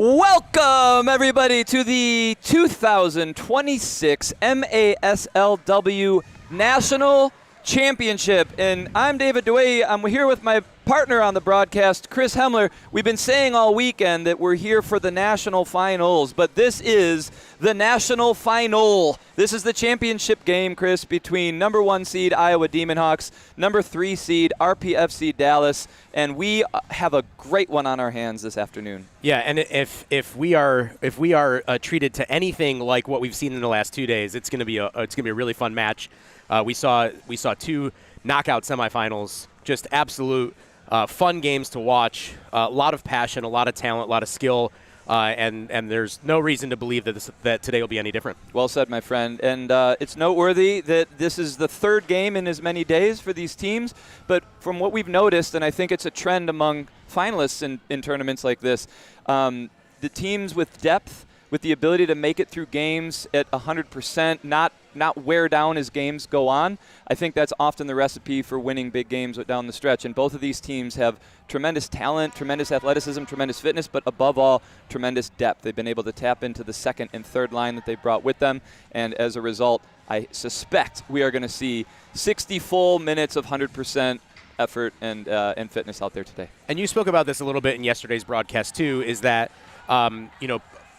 Welcome, everybody, to the 2026 MASLW National Championship. And I'm David DeWay. I'm here with my partner on the broadcast, Chris Hemler. We've been saying all weekend that we're here for the national finals, but this is the national final. This is the championship game, Chris, between number 1 seed Iowa Demon Hawks, number 3 seed Rpfc Dallas, and we have a great one on our hands this afternoon. Yeah, and if we are treated to anything like what we've seen in the last 2 days, it's going to be a really fun match. We saw 2 knockout semifinals, just absolute fun games to watch. A lot of passion, a lot of talent, a lot of skill, and there's no reason to believe that today will be any different. Well said, my friend. And it's noteworthy that this is the 3rd game in as many days for these teams. But from what we've noticed, and I think it's a trend among finalists in tournaments like this, the teams with depth, with the ability to make it through games at 100%, not wear down as games go on, I think that's often the recipe for winning big games down the stretch. And both of these teams have tremendous talent, tremendous athleticism, tremendous fitness, but above all, tremendous depth. They've been able to tap into the 2nd and 3rd line that they brought with them. And as a result, I suspect we are going to see 60 full minutes of 100% effort and fitness out there today. And you spoke about this a little bit in yesterday's broadcast too, is that,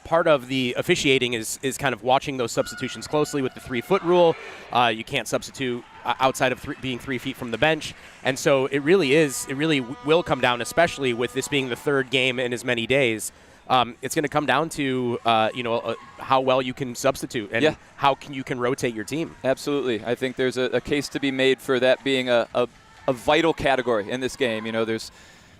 part of the officiating is kind of watching those substitutions closely with the 3-foot rule. You can't substitute outside of being 3 feet from the bench. And so it really will come down, especially with this being the 3rd game in as many days. It's going to come down to, how well you can substitute and how you can rotate your team. Absolutely. I think there's a case to be made for that being a vital category in this game. You know, there's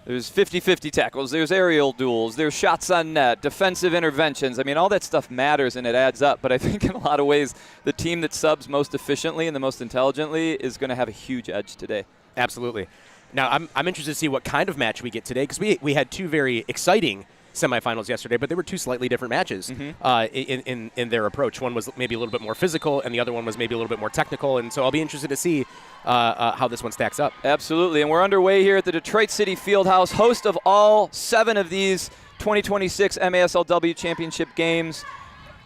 50-50 tackles, there's aerial duels, there's shots on net, defensive interventions. I mean, all that stuff matters and it adds up. But I think in a lot of ways, the team that subs most efficiently and the most intelligently is going to have a huge edge today. Absolutely. Now, I'm interested to see what kind of match we get today, because we had 2 very exciting semifinals yesterday, but they were 2 slightly different matches in their approach. One was maybe a little bit more physical, and the other one was maybe a little bit more technical. And so I'll be interested to see how this one stacks up. Absolutely, and we're underway here at the Detroit City Fieldhouse, host of all 7 of these 2026 MASLW Championship games.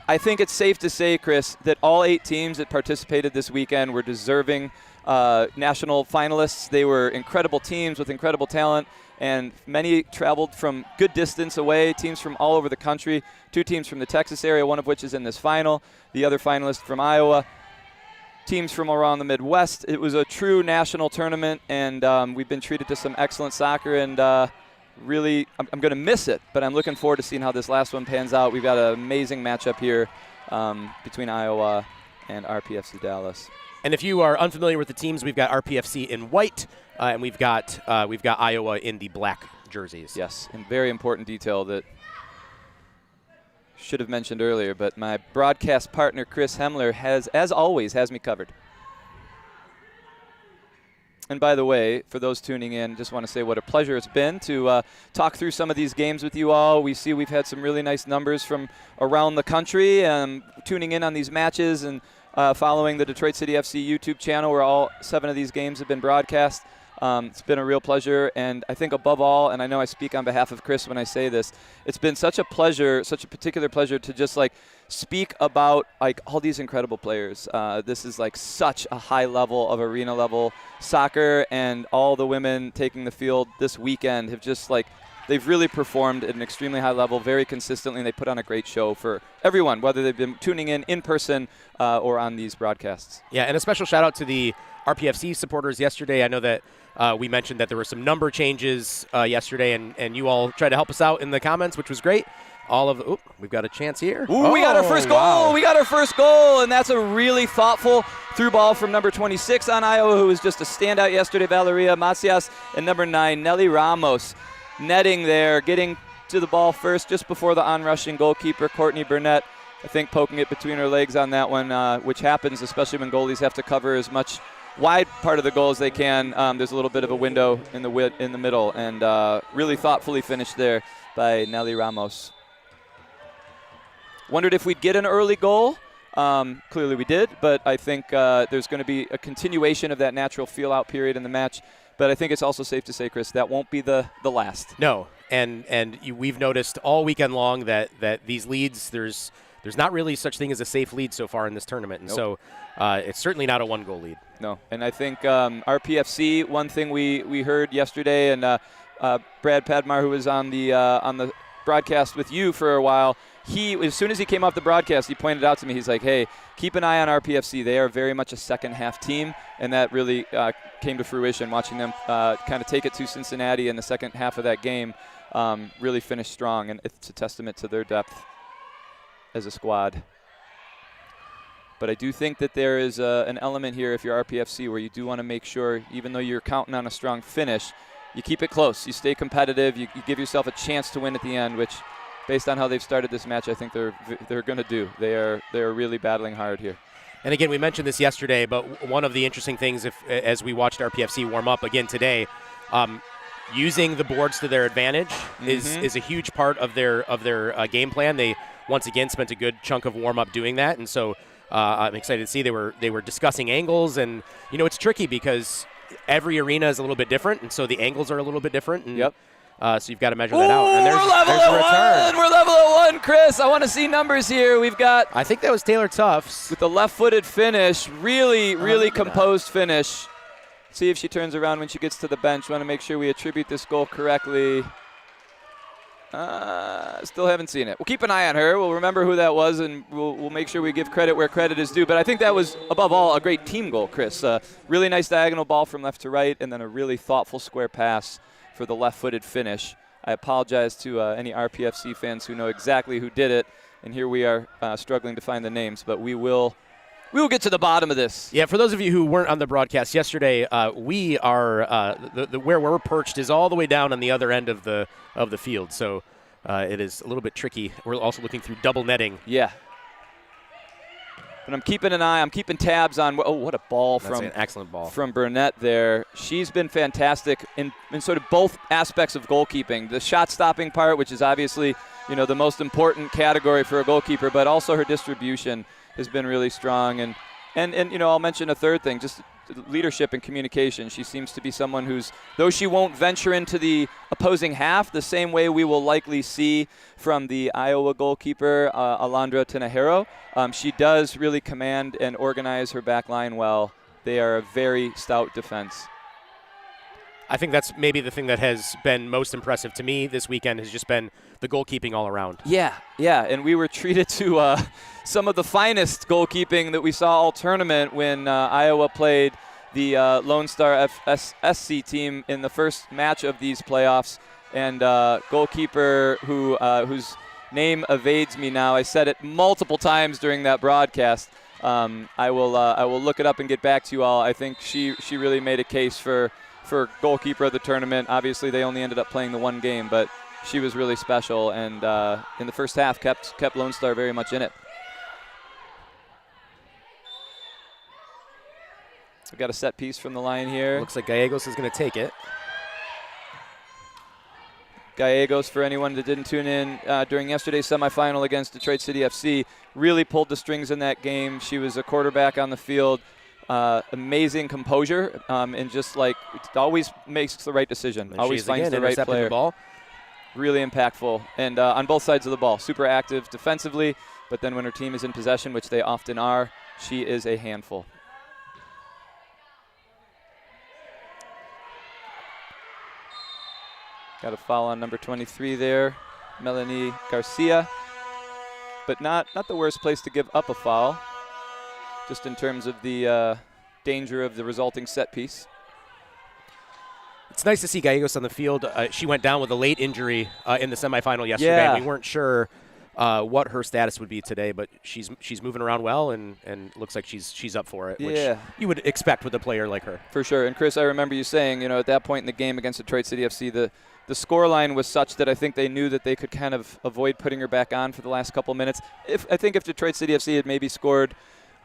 I think it's safe to say, Chris, that all 8 teams that participated this weekend were deserving national finalists. They were incredible teams with incredible talent, and many traveled from good distance away, teams from all over the country, 2 teams from the Texas area, one of which is in this final, the other finalist from Iowa, teams from around the Midwest. It was a true national tournament, and we've been treated to some excellent soccer, and really, I'm going to miss it, but I'm looking forward to seeing how this last one pans out. We've got an amazing matchup here between Iowa and Rpfc Dallas. And if you are unfamiliar with the teams, we've got Rpfc in white, and we've got Iowa in the black jerseys. Yes, and very important detail that should have mentioned earlier, but my broadcast partner, Chris Hemler, as always, has me covered. And by the way, for those tuning in, just want to say what a pleasure it's been to talk through some of these games with you all. We've had some really nice numbers from around the country tuning in on these matches and following the Detroit City FC YouTube channel where all 7 of these games have been broadcast. It's been a real pleasure, and I think above all, and I know I speak on behalf of Chris when I say this, it's been such a pleasure, such a particular pleasure to just speak about all these incredible players. This is such a high level of arena level soccer, and all the women taking the field this weekend have just they've really performed at an extremely high level, very consistently, and they put on a great show for everyone, whether they've been tuning in person or on these broadcasts. Yeah, and a special shout out to the Rpfc supporters yesterday. I know that we mentioned that there were some number changes yesterday, and you all tried to help us out in the comments, which was great. We've got a chance here. We got our first goal. Wow. We got our first goal, and that's a really thoughtful through ball from number 26 on Iowa, who was just a standout yesterday, Valeria Macias, and number 9, Nelly Ramos, netting there, getting to the ball first just before the onrushing goalkeeper, Courtney Burnett, I think poking it between her legs on that one, which happens, especially when goalies have to cover as much wide part of the goal as they can. There's a little bit of a window in the middle, and really thoughtfully finished there by Nelly Ramos. Wondered if we'd get an early goal. Clearly we did, but I think there's going to be a continuation of that natural feel-out period in the match. But I think it's also safe to say, Chris, that won't be the last. No, we've noticed all weekend long that these leads, there's not really such thing as a safe lead so far in this tournament, and so it's certainly not a 1-goal lead. No, and I think Rpfc, one thing we heard yesterday, and Brad Padmar, who was on the broadcast with you for a while, as soon as he came off the broadcast, he pointed out to me, he's like, hey, keep an eye on Rpfc. They are very much a second-half team, and that really came to fruition, watching them kind of take it to Cincinnati in the second half of that game, really finish strong, and it's a testament to their depth as a squad. But I do think that there is an element here, if you're Rpfc, where you do want to make sure, even though you're counting on a strong finish, you keep it close. You stay competitive. You give yourself a chance to win at the end, which, based on how they've started this match, I think they're going to do. They're really battling hard here. And again, we mentioned this yesterday, but one of the interesting things, as we watched Rpfc warm up again today, using the boards to their advantage is a huge part of their game plan. They once again spent a good chunk of warm up doing that, and so I'm excited to see they were discussing angles, and it's tricky because every arena is a little bit different, and so the angles are a little bit different. And, so you've got to measure that out. And we're level at 1. We're level at 1, Chris. I want to see numbers here. We've got. I think that was Taylor Tufts with the left-footed finish. Really composed finish. See if she turns around when she gets to the bench. Want to make sure we attribute this goal correctly. Still haven't seen it. We'll keep an eye on her. We'll remember who that was, and we'll make sure we give credit where credit is due. But I think that was, above all, a great team goal, Chris. Really nice diagonal ball from left to right, and then a really thoughtful square pass for the left-footed finish. I apologize to any Rpfc fans who know exactly who did it, and here we are struggling to find the names, but we will get to the bottom of this. Yeah, for those of you who weren't on the broadcast yesterday, we are where we're perched is all the way down on the other end of the field, so it is a little bit tricky. We're also looking through double netting. Yeah. But I'm keeping an eye. I'm keeping tabs on. Oh, what a ball That's an excellent ball from Burnett there. She's been fantastic in sort of both aspects of goalkeeping. The shot-stopping part, which is obviously the most important category for a goalkeeper, but also her distribution has been really strong. And I'll mention a third thing, just leadership and communication. She seems to be someone who's, though she won't venture into the opposing half the same way we will likely see from the Iowa goalkeeper, Alondra Tinajero, she does really command and organize her back line well. They are a very stout defense. I think that's maybe the thing that has been most impressive to me this weekend has just been the goalkeeping all around. Yeah, and we were treated to some of the finest goalkeeping that we saw all tournament when Iowa played the Lone Star SC team in the first match of these playoffs, and goalkeeper whose name evades me now. I said it multiple times during that broadcast. I will look it up and get back to you all. I think she really made a case for goalkeeper of the tournament. Obviously, they only ended up playing the one game, but she was really special, and in the first half kept Lone Star very much in it. We've got a set piece from the line here. Looks like Gallegos is going to take it. Gallegos, for anyone that didn't tune in during yesterday's semifinal against Detroit City FC, really pulled the strings in that game. She was a quarterback on the field. Amazing composure, and just always makes the right decision. And always finds the right player. The ball. Really impactful, and on both sides of the ball. Super active defensively, but then when her team is in possession, which they often are, she is a handful. Got a foul on number 23 there, Melanie Garcia. But not the worst place to give up a foul, just in terms of the danger of the resulting set piece. It's nice to see Gallegos on the field. She went down with a late injury in the semifinal yesterday. Yeah. We weren't sure what her status would be today, but she's moving around well and looks like she's up for it, which you would expect with a player like her. For sure. And Chris, I remember you saying, at that point in the game against Detroit City FC, the scoreline was such that I think they knew that they could kind of avoid putting her back on for the last couple minutes. I think if Detroit City FC had maybe scored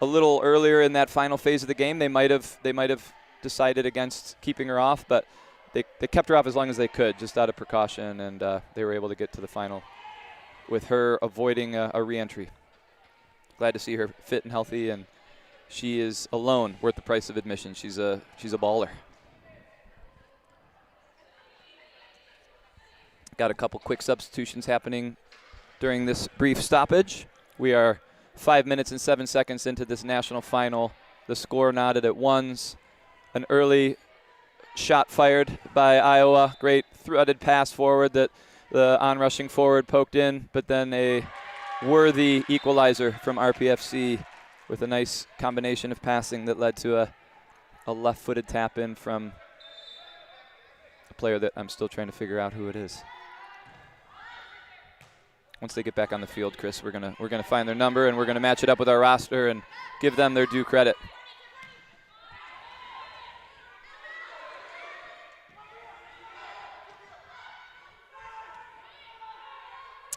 a little earlier in that final phase of the game, they might have decided against keeping her off, but they kept her off as long as they could, just out of precaution, and they were able to get to the final with her avoiding a re-entry. Glad to see her fit and healthy, and she is alone worth the price of admission. She's a baller. Got a couple quick substitutions happening during this brief stoppage. We are 5 minutes and 7 seconds into this national final. The score knotted at ones. An early shot fired by Iowa. Great threaded pass forward that the on-rushing forward poked in, but then a worthy equalizer from Rpfc with a nice combination of passing that led to a left-footed tap in from a player that I'm still trying to figure out who it is. Once they get back on the field, Chris, we're gonna find their number and we're gonna match it up with our roster and give them their due credit.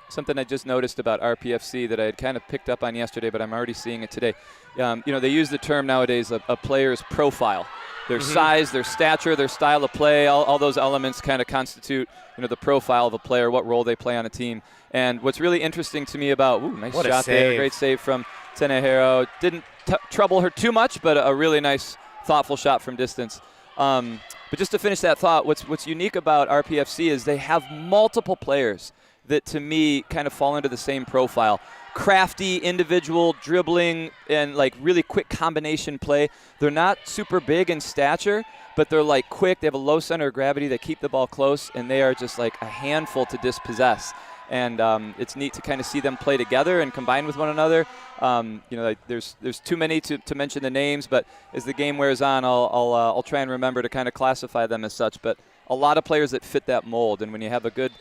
Something I just noticed about Rpfc that I had kind of picked up on yesterday, but I'm already seeing it today. They use the term nowadays a player's profile. Their size, their stature, their style of play, all those elements kind of constitute, the profile of a player, what role they play on a team. And what's really interesting to me about, nice what shot there, great save from Tenehiro. Didn't trouble her too much, but a really nice, thoughtful shot from distance. But just to finish that thought, what's unique about Rpfc is they have multiple players that to me kind of fall into the same profile. Crafty, individual, dribbling, and like really quick combination play. They're not super big in stature, but they're like quick. They have a low center of gravity. They keep the ball close, and they are just like a handful to dispossess. And it's neat to kind of see them play together and combine with one another. There's too many to mention the names, but as the game wears on, I'll try and remember to kind of classify them as such. But a lot of players that fit that mold, and when you have a good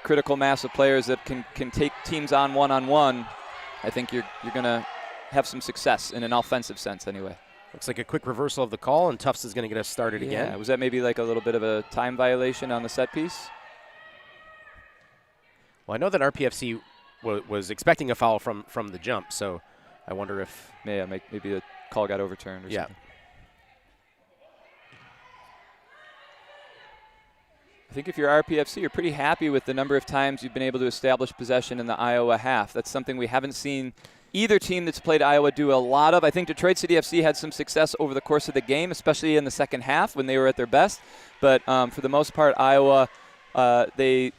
critical mass of players that can take teams on one-on-one, I think you're going to have some success in an offensive sense anyway. Looks like a quick reversal of the call, and Tufts is going to get us started again. Was that maybe like a little bit of a time violation on the set piece? Well, I know that Rpfc was expecting a foul from the jump, so I wonder if maybe the call got overturned or something. I think if you're Rpfc, you're pretty happy with the number of times you've been able to establish possession in the Iowa half. That's something we haven't seen either team that's played Iowa do a lot of. I think Detroit City FC had some success over the course of the game, especially in the second half when they were at their best. But for the most part, Iowa, they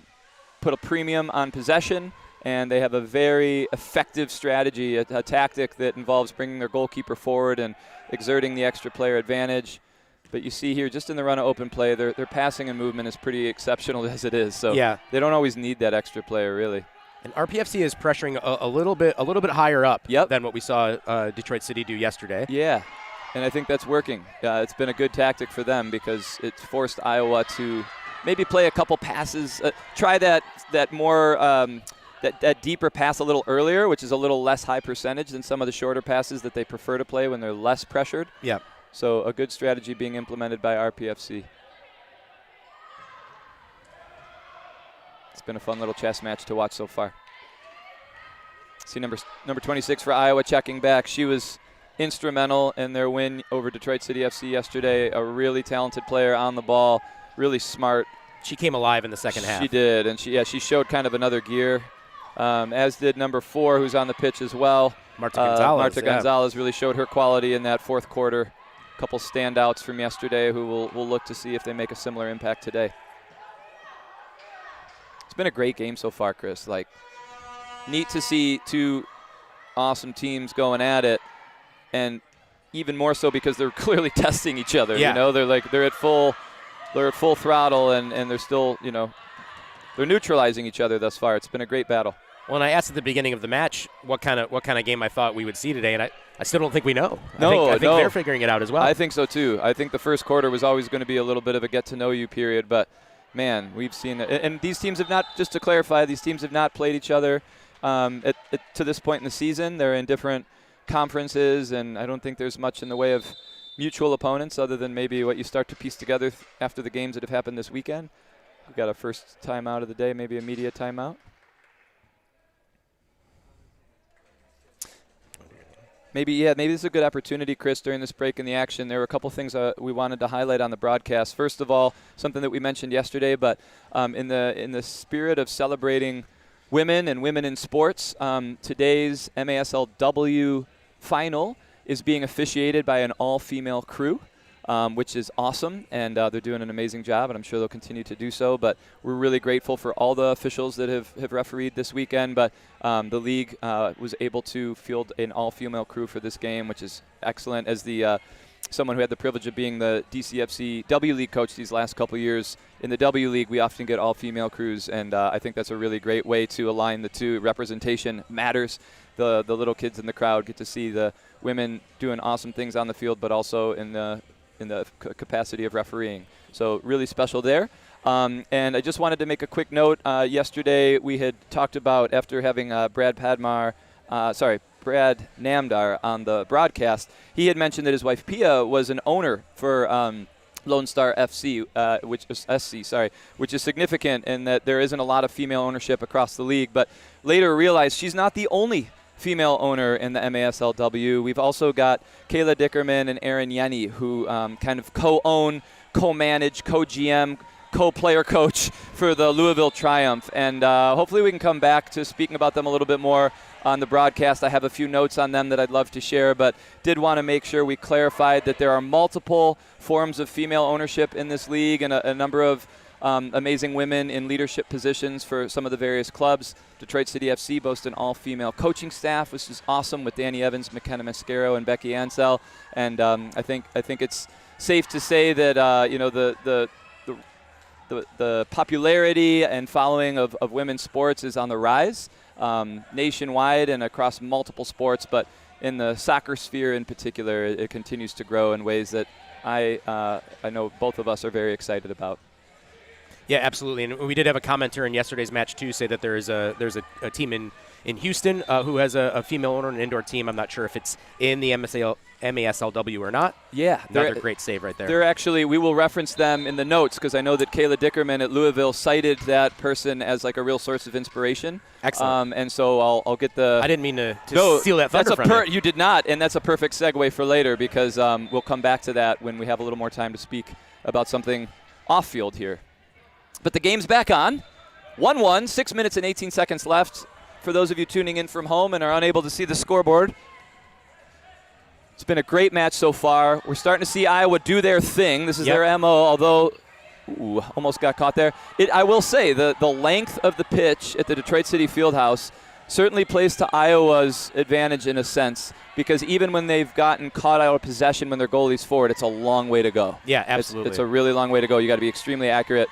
put a premium on possession, and they have a very effective strategy, a tactic that involves bringing their goalkeeper forward and exerting the extra player advantage. But you see here, just in the run of open play, their passing and movement is pretty exceptional as it is. So they don't always need that extra player, really. And Rpfc is pressuring a little bit higher up than what we saw Detroit City do yesterday. Yeah, and I think that's working. It's been a good tactic for them because it's forced Iowa to maybe play a couple passes, try that more that deeper pass a little earlier, which is a little less high percentage than some of the shorter passes that they prefer to play when they're less pressured. Yeah. So a good strategy being implemented by Rpfc. It's been a fun little chess match to watch so far. See number 26 for Iowa checking back. She was instrumental in their win over Detroit City FC yesterday. A really talented player on the ball, really smart. She came alive in the second half. She did, and she showed kind of another gear, as did number 4, who's on the pitch as well. Marta Gonzalez. Gonzalez really showed her quality in that fourth quarter. Couple standouts from yesterday who will look to see if they make a similar impact today. It's been a great game so far, Chris. Like, neat to see two awesome teams going at it, and even more so because they're clearly testing each other. Yeah. They're at full throttle, and they're still, they're neutralizing each other thus far. It's been a great battle. Well, and I asked at the beginning of the match what kind of game I thought we would see today, and I still don't think we know. I think they're figuring it out as well. I think so too. I think the first quarter was always going to be a little bit of a get-to-know-you period, but man, we've seen it. And these teams have not, just to clarify, these teams have not played each other to this point in the season. They're in different conferences, and I don't think there's much in the way of mutual opponents other than maybe what you start to piece together after the games that have happened this weekend. We've got a first timeout of the day, maybe a media timeout. Maybe this is a good opportunity, Chris, during this break in the action. There were a couple things we wanted to highlight on the broadcast. First of all, something that we mentioned yesterday, but in the spirit of celebrating women and women in sports, today's MASLW final is being officiated by an all-female crew. which is awesome, and they're doing an amazing job, and I'm sure they'll continue to do so. But we're really grateful for all the officials that have refereed this weekend. But the league was able to field an all-female crew for this game, which is excellent. As the someone who had the privilege of being the DCFC W League coach these last couple of years, in the W League we often get all-female crews, and I think that's a really great way to align the two. Representation matters. The little kids in the crowd get to see the women doing awesome things on the field, but also in the capacity of refereeing. So really special there. And I just wanted to make a quick note. Yesterday we had talked about, after having Brad Namdar on the broadcast, he had mentioned that his wife Pia was an owner for Lone Star FC, which is significant in that there isn't a lot of female ownership across the league, but later realized she's not the only female owner in the MASLW. We've also got Kayla Dickerman and Erin Yenny, who kind of co-own, co-manage, co-GM, co-player coach for the Louisville Triumph. And hopefully we can come back to speaking about them a little bit more on the broadcast. I have a few notes on them that I'd love to share, but did want to make sure we clarified that there are multiple forms of female ownership in this league, and a number of amazing women in leadership positions for some of the various clubs. Detroit City FC boasts an all-female coaching staff, which is awesome, with Danny Evans, McKenna Mascaro, and Becky Ansell. And I think it's safe to say that the popularity and following of women's sports is on the rise nationwide and across multiple sports, but in the soccer sphere in particular, it continues to grow in ways that I know both of us are very excited about. Yeah, absolutely. And we did have a commenter in yesterday's match too say that there's a team in Houston who has a female owner, an indoor team. I'm not sure if it's in the MASLW or not. Yeah. Another great save right there. They're actually, we will reference them in the notes, because I know that Kayla Dickerman at Louisville cited that person as like a real source of inspiration. Excellent. And so I'll get the... I didn't mean to steal that thunder from you. You did not, and that's a perfect segue for later, because we'll come back to that when we have a little more time to speak about something off-field here. But the game's back on. 1-1, 6 minutes and 18 seconds left. For those of you tuning in from home and are unable to see the scoreboard, it's been a great match so far. We're starting to see Iowa do their thing. This is their MO, although almost got caught there. I will say the length of the pitch at the Detroit City Fieldhouse certainly plays to Iowa's advantage in a sense, because even when they've gotten caught out of possession when their goalie's forward, it's a long way to go. Yeah, absolutely. It's a really long way to go. You got to be extremely accurate.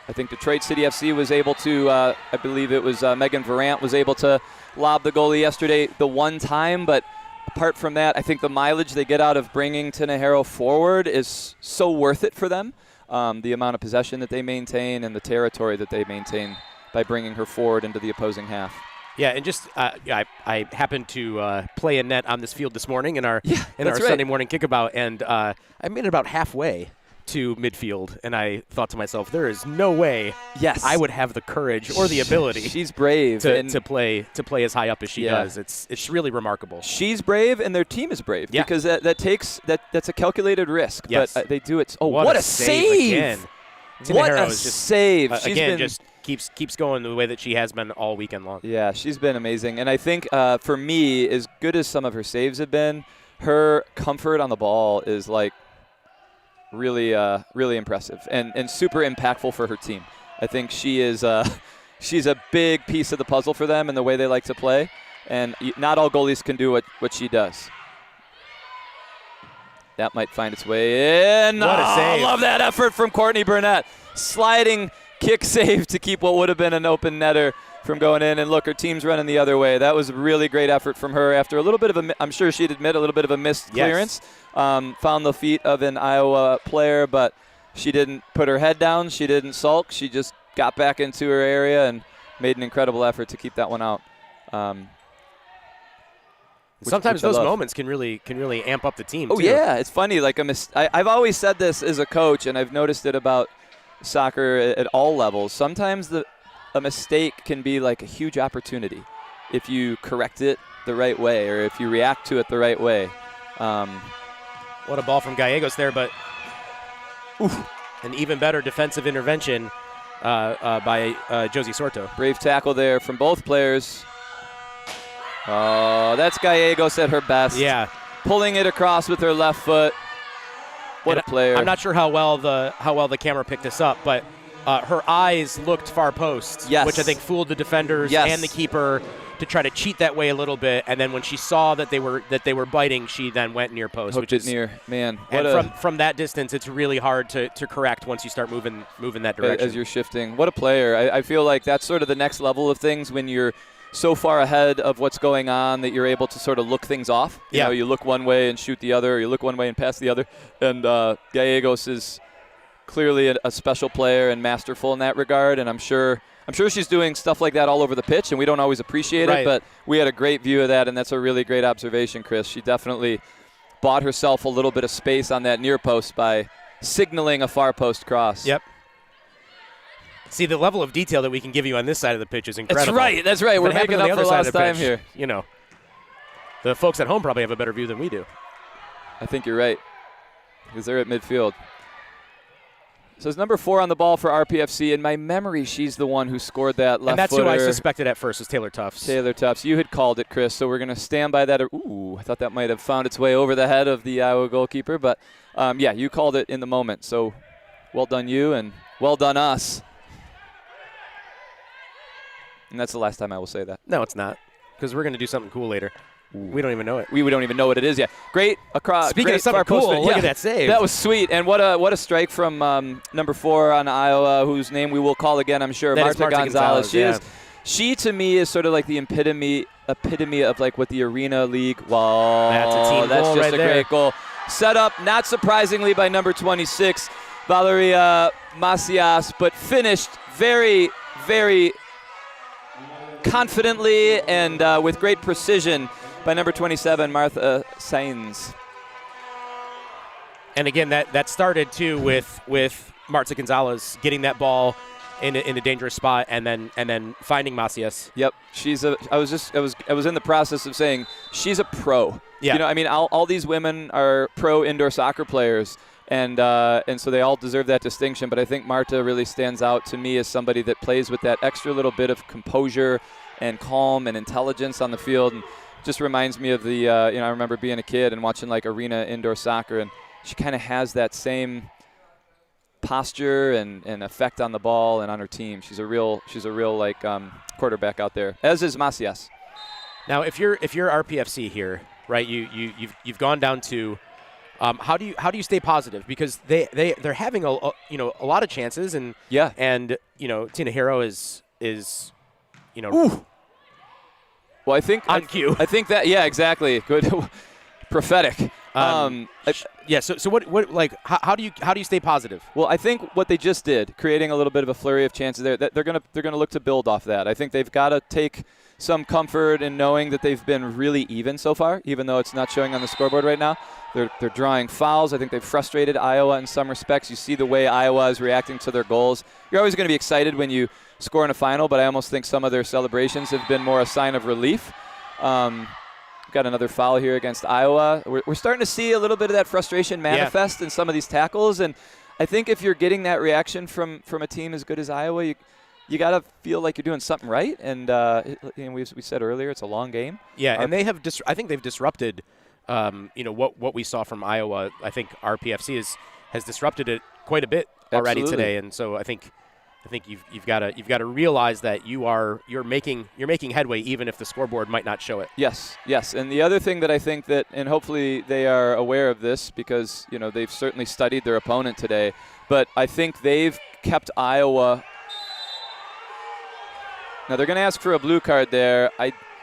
I think Detroit City FC was able to, I believe it was Megan Varant was able to lob the goalie yesterday the one time, but apart from that, I think the mileage they get out of bringing Tinajero forward is so worth it for them. The amount of possession that they maintain and the territory that they maintain by bringing her forward into the opposing half. Yeah, and just I happened to play a net on this field this morning in our right. Sunday morning kickabout, and I made it about halfway to midfield, and I thought to myself, there is no way I would have the courage or the ability. She's brave to play as high up as she does. It's really remarkable. She's brave, and their team is brave because that's a calculated risk. Yes. But they do it. Oh, what a save again! What a save! Again, just keeps going the way that she has been all weekend long. Yeah, she's been amazing, and I think for me, as good as some of her saves have been, her comfort on the ball is like really impressive and super impactful for her team. I think she is she's a big piece of the puzzle for them in the way they like to play, and not all goalies can do what she does. That might find its way in. What a save. I love that effort from Courtney Burnett. Sliding kick save to keep what would have been an open netter from going in. And look, her team's running the other way. That was a really great effort from her after a little bit of I'm sure she'd admit, a little bit of a missed clearance. Found the feet of an Iowa player, but she didn't put her head down. She didn't sulk. She just got back into her area and made an incredible effort to keep that one out. Sometimes those moments can really amp up the team, too. Oh, yeah. It's funny. Like I've always said this as a coach, and I've noticed it about soccer at all levels. Sometimes a mistake can be like a huge opportunity if you correct it the right way or if you react to it the right way. What a ball from Gallegos there, but an even better defensive intervention by Josie Sorto. Brave tackle there from both players. Oh, that's Gallegos at her best. Yeah. Pulling it across with her left foot. What a player. I'm not sure how well the camera picked this up, but her eyes looked far post, yes. which I think fooled the defenders yes. and the keeper to try to cheat that way a little bit. And then when she saw that they were biting, she then went near post, Hooked which it near. Man, and from that distance, it's really hard to correct once you start moving that direction. As you're shifting. What a player. I feel like that's sort of the next level of things when you're so far ahead of what's going on that you're able to sort of look things off. You know, you look one way and shoot the other, or you look one way and pass the other. And Gallegos is clearly a special player and masterful in that regard, and I'm sure she's doing stuff like that all over the pitch, and we don't always appreciate it, but we had a great view of that, and that's a really great observation, Chris. She definitely bought herself a little bit of space on that near post by signaling a far post cross. Yep. See, the level of detail that we can give you on this side of the pitch is incredible. That's right. We're making up for lost time here. You know, the folks at home probably have a better view than we do. I think you're right, because they're at midfield. So it's number 4 on the ball for RPFC. In my memory, she's the one who scored that left footer. And that's who I suspected at first was Taylor Tufts. Taylor Tufts. You had called it, Chris, so we're going to stand by that. Ooh, I thought that might have found its way over the head of the Iowa goalkeeper. But, yeah, you called it in the moment. So well done you and well done us. And that's the last time I will say that. No, it's not, because we're going to do something cool later. We don't even know it. We don't even know what it is yet. Great across. Speaking of something cool, look at that save. That was sweet. And what a strike from number 4 on Iowa, whose name we will call again, I'm sure, Marta Gonzalez. She to me is sort of like the epitome of like what the Arena League. Wow, that's a team that's goal just right a there. great goal. Set up, not surprisingly, by number 26, Valeria Macias, but finished very, very confidently and with great precision by number 27, Martha Sainz. And again, that started too with Marta Gonzalez getting that ball in a dangerous spot and then finding Macias. Yep, I was in the process of saying she's a pro. Yeah. You know, I mean, all these women are pro indoor soccer players, and so they all deserve that distinction. But I think Marta really stands out to me as somebody that plays with that extra little bit of composure and calm and intelligence on the field. And just reminds me of the, I remember being a kid and watching like arena indoor soccer, and she kind of has that same posture and effect on the ball and on her team. She's a real like quarterback out there, as is Macias. Now, if you're RPFC here, right? You've gone down to, how do you stay positive, because they're having a lot of chances, and Tina Hero is Ooh. Well, I think on cue. I think that, yeah, exactly. Good, prophetic. So what like how do you stay positive? Well, I think what they just did, creating a little bit of a flurry of chances there, that they're gonna look to build off that. I think they've got to take some comfort in knowing that they've been really even so far, even though it's not showing on the scoreboard right now. They're drawing fouls. I think they've frustrated Iowa in some respects. You see the way Iowa is reacting to their goals. You're always going to be excited when you score in a final, but I almost think some of their celebrations have been more a sign of relief. Got another foul here against Iowa. We're starting to see a little bit of that frustration manifest in some of these tackles, and I think if you're getting that reaction from a team as good as Iowa, you got to feel like you're doing something right. And we said earlier, it's a long game. Yeah, and they have. I think they've disrupted. What we saw from Iowa. I think RPFC has disrupted it quite a bit already today, and so I think you've got to realize that you're making headway even if the scoreboard might not show it. Yes. And the other thing that I think that, and hopefully they are aware of this because they've certainly studied their opponent today, but I think they've kept Iowa. Now they're going to ask for a blue card there,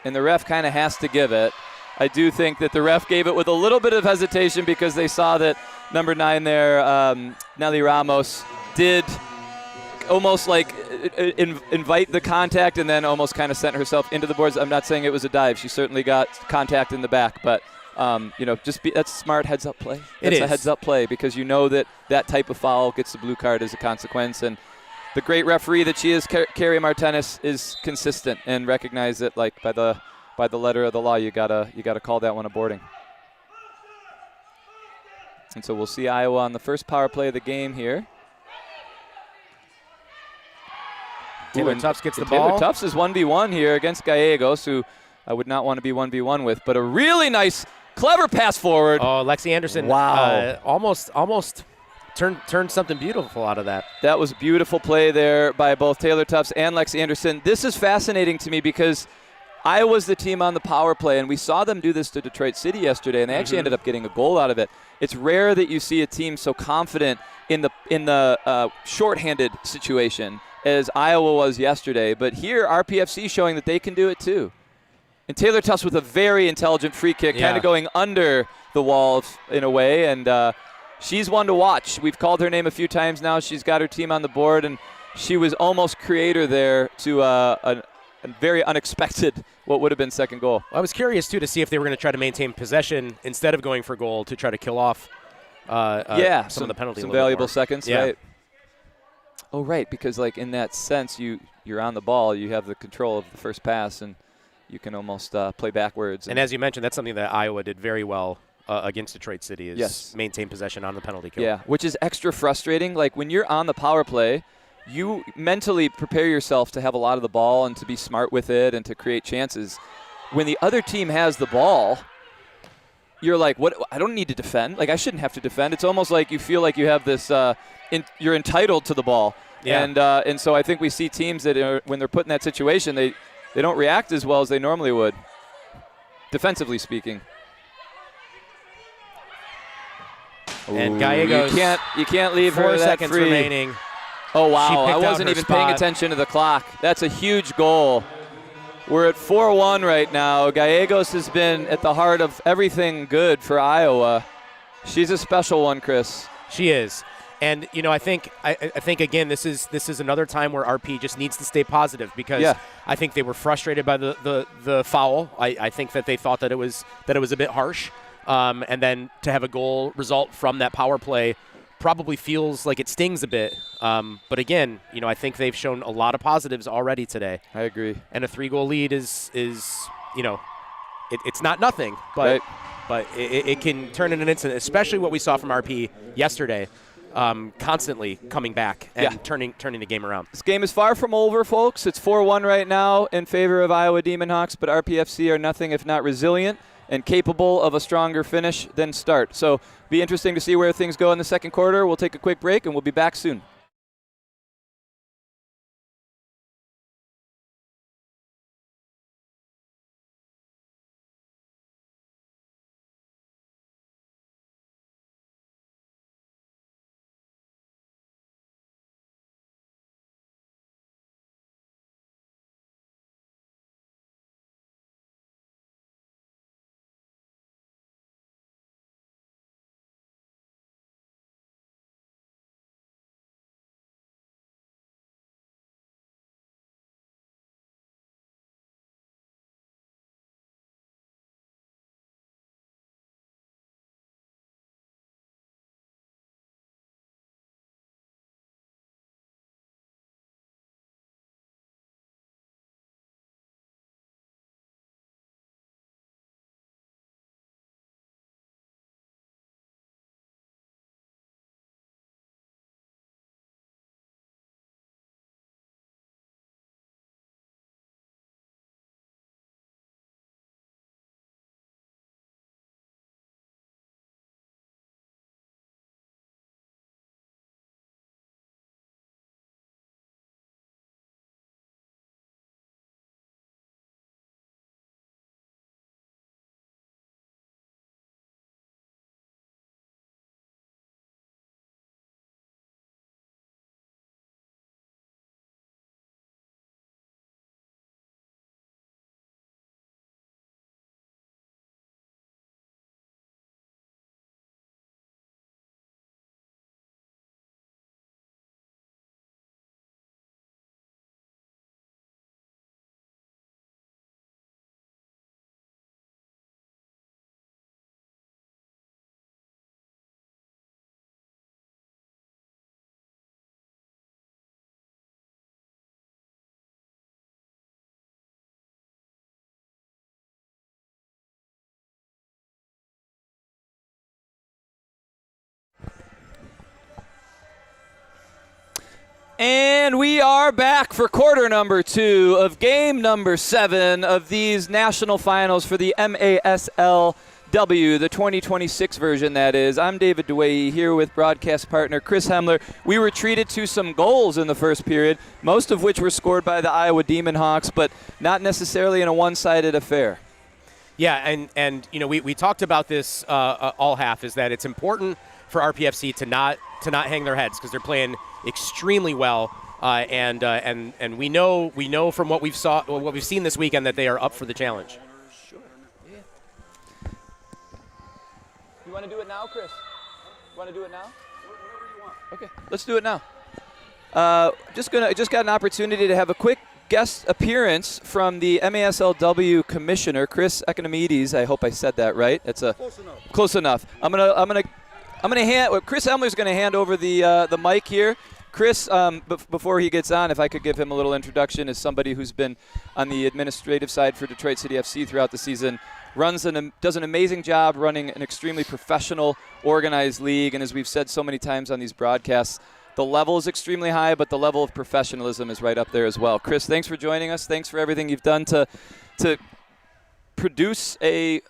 and the ref kind of has to give it. I do think that the ref gave it with a little bit of hesitation because they saw that number 9 there, Nelly Ramos, did almost like invite the contact and then almost kind of sent herself into the boards. I'm not saying it was a dive. She certainly got contact in the back, but that's smart heads-up play. It's a heads-up play because you know that type of foul gets the blue card as a consequence. And the great referee that she is, Carrie Martinez, is consistent and recognize that like by the letter of the law, you gotta call that one a boarding. And so we'll see Iowa on the first power play of the game here. Taylor Tufts gets the ball. Taylor Tufts is 1v1 here against Gallegos, who I would not want to be 1v1 with. But a really nice, clever pass forward. Oh, Lexi Anderson. Wow. Almost turned something beautiful out of that. That was a beautiful play there by both Taylor Tufts and Lexi Anderson. This is fascinating to me because Iowa's the team on the power play, and we saw them do this to Detroit City yesterday, and they actually ended up getting a goal out of it. It's rare that you see a team so confident in the shorthanded situation as Iowa was yesterday. But here, Rpfc showing that they can do it too. And Taylor Tufts with a very intelligent free kick, kind of going under the wall in a way, and she's one to watch. We've called her name a few times now. She's got her team on the board, and she was almost creator there to a very unexpected what would have been second goal. I was curious, too, to see if they were going to try to maintain possession instead of going for goal to try to kill off some of the penalties. Some valuable seconds, right? Oh, right, because like in that sense, you're on the ball. You have the control of the first pass, and you can almost play backwards. And as you mentioned, that's something that Iowa did very well against Detroit City is maintain possession on the penalty kill. Yeah, which is extra frustrating. Like when you're on the power play, you mentally prepare yourself to have a lot of the ball and to be smart with it and to create chances. When the other team has the ball, you're like, "What? I don't need to defend. Like I shouldn't have to defend." It's almost like you feel like you have this. You're entitled to the ball. Yeah. And so I think we see teams that when they're put in that situation, they don't react as well as they normally would, defensively speaking. And Gallegos, you can't leave her 4 that seconds free. remaining. Oh, wow. I She picked out wasn't her even spot. paying attention to the clock. That's a huge goal. We're at 4-1 right now. Gallegos has been at the heart of everything good for Iowa. She's a special one, Chris. She is. And, you know, I think again, this is another time where RP just needs to stay positive because I think they were frustrated by the foul. I think that they thought that it was a bit harsh. And then to have a goal result from that power play probably feels like it stings a bit. But again, you know, I think they've shown a lot of positives already today. I agree. And a 3-goal lead is you know, it's not nothing, but it can turn in an instant, especially what we saw from RP yesterday. Constantly coming back and turning the game around. This game is far from over, folks. It's 4-1 right now in favor of Iowa Demon Hawks, but RPFC are nothing if not resilient and capable of a stronger finish than start. So be interesting to see where things go in the second quarter. We'll take a quick break, and we'll be back soon. And we are back for quarter number 2 of game number 7 of these national finals for the MASLW, the 2026 version, that is. I'm David DeWay here with broadcast partner Chris Hemler. We were treated to some goals in the first period, most of which were scored by the Iowa Demon Hawks, but not necessarily in a one-sided affair. Yeah, and you know, we talked about this all half, is that it's important for Rpfc to not hang their heads because they're playing extremely well, and we know from what we've seen this weekend that they are up for the challenge. Sure. Yeah. You want to do it now, Chris? You want to do it now? Whatever you want. Okay, let's do it now. Just got an opportunity to have a quick guest appearance from the MASLW commissioner, Chris Economides. I hope I said that right. It's Close enough. Close enough. I'm gonna hand. Chris Emler's gonna hand over the mic here. Chris, before he gets on, if I could give him a little introduction as somebody who's been on the administrative side for Detroit City FC throughout the season, does an amazing job running an extremely professional, organized league, and as we've said so many times on these broadcasts, the level is extremely high, but the level of professionalism is right up there as well. Chris, thanks for joining us. Thanks for everything you've done to produce a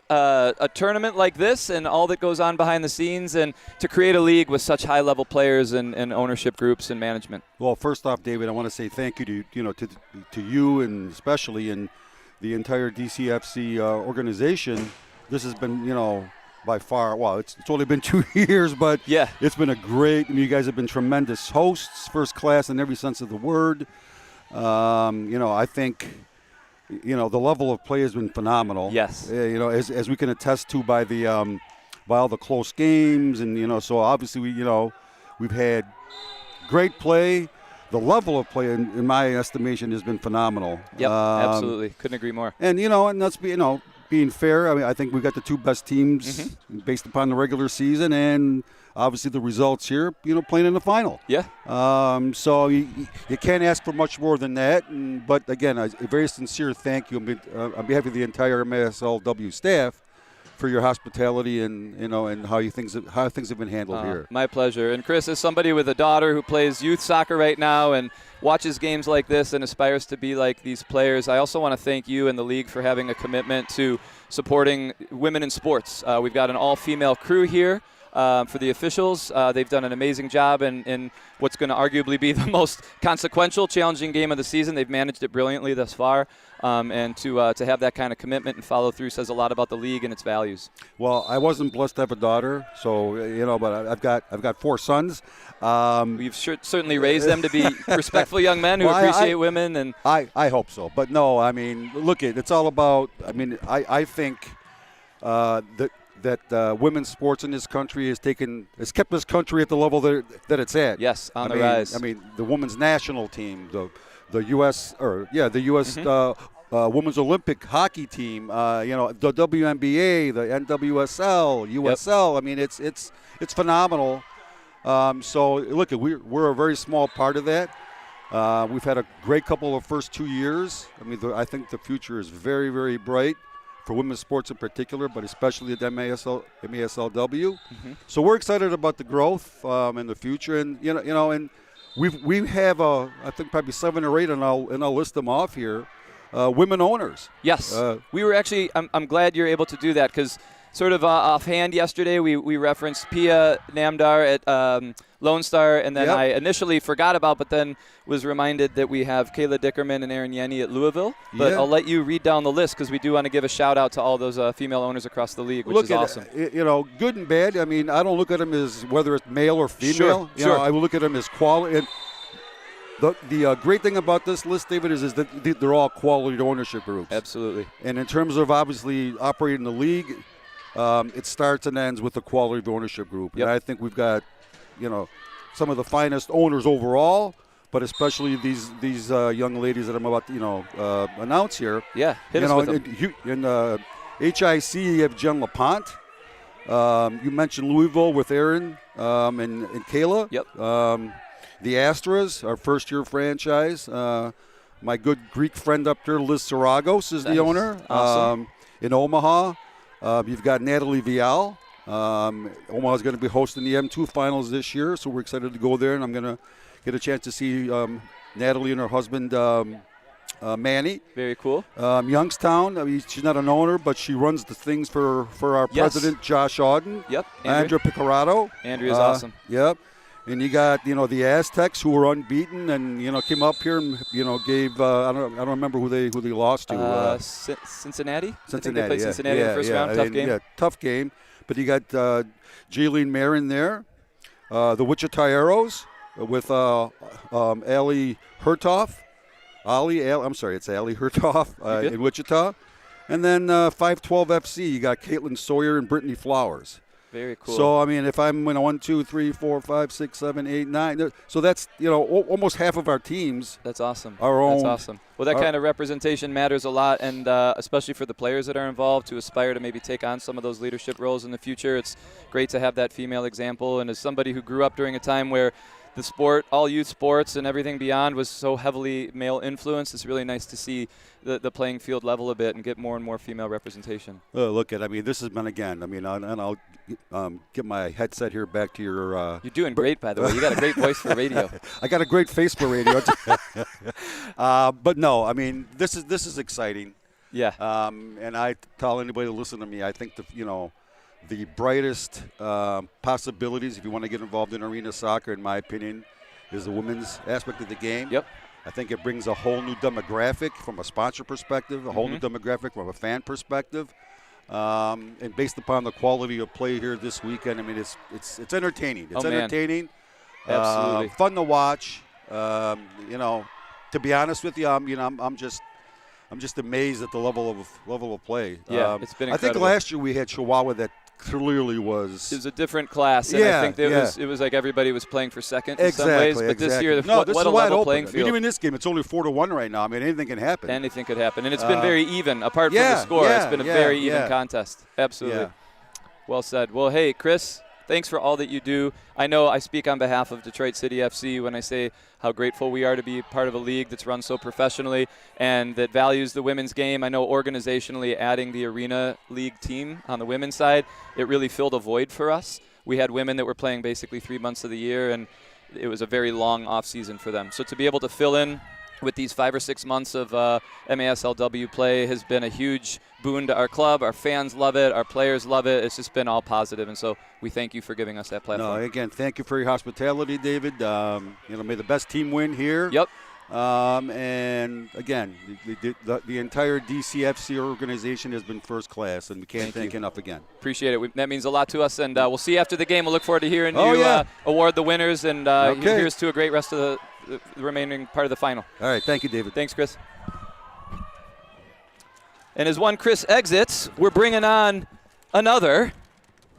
tournament like this and all that goes on behind the scenes, and to create a league with such high-level players and ownership groups and management. Well, first off, David, I want to say thank you to you and especially and the entire DCFC organization. This has been, by far, well, it's only been 2 years, but yeah, it's been a great. You guys have been tremendous hosts, first class in every sense of the word. I think. The level of play has been phenomenal. Yes. As we can attest to by all the close games, and so obviously we've had great play. The level of play, in my estimation, has been phenomenal. Yep, absolutely. Couldn't agree more. And and that's being fair. I mean, I think we got the 2 best teams based upon the regular season, and obviously the results here, playing in the final. Yeah. So you can't ask for much more than that. But again, a very sincere thank you on behalf of the entire MASLW staff for your hospitality and how things have been handled here. My pleasure. And Chris, as somebody with a daughter who plays youth soccer right now and watches games like this and aspires to be like these players, I also want to thank you and the league for having a commitment to supporting women in sports. We've got an all-female crew here. For the officials, they've done an amazing job in what's going to arguably be the most consequential, challenging game of the season. They've managed it brilliantly thus far, and to have that kind of commitment and follow through says a lot about the league and its values. Well, I wasn't blessed to have a daughter, so but I've got 4 sons. You've certainly raised them to be respectful young men who appreciate women, and I hope so. But no, I mean, look, it's all about. I mean, I think that women's sports in this country has kept this country at the level that it's at. Yes, on the rise. I mean, the women's national team, the U.S. Women's Olympic hockey team, the WNBA, the NWSL, USL. Yep. I mean, it's phenomenal. So look, we're a very small part of that. We've had a great couple of first 2 years. I mean, I think the future is very, very bright for women's sports in particular, but especially at MASLW. Mm-hmm. So we're excited about the growth in the future, and and we have I think probably 7 or 8, and I'll list them off here. Women owners. Yes, we were actually. I'm glad you're able to do that because sort of offhand yesterday we referenced Pia Namdar at Lone Star, and then I initially forgot about, but then was reminded that we have Kayla Dickerman and Erin Yenny at Louisville. But I'll let you read down the list because we do want to give a shout out to all those female owners across the league, which is awesome. Good and bad. I mean, I don't look at them as whether it's male or female. Sure. I look at them as quality. And the great thing about this list, David, is that they're all quality ownership groups. Absolutely. And in terms of obviously operating the league, it starts and ends with the quality of ownership group. Yep. And I think we've got, some of the finest owners overall, but especially these young ladies that I'm about to announce here. Yeah, hit us with them. In HIC, you have Jen LaPont. You mentioned Louisville with Erin and Kayla. Yep. The Astras, our first-year franchise. My good Greek friend up there, Liz Saragos, is the owner. Awesome. In Omaha, you've got Natalie Vial. Omaha's going to be hosting the M2 finals this year, so we're excited to go there, and I'm going to get a chance to see Natalie and her husband Manny. Very cool. Youngstown. I mean, she's not an owner, but she runs the things for our president, Josh Auden. Yep. Andrea Picarato. Andrea's awesome. Yep. And you got, the Aztecs, who were unbeaten and, came up here and, gave, I don't remember who they lost to. Cincinnati? Cincinnati, I think they played Cincinnati in the first round. Tough game. Yeah, tough game. But you got Jaylene Marin there. The Wichita Arrows with Allie Hertoff. It's Allie Hertoff in Wichita. And then 512 FC, you got Caitlin Sawyer and Brittany Flowers. Very cool. So, I mean, if I'm 1, 2, 3, 4, 5, 6, 7, 8, 9. So that's, almost half of our teams. That's awesome. Our own. That's awesome. Well, that kind of representation matters a lot, and especially for the players that are involved to aspire to maybe take on some of those leadership roles in the future. It's great to have that female example. And as somebody who grew up during a time where the sport, all youth sports and everything beyond was so heavily male influenced, it's really nice to see the playing field level a bit and get more and more female representation. This has been, again, and I'll get my headset here back to your. You're doing great, by the way. You got a great voice for radio. I got a great face for radio. But no, this is exciting. Yeah. And I tell anybody to listen to me, I think the brightest possibilities, if you want to get involved in arena soccer, in my opinion, is the women's aspect of the game. Yep. I think it brings a whole new demographic from a sponsor perspective, a whole new demographic from a fan perspective. And based upon the quality of play here this weekend, it's entertaining. It's entertaining. Absolutely. Fun to watch. To be honest with you, I'm just amazed at the level of play. Yeah, it's been incredible. I think last year we had Chihuahua that clearly was. It was a different class, and I think it was like everybody was playing for second in some ways. But this year, what a level playing field. Even in this game, it's only 4-1 right now. Anything can happen. Anything could happen, and it's been very even. Apart from the score, it's been a very even contest. Absolutely. Yeah. Well said. Well, hey, Chris, thanks for all that you do. I know I speak on behalf of Detroit City FC when I say how grateful we are to be part of a league that's run so professionally and that values the women's game. I know organizationally adding the Arena League team on the women's side, it really filled a void for us. We had women that were playing basically 3 months of the year, and it was a very long off season for them. So to be able to fill in with these 5 or 6 months of MASLW play has been a huge boon to our club. Our fans love it. Our players love it. It's just been all positive, and so we thank you for giving us that platform. No, again, thank you for your hospitality, David. May the best team win here. Yep. And again, the entire DCFC organization has been first class, and we can't thank enough again. Appreciate it. That means a lot to us, and we'll see you after the game. We'll look forward to hearing you award the winners, and here's to a great rest of the remaining part of the final. All right, thank you, David. Thanks, Chris. And as one Chris exits, we're bringing on another.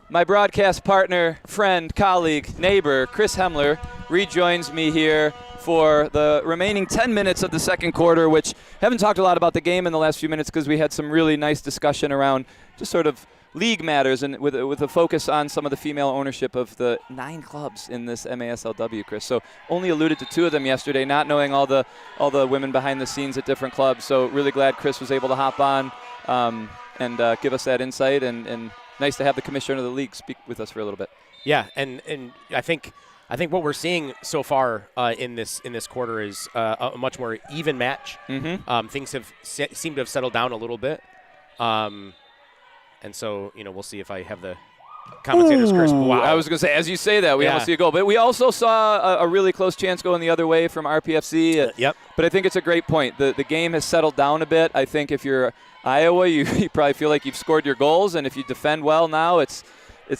My broadcast partner, friend, colleague, neighbor, Chris Hemler, rejoins me here for the remaining 10 minutes of the second quarter, which haven't talked a lot about the game in the last few minutes because we had some really nice discussion around just sort of league matters and with a focus on some of the female ownership of the 9 clubs in this MASLW, Chris. So only alluded to 2 of them yesterday, not knowing all the women behind the scenes at different clubs. So really glad Chris was able to hop on and give us that insight, and nice to have the commissioner of the league speak with us for a little bit. Yeah, and I think what we're seeing so far in this quarter is a much more even match. Mm-hmm. Things have seemed to have settled down a little bit. And so, we'll see if I have the commentator's curse. Wow. I was going to say, as you say that, we almost see a goal. But we also saw a really close chance going the other way from Rpfc. Yep. But I think it's a great point. The game has settled down a bit. I think if you're Iowa, you probably feel like you've scored your goals. And if you defend well now, it's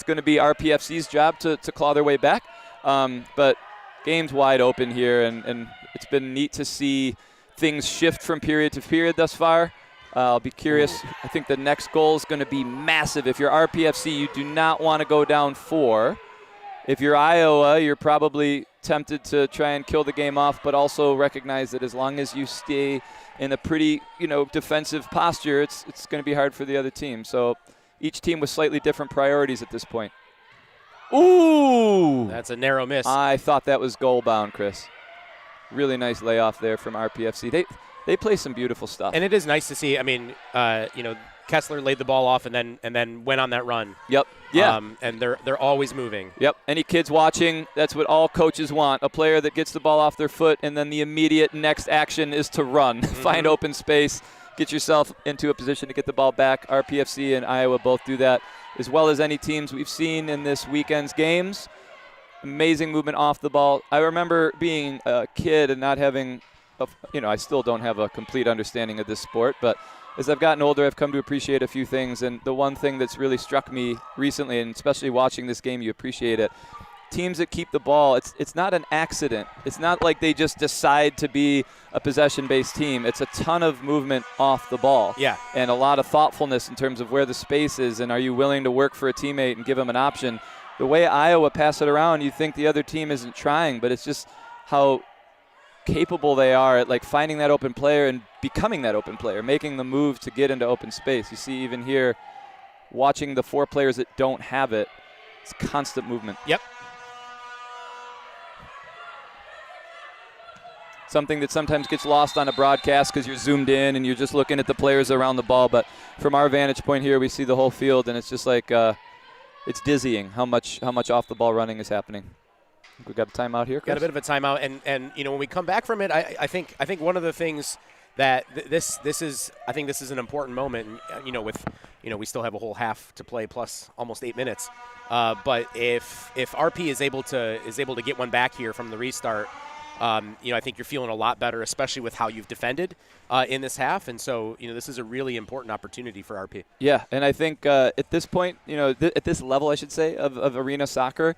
going to be Rpfc's job to claw their way back. But game's wide open here, and it's been neat to see things shift from period to period thus far. I'll be curious. I think the next goal is going to be massive. If you're Rpfc, you do not want to go down 4. If you're Iowa, you're probably tempted to try and kill the game off, but also recognize that as long as you stay in a pretty, defensive posture, it's going to be hard for the other team. So each team with slightly different priorities at this point. Ooh! That's a narrow miss. I thought that was goal bound, Chris. Really nice layoff there from Rpfc. They they play some beautiful stuff. And it is nice to see. I mean, Kessler laid the ball off and then went on that run. Yep. Yeah. And they're always moving. Yep. Any kids watching, that's what all coaches want. A player that gets the ball off their foot and then the immediate next action is to run. Find open space, get yourself into a position to get the ball back. RPFC and Iowa both do that, as well as any teams we've seen in this weekend's games. Amazing movement off the ball. I remember being a kid and not having, I still don't have a complete understanding of this sport, but as I've gotten older, I've come to appreciate a few things. And the one thing that's really struck me recently, and especially watching this game, you appreciate it. Teams that keep the ball, it's not an accident. It's not like they just decide to be a possession-based team. It's a ton of movement off the ball. Yeah. And a lot of thoughtfulness in terms of where the space is and are you willing to work for a teammate and give them an option. The way Iowa pass it around, you think the other team isn't trying, but it's just how capable they are at like finding that open player and becoming that open player, making the move to get into open space. You see even here, watching the 4 players that don't have it, it's constant movement. Yep. Something that sometimes gets lost on a broadcast because you're zoomed in and you're just looking at the players around the ball. But from our vantage point here, we see the whole field, and it's just like it's dizzying how much off the ball running is happening. We got a timeout here, Chris? Got a bit of a timeout, and when we come back from it, I think one of the things that this is an important moment. And, we still have a whole half to play plus almost 8 minutes. But if RP is able to get one back here from the restart, I think you're feeling a lot better, especially with how you've defended in this half. And so, this is a really important opportunity for RP. Yeah, and I think at this point, at this level, I should say, of arena soccer,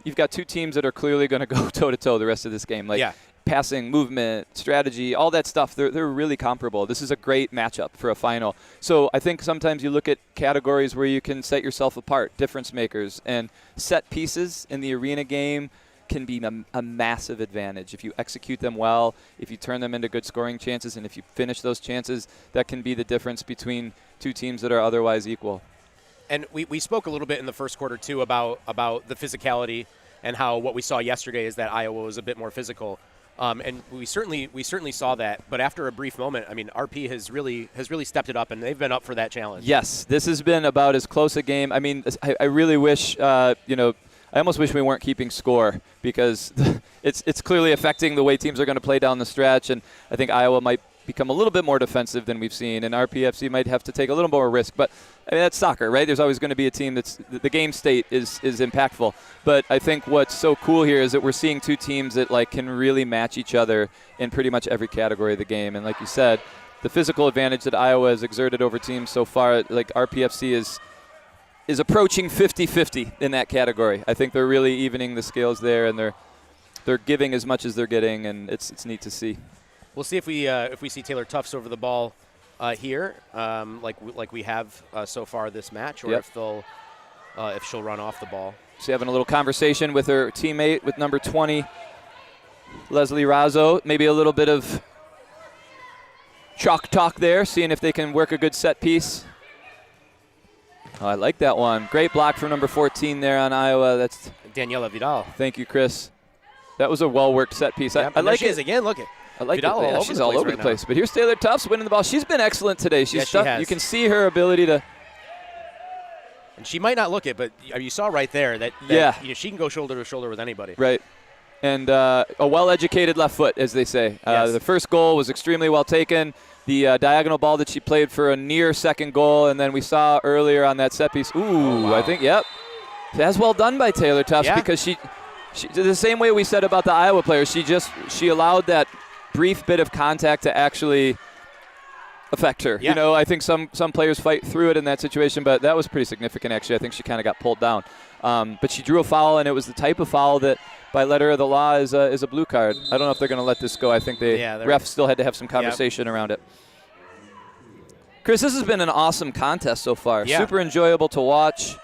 you've got 2 teams that are clearly going to go toe-to-toe the rest of this game. Like passing, movement, strategy, all that stuff, they're really comparable. This is a great matchup for a final. So I think sometimes you look at categories where you can set yourself apart, difference makers, and set pieces in the arena game can be a massive advantage. If you execute them well, if you turn them into good scoring chances, and if you finish those chances, that can be the difference between 2 teams that are otherwise equal. And we spoke a little bit in the first quarter, too, about the physicality and how what we saw yesterday is that Iowa was a bit more physical. And we certainly saw that. But after a brief moment, I mean, RP has really stepped it up, and they've been up for that challenge. Yes, this has been about as close a game. I mean, I really wish, I almost wish we weren't keeping score because it's clearly affecting the way teams are going to play down the stretch, and I think Iowa might become a little bit more defensive than we've seen, and RPFC might have to take a little more risk. But I mean, that's soccer, right? There's always going to be a team that's the game state is impactful. But I think what's so cool here is that we're seeing 2 teams that can really match each other in pretty much every category of the game. And like you said, the physical advantage that Iowa has exerted over teams so far, like RPFC is approaching 50-50 in that category. I think they're really evening the scales there, and they're giving as much as they're getting, and it's neat to see. We'll see if we see Taylor Tufts over the ball here, like we have so far this match, or if she'll run off the ball. She's having a little conversation with her teammate with number 20, Leslie Razzo. Maybe a little bit of chalk talk there, seeing if they can work a good set piece. Oh, I like that one. Great block from number 14 there on Iowa. That's Daniela Vidal. Thank you, Chris. That was a well-worked set piece. Yep, I like she is again. Look at I like Vidal it. Yeah, she's all over the place. But here's Taylor Tufts winning the ball. She's been excellent today. She has. You can see her ability to. And she might not look it, but you saw right there that she can go shoulder to shoulder with anybody. Right. And a well-educated left foot, as they say. Yes. The first goal was extremely well taken. The diagonal ball that she played for a near second goal, and then we saw earlier on that set piece. Ooh, wow. I think, yep. That's well done by Taylor Tufts because she the same way we said about the Iowa players, she allowed that brief bit of contact to actually affect her. Yeah. I think some players fight through it in that situation, but that was pretty significant, actually. I think she kind of got pulled down. But she drew a foul, and it was the type of foul that, by letter of the law, is a blue card. I don't know if they're going to let this go. I think refs still had to have some conversation around it. Chris, this has been an awesome contest so far. Yeah. Super enjoyable to watch.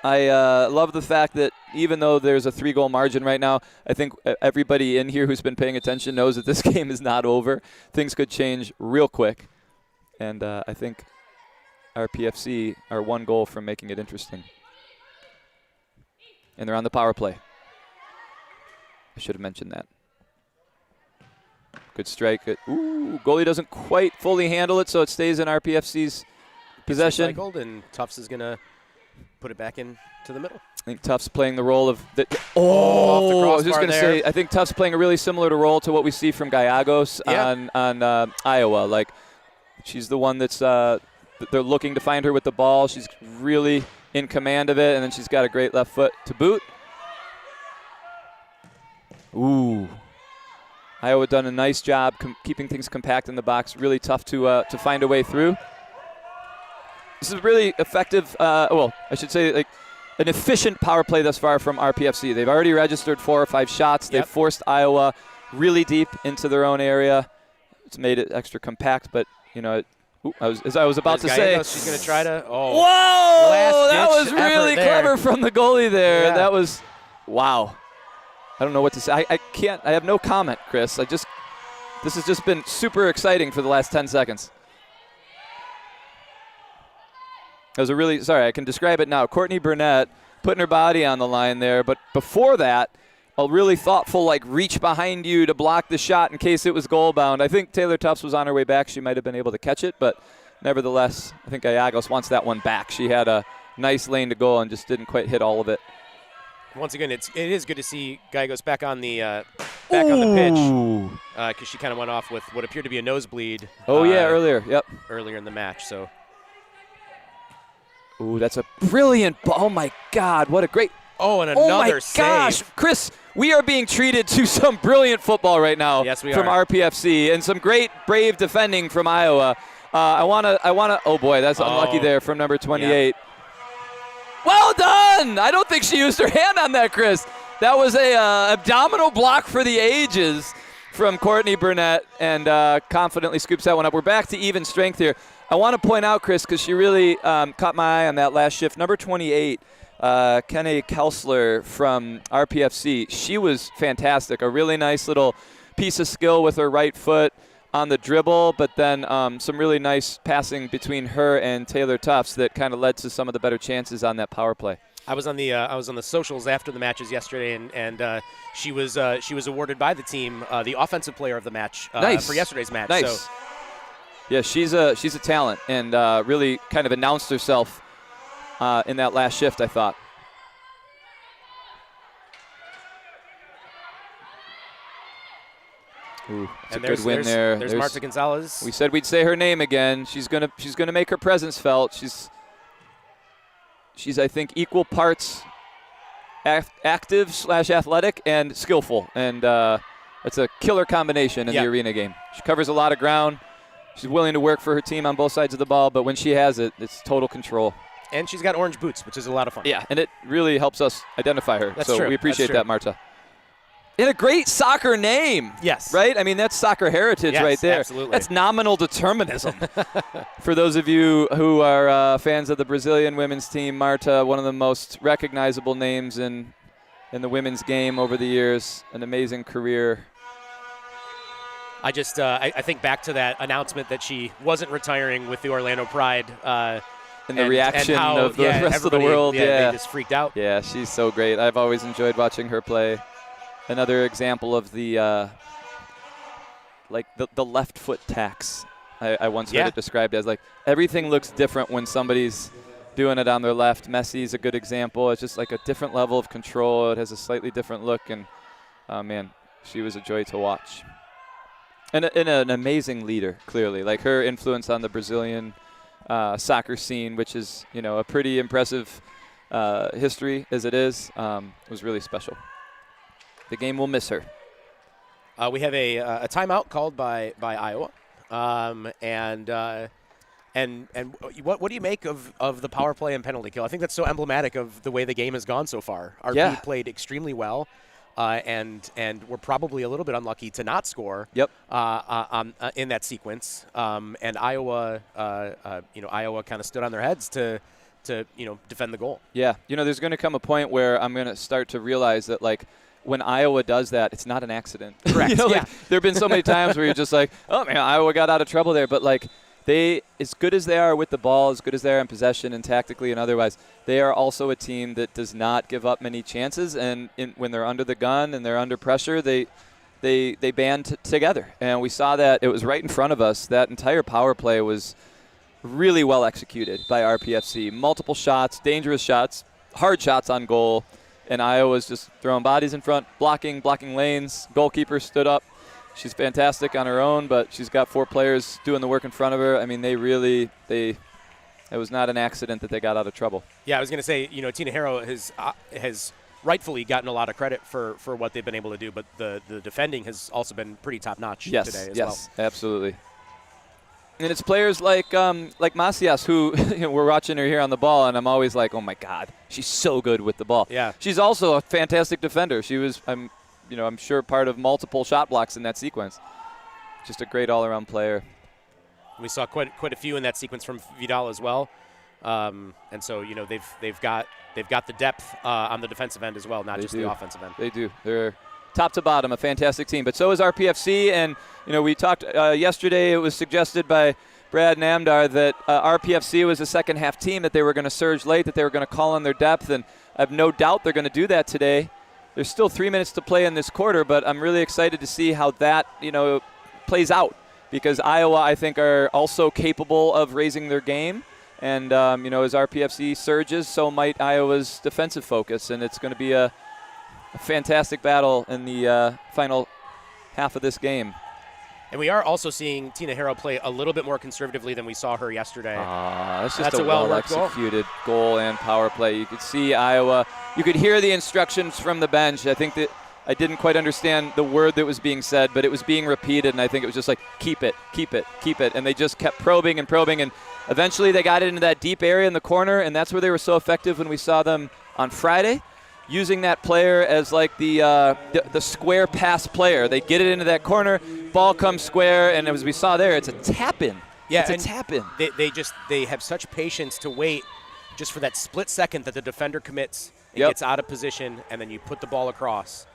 I love the fact that even though there's a 3-goal margin right now, I think everybody in here who's been paying attention knows that this game is not over. Things could change real quick. And I think our PFC are 1 goal from making it interesting. And they're on the power play. I should have mentioned that. Good strike. Good. Ooh, goalie doesn't quite fully handle it, so it stays in RPFC's possession. Cycled, and Tufts is going to put it back in to the middle. I think Tufts playing the role of off the I was just going to crossbar say, I think Tufts playing a really similar role to what we see from Gallegos on Iowa. Like, she's the one that's they're looking to find her with the ball. She's really in command of it, and then she's got a great left foot to boot. Ooh. Iowa done a nice job keeping things compact in the box. Really tough to find a way through. This is really effective. I should say like an efficient power play thus far from RPFC. They've already registered 4 or 5 shots. They've forced Iowa really deep into their own area. It's made it extra compact, but as I was about to say, she's going to try to. Oh, whoa! That was really clever from the goalie there. Yeah. That was, wow. I don't know what to say. I can't. I have no comment, Chris. This has just been super exciting for the last 10 seconds. It was I can describe it now. Courtney Burnett putting her body on the line there, but before that, a really thoughtful reach behind you to block the shot in case it was goal bound. I think Taylor Tufts was on her way back. She might have been able to catch it, but nevertheless, I think Gallegos wants that one back. She had a nice lane to goal and just didn't quite hit all of it. Once again, it is good to see Gallegos back on the pitch because she kind of went off with what appeared to be a nosebleed. Earlier. Yep. Earlier in the match, so. Ooh, that's a brilliant ball. Oh, my God. What a great. Oh, and another save. Oh, my gosh. Chris, we are being treated to some brilliant football right now from RPFC and some great, brave defending from Iowa. I want to. Oh, boy, that's unlucky there from number 28. Yeah. Well done. I don't think she used her hand on that, Chris. That was a abdominal block for the ages from Courtney Burnett, and confidently scoops that one up. We're back to even strength here. I want to point out, Chris, because she really caught my eye on that last shift. Number 28, Kenny Kelsler from RPFC. She was fantastic. A really nice little piece of skill with her right foot on the dribble, but then some really nice passing between her and Taylor Tufts that kind of led to some of the better chances on that power play. I was on the socials after the matches yesterday, and she was awarded by the team the offensive player of the match for yesterday's match. Nice. So. Yeah, she's a talent and really kind of announced herself in that last shift, I thought. Ooh, that's a good win there. There's Marta Gonzalez. We said we'd say her name again. She's gonna make her presence felt. She's I think equal parts active/athletic and skillful, and it's a killer combination in the arena game. She covers a lot of ground. She's willing to work for her team on both sides of the ball, but when she has it, it's total control. And she's got orange boots, which is a lot of fun. Yeah, and it really helps us identify her. That's so true. We appreciate that, Marta. And a great soccer name. Yes. Right? I mean, that's soccer heritage right there. Absolutely. That's nominal determinism. For those of you who are fans of the Brazilian women's team, Marta, one of the most recognizable names in the women's game over the years, an amazing career. I just I think back to that announcement that she wasn't retiring with the Orlando Pride. And the reaction of the rest of the world. Yeah, they just freaked out. Yeah, she's so great. I've always enjoyed watching her play. Another example of the the left foot tax. I once heard it described as everything looks different when somebody's doing it on their left. Messi's a good example. It's just like a different level of control. It has a slightly different look, and man, she was a joy to watch. And an amazing leader, clearly. Her influence on the Brazilian soccer scene, which is a pretty impressive history as it is, was really special. The game will miss her. We have a timeout called by Iowa, and what do you make of the power play and penalty kill? I think that's so emblematic of the way the game has gone so far. RP played extremely well. And we're probably a little bit unlucky to not score. Yep. In that sequence. And Iowa, Iowa kind of stood on their heads to defend the goal. Yeah. There's going to come a point where I'm going to start to realize that when Iowa does that, it's not an accident. Correct. There have been so many times where you're just oh man, Iowa got out of trouble there, but they, as good as they are with the ball, as good as they are in possession and tactically and otherwise, they are also a team that does not give up many chances. And when they're under the gun and they're under pressure, they they band together. And we saw that. It was right in front of us. That entire power play was really well executed by RPFC. Multiple shots, dangerous shots, hard shots on goal. And Iowa's just throwing bodies in front, blocking lanes. Goalkeeper stood up. She's fantastic on her own, but she's got 4 players doing the work in front of her. I mean, it was not an accident that they got out of trouble. Yeah, I was going to say, Tina Harrow has rightfully gotten a lot of credit for what they've been able to do, but the defending has also been pretty top-notch today as well. Yes, absolutely. And it's players like Macias who we're watching her here on the ball, and I'm always like, oh my God, she's so good with the ball. Yeah. She's also a fantastic defender. She was, I'm sure, part of multiple shot blocks in that sequence. Just a great all-around player. We saw quite a few in that sequence from Vidal as well, and so they've got the depth on the defensive end as well, not just the offensive end. They do. They're top to bottom a fantastic team, but so is RPFC. And we talked yesterday. It was suggested by Brad and Amdar that RPFC was a second half team, that they were going to surge late, that they were going to call on their depth, and I have no doubt they're going to do that today. There's still 3 minutes to play in this quarter, but I'm really excited to see how that plays out, because Iowa, I think, are also capable of raising their game. And, as RPFC surges, so might Iowa's defensive focus. And it's going to be a fantastic battle in the final half of this game. And we are also seeing Tina Harrow play a little bit more conservatively than we saw her yesterday. That's just a well-executed goal and power play. You could see Iowa. You could hear the instructions from the bench. I think that I didn't quite understand the word that was being said, but it was being repeated, and I think it was just like, keep it, keep it, keep it. And they just kept probing, and eventually they got it into that deep area in the corner, and that's where they were so effective when we saw them on Friday, using that player as like the square pass player. They get it into that corner, ball comes square, and as we saw there, it's a tap-in. Yeah, it's a tap-in. They have such patience to wait just for that split second that the defender commits and gets out of position, and then you put the ball across.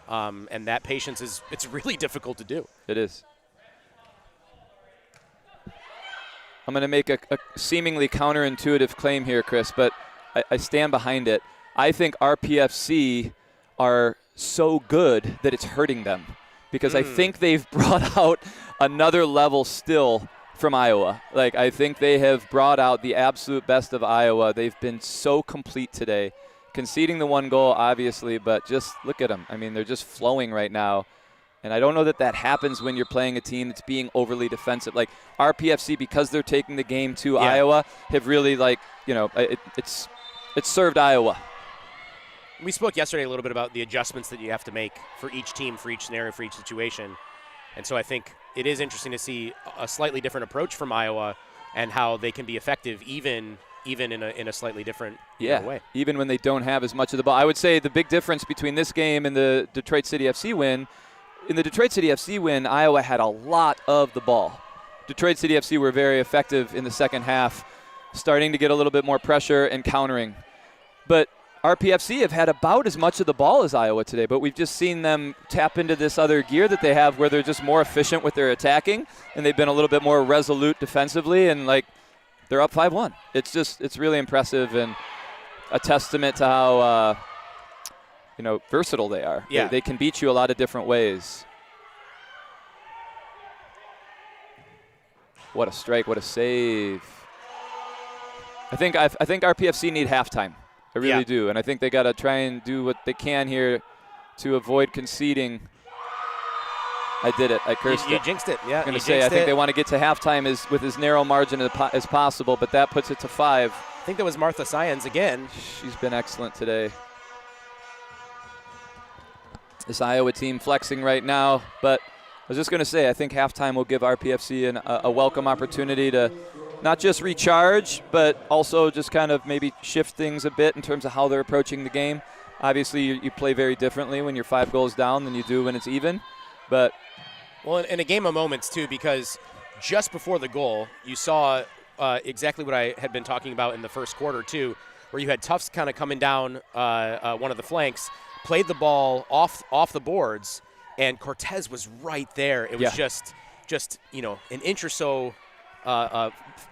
And that patience it's really difficult to do. It is. I'm going to make a seemingly counterintuitive claim here, Chris, but I stand behind it. I think RPFC are so good that it's hurting them, because I think they've brought out another level still from Iowa. Like, I think they have brought out the absolute best of Iowa. They've been so complete today, conceding the 1 goal, obviously, but just look at them. I mean, they're just flowing right now. And I don't know that happens when you're playing a team that's being overly defensive. Like RPFC, because they're taking the game to Iowa, have really, it's served Iowa. We spoke yesterday a little bit about the adjustments that you have to make for each team, for each scenario, for each situation. And so I think it is interesting to see a slightly different approach from Iowa and how they can be effective even in a slightly different way. Even when they don't have as much of the ball. I would say the big difference between this game and the Detroit City FC win, in the Detroit City FC win, Iowa had a lot of the ball. Detroit City FC were very effective in the second half, starting to get a little bit more pressure and countering. But RPFC have had about as much of the ball as Iowa today, but we've just seen them tap into this other gear that they have where they're just more efficient with their attacking, and they've been a little bit more resolute defensively, and they're up 5-1. It's really impressive and a testament to how versatile they are. Yeah. They can beat you a lot of different ways. What a strike, what a save. I think RPFC need halftime. I really do. And I think they got to try and do what they can here to avoid conceding. I did it. I cursed it. You jinxed it. Yeah. I'm going to say I think they want to get to halftime with as narrow margin as possible, but that puts it to 5. I think that was Martha Syons again. She's been excellent today. This Iowa team flexing right now, but I was just going to say I think halftime will give RPFC a welcome opportunity to not just recharge, but also just kind of maybe shift things a bit in terms of how they're approaching the game. Obviously, you play very differently when you're 5 goals down than you do when it's even. But well, in a game of moments, too, because just before the goal, you saw exactly what I had been talking about in the first quarter, too, where you had Tufts kind of coming down one of the flanks, played the ball off the boards, and Cortez was right there. It was just an inch or so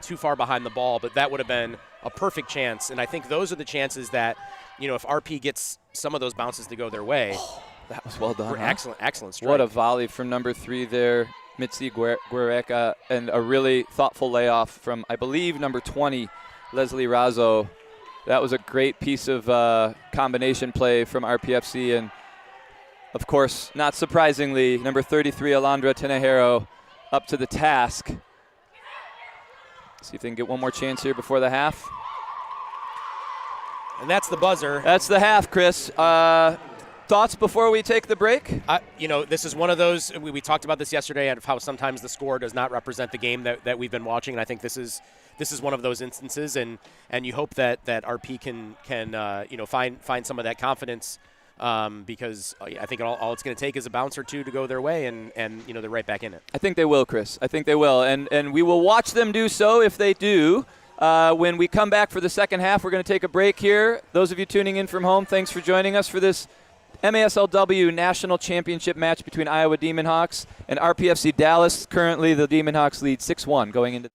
too far behind the ball, but that would have been a perfect chance. And I think those are the chances that, if RP gets some of those bounces to go their way, That was well done. Huh? Excellent strike. What a volley from number 3 there, Mitzi Guerreca, and a really thoughtful layoff from, I believe, number 20, Leslie Razzo. That was a great piece of combination play from RPFC. And, of course, not surprisingly, number 33, Alondra Tenejero, up to the task. See if they can get one more chance here before the half. And that's the buzzer. That's the half, Chris. Thoughts before we take the break? This is one of those, we talked about this yesterday, and how sometimes the score does not represent the game that we've been watching, and I think this is one of those instances, and you hope that RP can find some of that confidence, because I think all it's going to take is a bounce or two to go their way, and they're right back in it. I think they will, Chris. I think they will, and we will watch them do so if they do. When we come back for the second half, we're going to take a break here. Those of you tuning in from home, thanks for joining us for this MASLW National Championship match between Iowa Demon Hawks and RPFC Dallas. Currently, the Demon Hawks lead 6-1 going into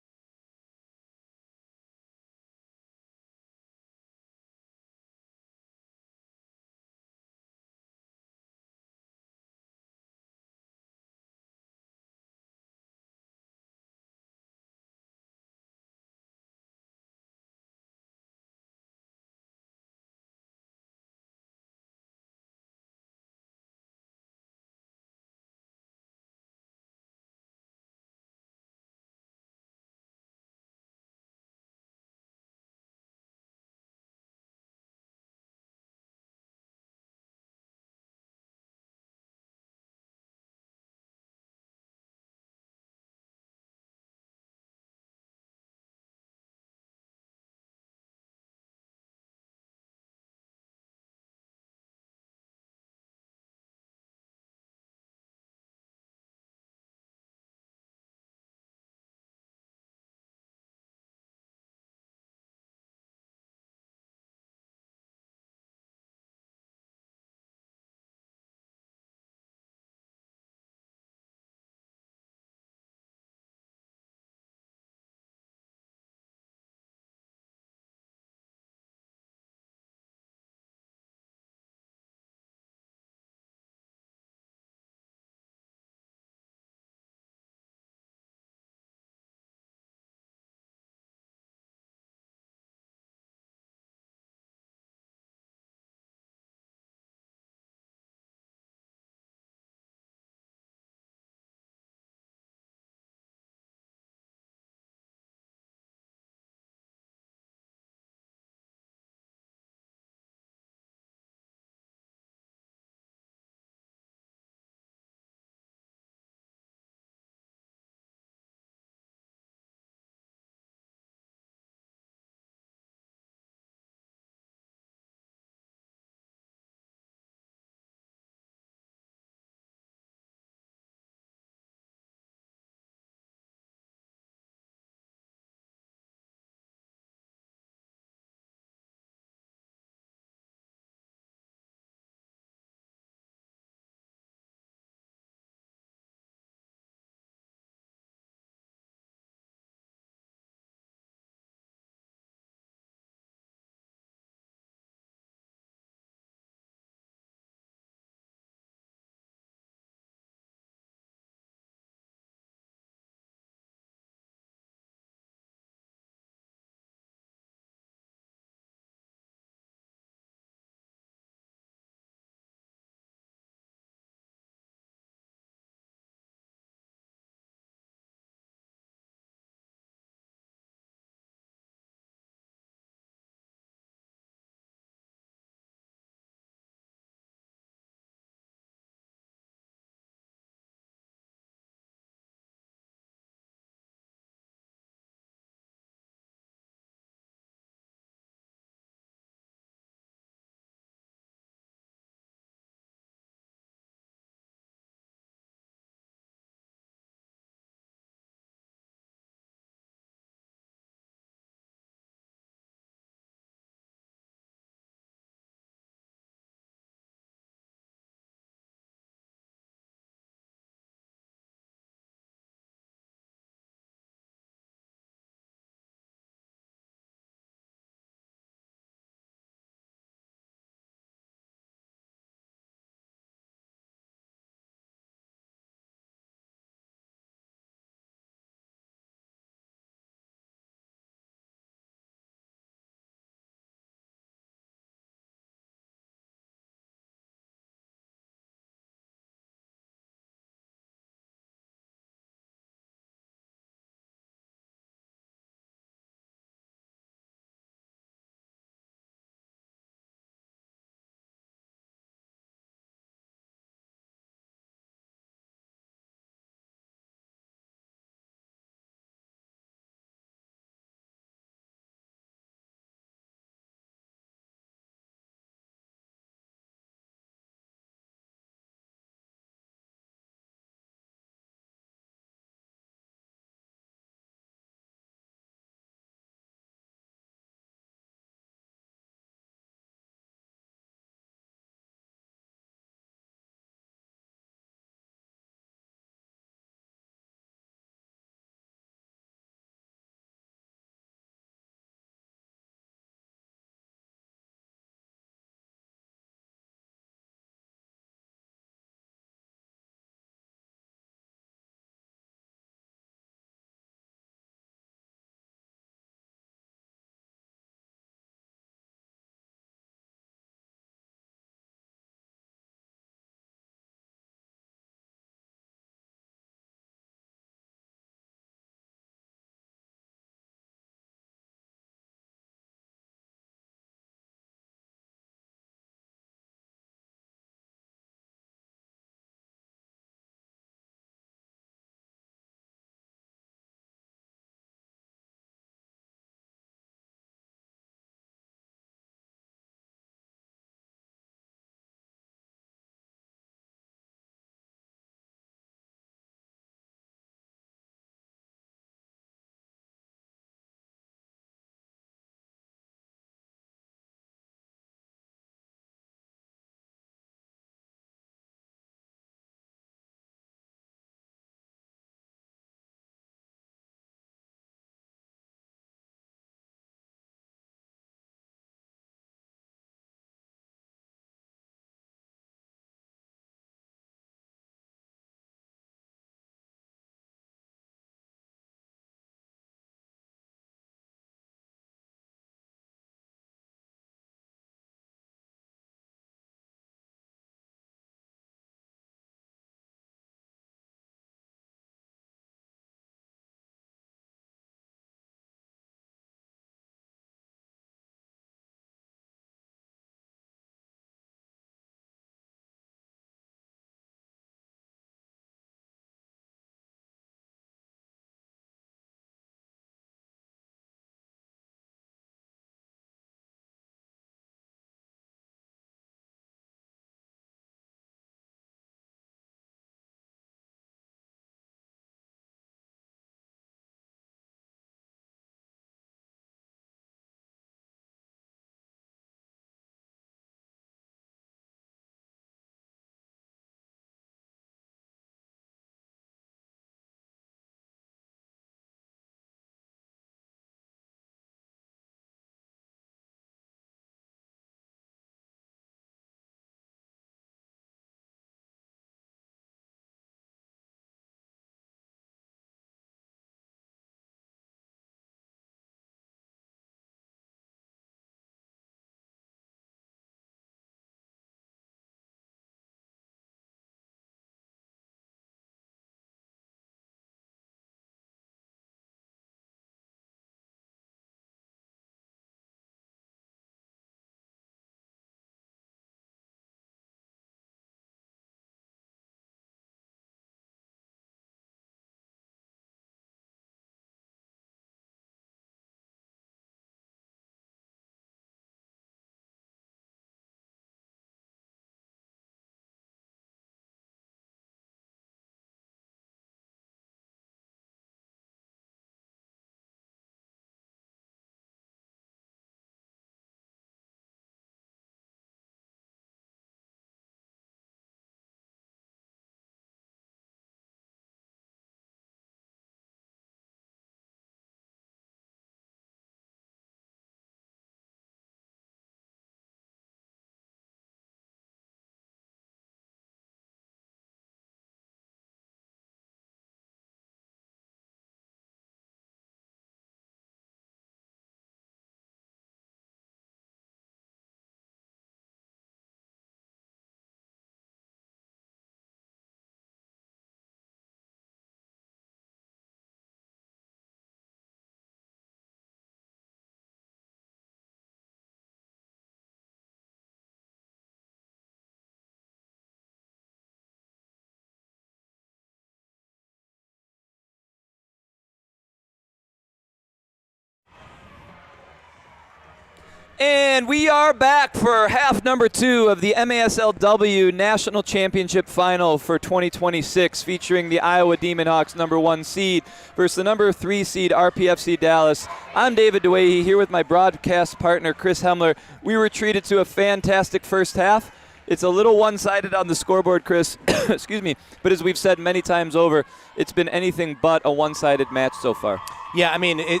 And we are back for half number 2 of the MASLW National Championship Final for 2026, featuring the Iowa Demon Hawks number 1 seed versus the number 3 seed Rpfc Dallas. I'm David DeWahey here with my broadcast partner Chris Hemler. We were treated to a fantastic first half. It's a little one-sided on the scoreboard, Chris. Excuse me. But as we've said many times over, it's been anything but a one-sided match so far. Yeah, I mean,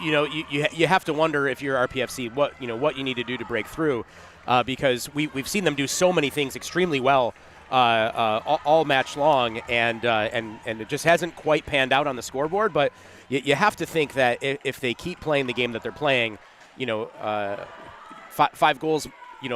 you have to wonder if you're RPFC what you need to do to break through, because we've seen them do so many things extremely well all match long, and it just hasn't quite panned out on the scoreboard. But you have to think that if they keep playing the game that they're playing, 5 goals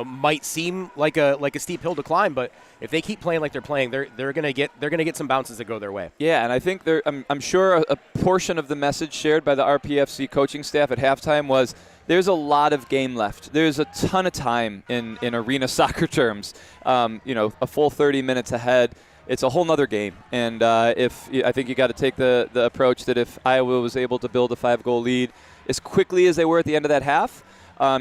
might seem like a steep hill to climb, but if they keep playing like they're playing, they're gonna get some bounces that go their way. Yeah, and I think I'm sure a portion of the message shared by the RPFC coaching staff at halftime was there's a lot of game left. There's a ton of time in arena soccer terms. A full 30 minutes ahead. It's a whole nother game, and I think you got to take the approach that if Iowa was able to build a 5-goal lead as quickly as they were at the end of that half,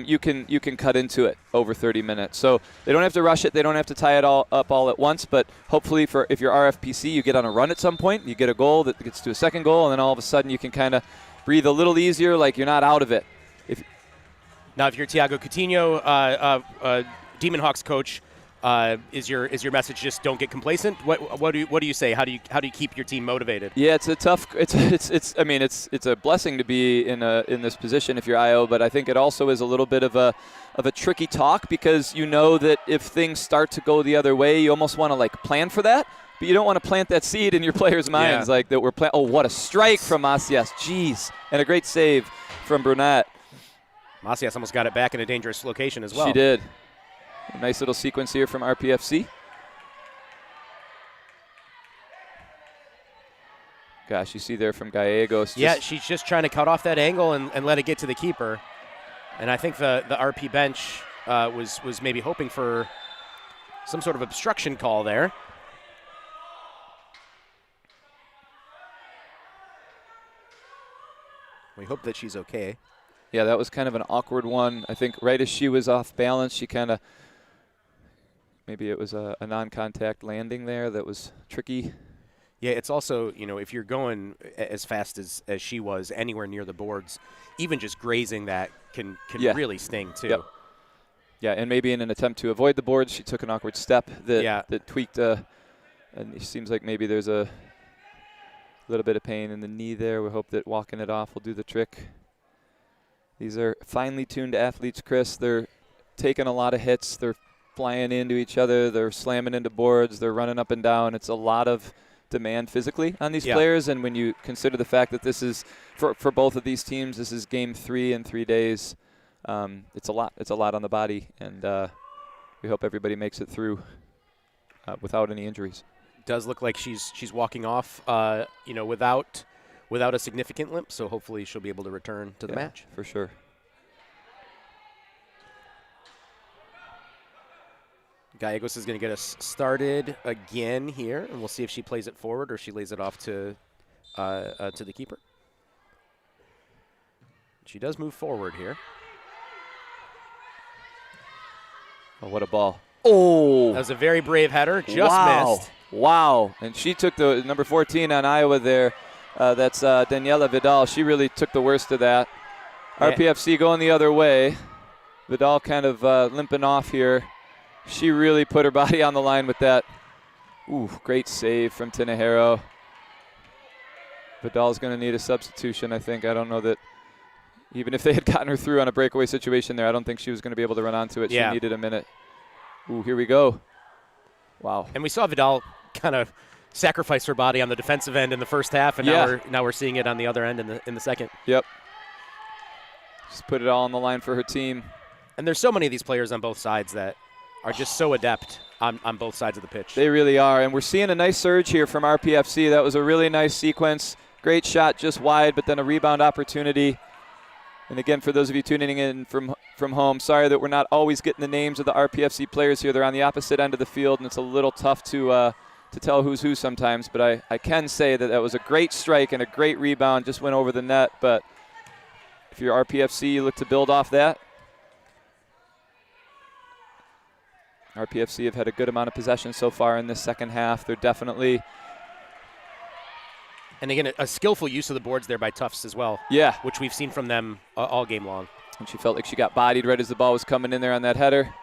you can cut into it over 30 minutes. So they don't have to rush it. They don't have to tie it all up all at once. But hopefully, if you're RFPC, you get on a run at some point. You get a goal that gets to a second goal, and then all of a sudden you can kind of breathe a little easier, like you're not out of it. Now, if you're Thiago Coutinho, Demon Hawks coach, is your message just don't get complacent? What do you say? How do you keep your team motivated? Yeah, it's a tough. It's a blessing to be in this position if you're IO, but I think it also is a little bit of a tricky talk, because you know that if things start to go the other way, you almost want to plan for that, but you don't want to plant that seed in your players' minds that we're oh, what a strike from Macias, jeez, and a great save from Brunette. Macias almost got it back in a dangerous location as well. She did. A nice little sequence here from RPFC. Gosh, you see there from Gallegos. Yeah, she's just trying to cut off that angle and let it get to the keeper. And I think the RP bench was maybe hoping for some sort of obstruction call there. We hope that she's okay. Yeah, that was kind of an awkward one. I think right as she was off balance, she kind of, maybe it was a non-contact landing there that was tricky. Yeah, it's also, if you're going as fast as she was anywhere near the boards, even just grazing that can really sting too. Yep. Yeah, and maybe in an attempt to avoid the boards, she took an awkward step that tweaked, and it seems like maybe there's a little bit of pain in the knee there. We hope that walking it off will do the trick. These are finely tuned athletes, Chris. They're taking a lot of hits. They're flying into each other. They're slamming into boards. They're running up and down. It's a lot of demand physically on these players. And when you consider the fact that this is, for both of these teams, this is game 3 in 3 days, it's a lot. It's a lot on the body. And we hope everybody makes it through without any injuries. Does look like she's walking off, without a significant limp, so hopefully she'll be able to return to the match. For sure. Gallegos is going to get us started again here, and we'll see if she plays it forward or she lays it off to the keeper. She does move forward here. Oh, what a ball. Oh! That was a very brave header. Just missed. Wow. And she took the number 14 on Iowa there. That's Daniela Vidal. She really took the worst of that. RPFC going the other way. Vidal kind of limping off here. She really put her body on the line with that. Ooh, great save from Tinajero. Vidal's going to need a substitution, I think. I don't know that even if they had gotten her through on a breakaway situation there, I don't think she was going to be able to run onto it. Yeah. She needed a minute. Ooh, here we go. Wow. And we saw Vidal kind of sacrifice her body on the defensive end in the first half, and now we're seeing it on the other end in the second. Yep. Just put it all on the line for her team. And there's so many of these players on both sides that are just so adept on both sides of the pitch. They really are, and we're seeing a nice surge here from RPFC. That was a really nice sequence. Great shot just wide, but then a rebound opportunity. And again, for those of you tuning in from home, sorry that we're not always getting the names of the RPFC players here. They're on the opposite end of the field, and it's a little tough to tell who's who sometimes. But I can say that was a great strike and a great rebound. Just went over the net. But if you're RPFC, you look to build off that. RPFC have had a good amount of possession so far in this second half. They're definitely. And again, a skillful use of the boards there by Tufts as well. Yeah. Which we've seen from them all game long. And she felt like she got bodied right as the ball was coming in there on that header.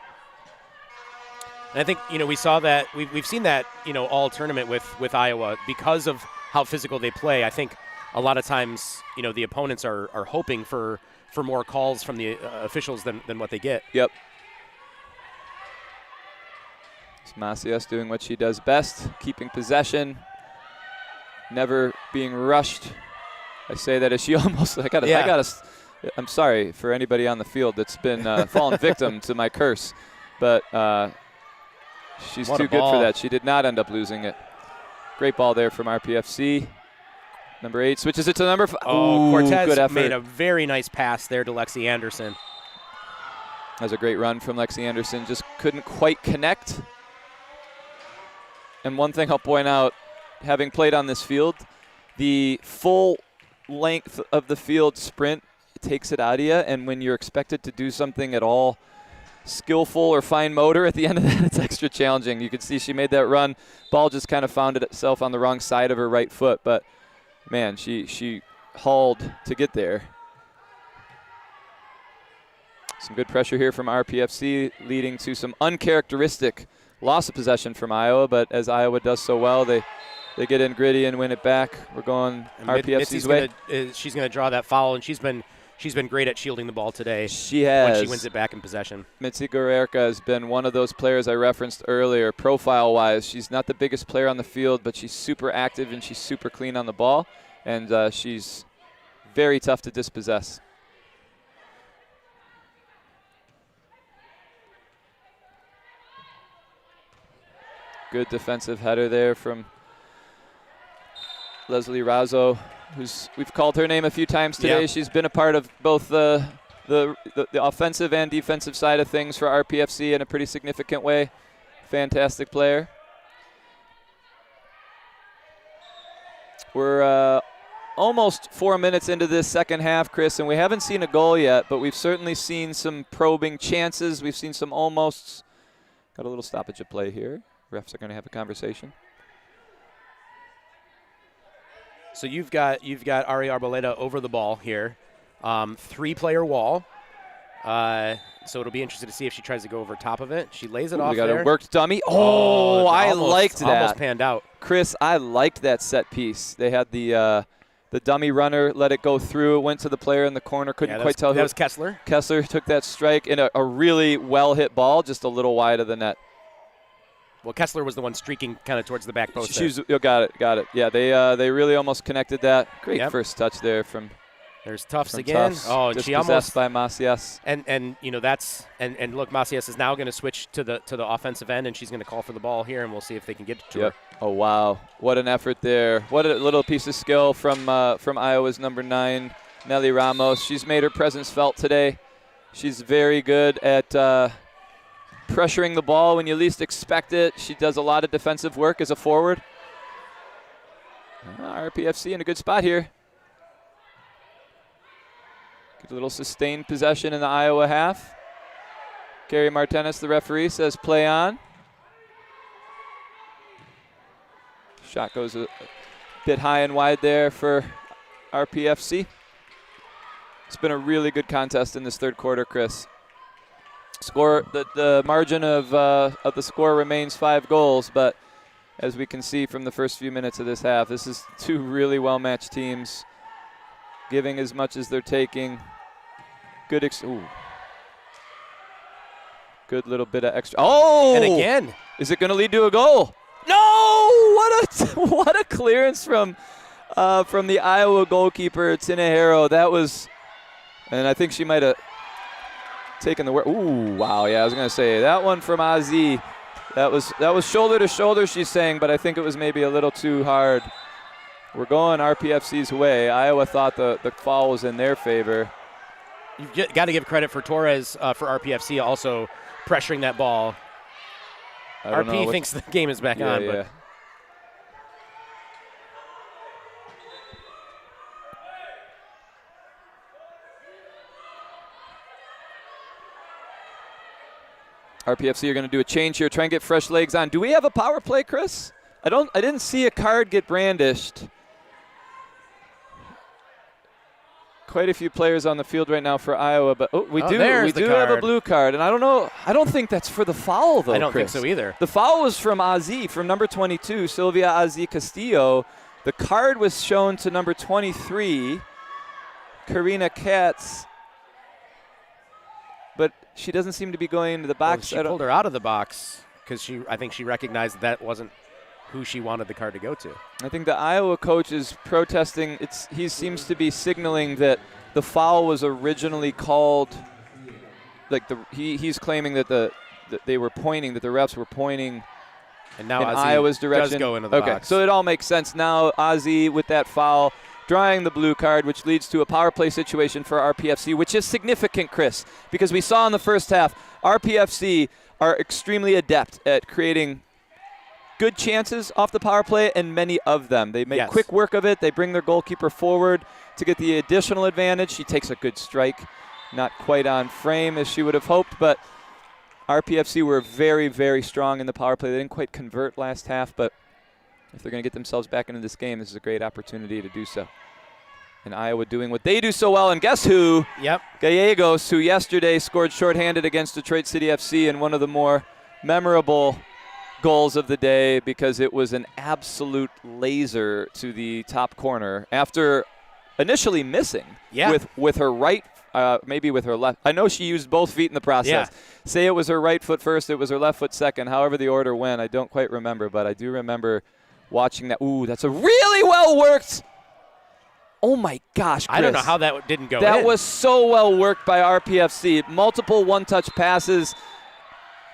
And I think, we saw that, we've seen that, all tournament with Iowa because of how physical they play. I think a lot of times, the opponents are hoping for more calls from the officials than what they get. Yep. It's Macias doing what she does best, keeping possession, never being rushed. I say that as she almost, I'm sorry for anybody on the field that's been fallen victim to my curse, but she's too good for that. She did not end up losing it. Great ball there from RPFC. Number 8 switches it to number 5. Oh, Cortez good effort. made a very nice pass there to Lexi Anderson. That was a great run from Lexi Anderson. Just couldn't quite connect. And one thing I'll point out, having played on this field, the full length of the field sprint takes it out of you. And when you're expected to do something at all skillful or fine motor at the end of that, it's extra challenging. You could see she made that run. Ball just kind of found itself on the wrong side of her right foot. But, man, she hauled to get there. Some good pressure here from RPFC, leading to some uncharacteristic loss of possession from Iowa. But as Iowa does so well, they get in gritty and win it back. We're going RPFC's way. She's going to draw that foul, and she's been great at shielding the ball today. She has. When she wins it back in possession. Mitzi Guerrera has been one of those players I referenced earlier, profile-wise. She's not the biggest player on the field, but she's super active and she's super clean on the ball, and she's very tough to dispossess. Good defensive header there from Leslie Razzo, we've called her name a few times today. Yeah. She's been a part of both the offensive and defensive side of things for RPFC in a pretty significant way. Fantastic player. We're almost 4 minutes into this second half, Chris, and we haven't seen a goal yet, but we've certainly seen some probing chances. We've seen some almosts. Got a little stoppage of play here. Refs are going to have a conversation. So you've got Ari Arboleda over the ball here. 3-player wall. So it'll be interesting to see if she tries to go over top of it. She lays it off there. We got a worked dummy. Oh, I liked that. Almost panned out. Chris, I liked that set piece. They had the dummy runner, let it go through. It went to the player in the corner. Couldn't quite tell who. That was Kessler. Kessler took that strike in a really well-hit ball, just a little wide of the net. Well, Kessler was the one streaking kind of towards the back post. Got it. Yeah, they really almost connected that. Great first touch there from. There's Tufts again. Tufts. Oh, and she almost by Macias. And that's look, Macias is now going to switch to the offensive end, and she's going to call for the ball here, and we'll see if they can get it to her. Oh wow, what an effort there! What a little piece of skill from Iowa's number 9, Nelly Ramos. She's made her presence felt today. She's very good at pressuring the ball when you least expect it. She does a lot of defensive work as a forward. RPFC in a good spot here. Good little sustained possession in the Iowa half. Gary Martinez, the referee, says play on. Shot goes a bit high and wide there for RPFC. It's been a really good contest in this third quarter, Chris. Score, the margin of the score remains 5 goals, but as we can see from the first few minutes of this half, this is 2 really well-matched teams giving as much as they're taking. Good little bit of extra. Oh! And again. Is it going to lead to a goal? No! What a clearance from the Iowa goalkeeper, Tinahero. That was, and I think she might have taken the work. Ooh, wow, yeah, I was going to say, that one from Azi, that was shoulder to shoulder, she's saying, but I think it was maybe a little too hard. We're going RPFC's way. Iowa thought the foul was in their favor. You've got to give credit for Torres for RPFC also pressuring that ball. RP thinks the game is back on. Yeah. RPFC are going to do a change here, try and get fresh legs on. Do we have a power play, Chris? I didn't see a card get brandished. Quite a few players on the field right now for Iowa, but we do have a blue card, and I don't know. I don't think that's for the foul, though. I don't Chris. think so either. The foul was from Azi, from number 22, Sylvia Azi Castillo. The card was shown to number 23, Karina Katz, but she doesn't seem to be going into the box. Well, she pulled her out of the box because I think she recognized that wasn't who she wanted the card to go to. I think the Iowa coach is protesting. He seems to be signaling that the foul was originally called. Like he's claiming that that they were pointing, that the refs were pointing, and now in Iowa's direction. Does go into the box. So it all makes sense now. Ozzy with that foul, drawing the blue card, which leads to a power play situation for RPFC, which is significant, Chris, because we saw in the first half RPFC are extremely adept at creating good chances off the power play, and many of them. They make quick work of it. They bring their goalkeeper forward to get the additional advantage. She takes a good strike, not quite on frame as she would have hoped, but RPFC were very, very strong in the power play. They didn't quite convert last half, but if they're going to get themselves back into this game, this is a great opportunity to do so. And Iowa doing what they do so well, and guess who? Yep. Gallegos, who yesterday scored shorthanded against Detroit City FC in one of the more memorable goals of the day, because it was an absolute laser to the top corner after initially missing with her right, maybe with her left. I know she used both feet in the process. Say it was her right foot first, it was her left foot second. However the order went, I don't quite remember, but I do remember watching that. Ooh, that's a really well worked. Oh my gosh, Chris. I don't know how that didn't go in. That was so well worked by RPFC. Multiple one-touch passes.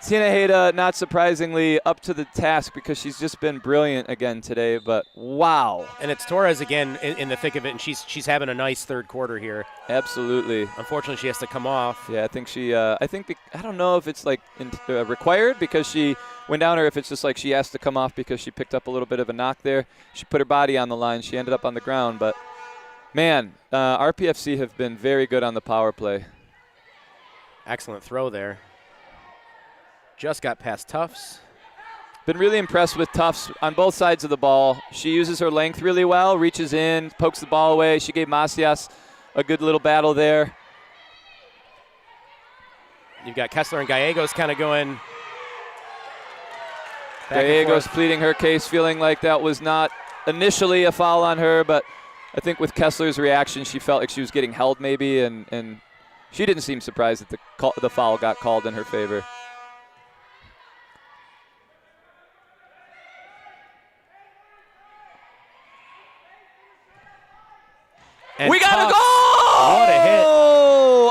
Tina Hayda, not surprisingly, up to the task because she's just been brilliant again today, but wow. And it's Torres again in the thick of it, and she's having a nice third quarter here. Absolutely. Unfortunately, she has to come off. Yeah, I think I don't know if it's like required because she went down, or if it's just like she has to come off because she picked up a little bit of a knock there. She put her body on the line. She ended up on the ground, but man, RPFC have been very good on the power play. Excellent throw there. Just got past Tufts. Been really impressed with Tufts on both sides of the ball. She uses her length really well, reaches in, pokes the ball away. She gave Macias a good little battle there. You've got Kessler and Gallegos kind of going. Gallegos pleading her case, feeling like that was not initially a foul on her, but I think with Kessler's reaction, she felt like she was getting held maybe, and she didn't seem surprised that the foul got called in her favor. And we got a goal! What a hit.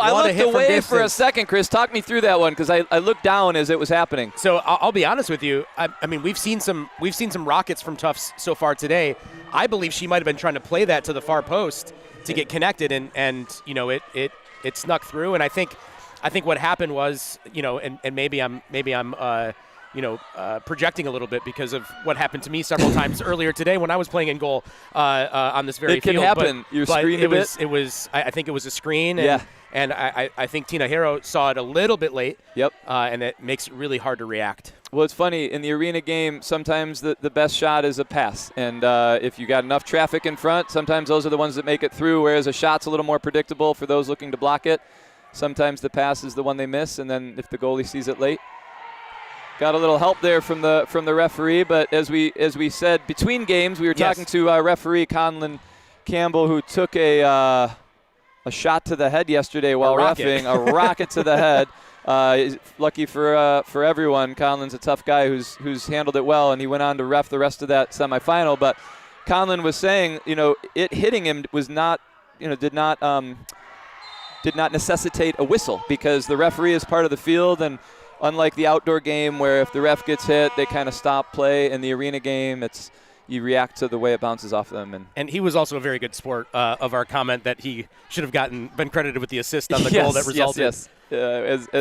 I looked away for a second, Chris. Talk me through that one, because I looked down as it was happening. So I'll be honest with you. I mean, we've seen some rockets from Tufts so far today. I believe she might have been trying to play that to the far post to get connected, and you know it snuck through. And I think what happened was, you know, and maybe I'm projecting a little bit because of what happened to me several times earlier today when I was playing in goal on this very field. It can happen. You screened a bit. I think it was a screen. And I think Tina Hero saw it a little bit late. Yep. And it makes it really hard to react. Well, it's funny. In the arena game, sometimes the best shot is a pass. And if you got enough traffic in front, sometimes those are the ones that make it through, whereas a shot's a little more predictable for those looking to block it. Sometimes the pass is the one they miss, and then if the goalie sees it late. Got a little help there from the referee, but as we said, between games, we were talking to referee Conlon Campbell, who took a shot to the head yesterday while reffing, a rocket to the head. Lucky for everyone, Conlon's a tough guy who's handled it well, and he went on to ref the rest of that semifinal. But Conlon was saying, it hitting him was not, did not necessitate a whistle, because the referee is part of the field, and unlike the outdoor game where if the ref gets hit, they kind of stop play, in the arena game, you react to the way it bounces off them. And he was also a very good sport of our comment that he should have been credited with the assist on the goal that resulted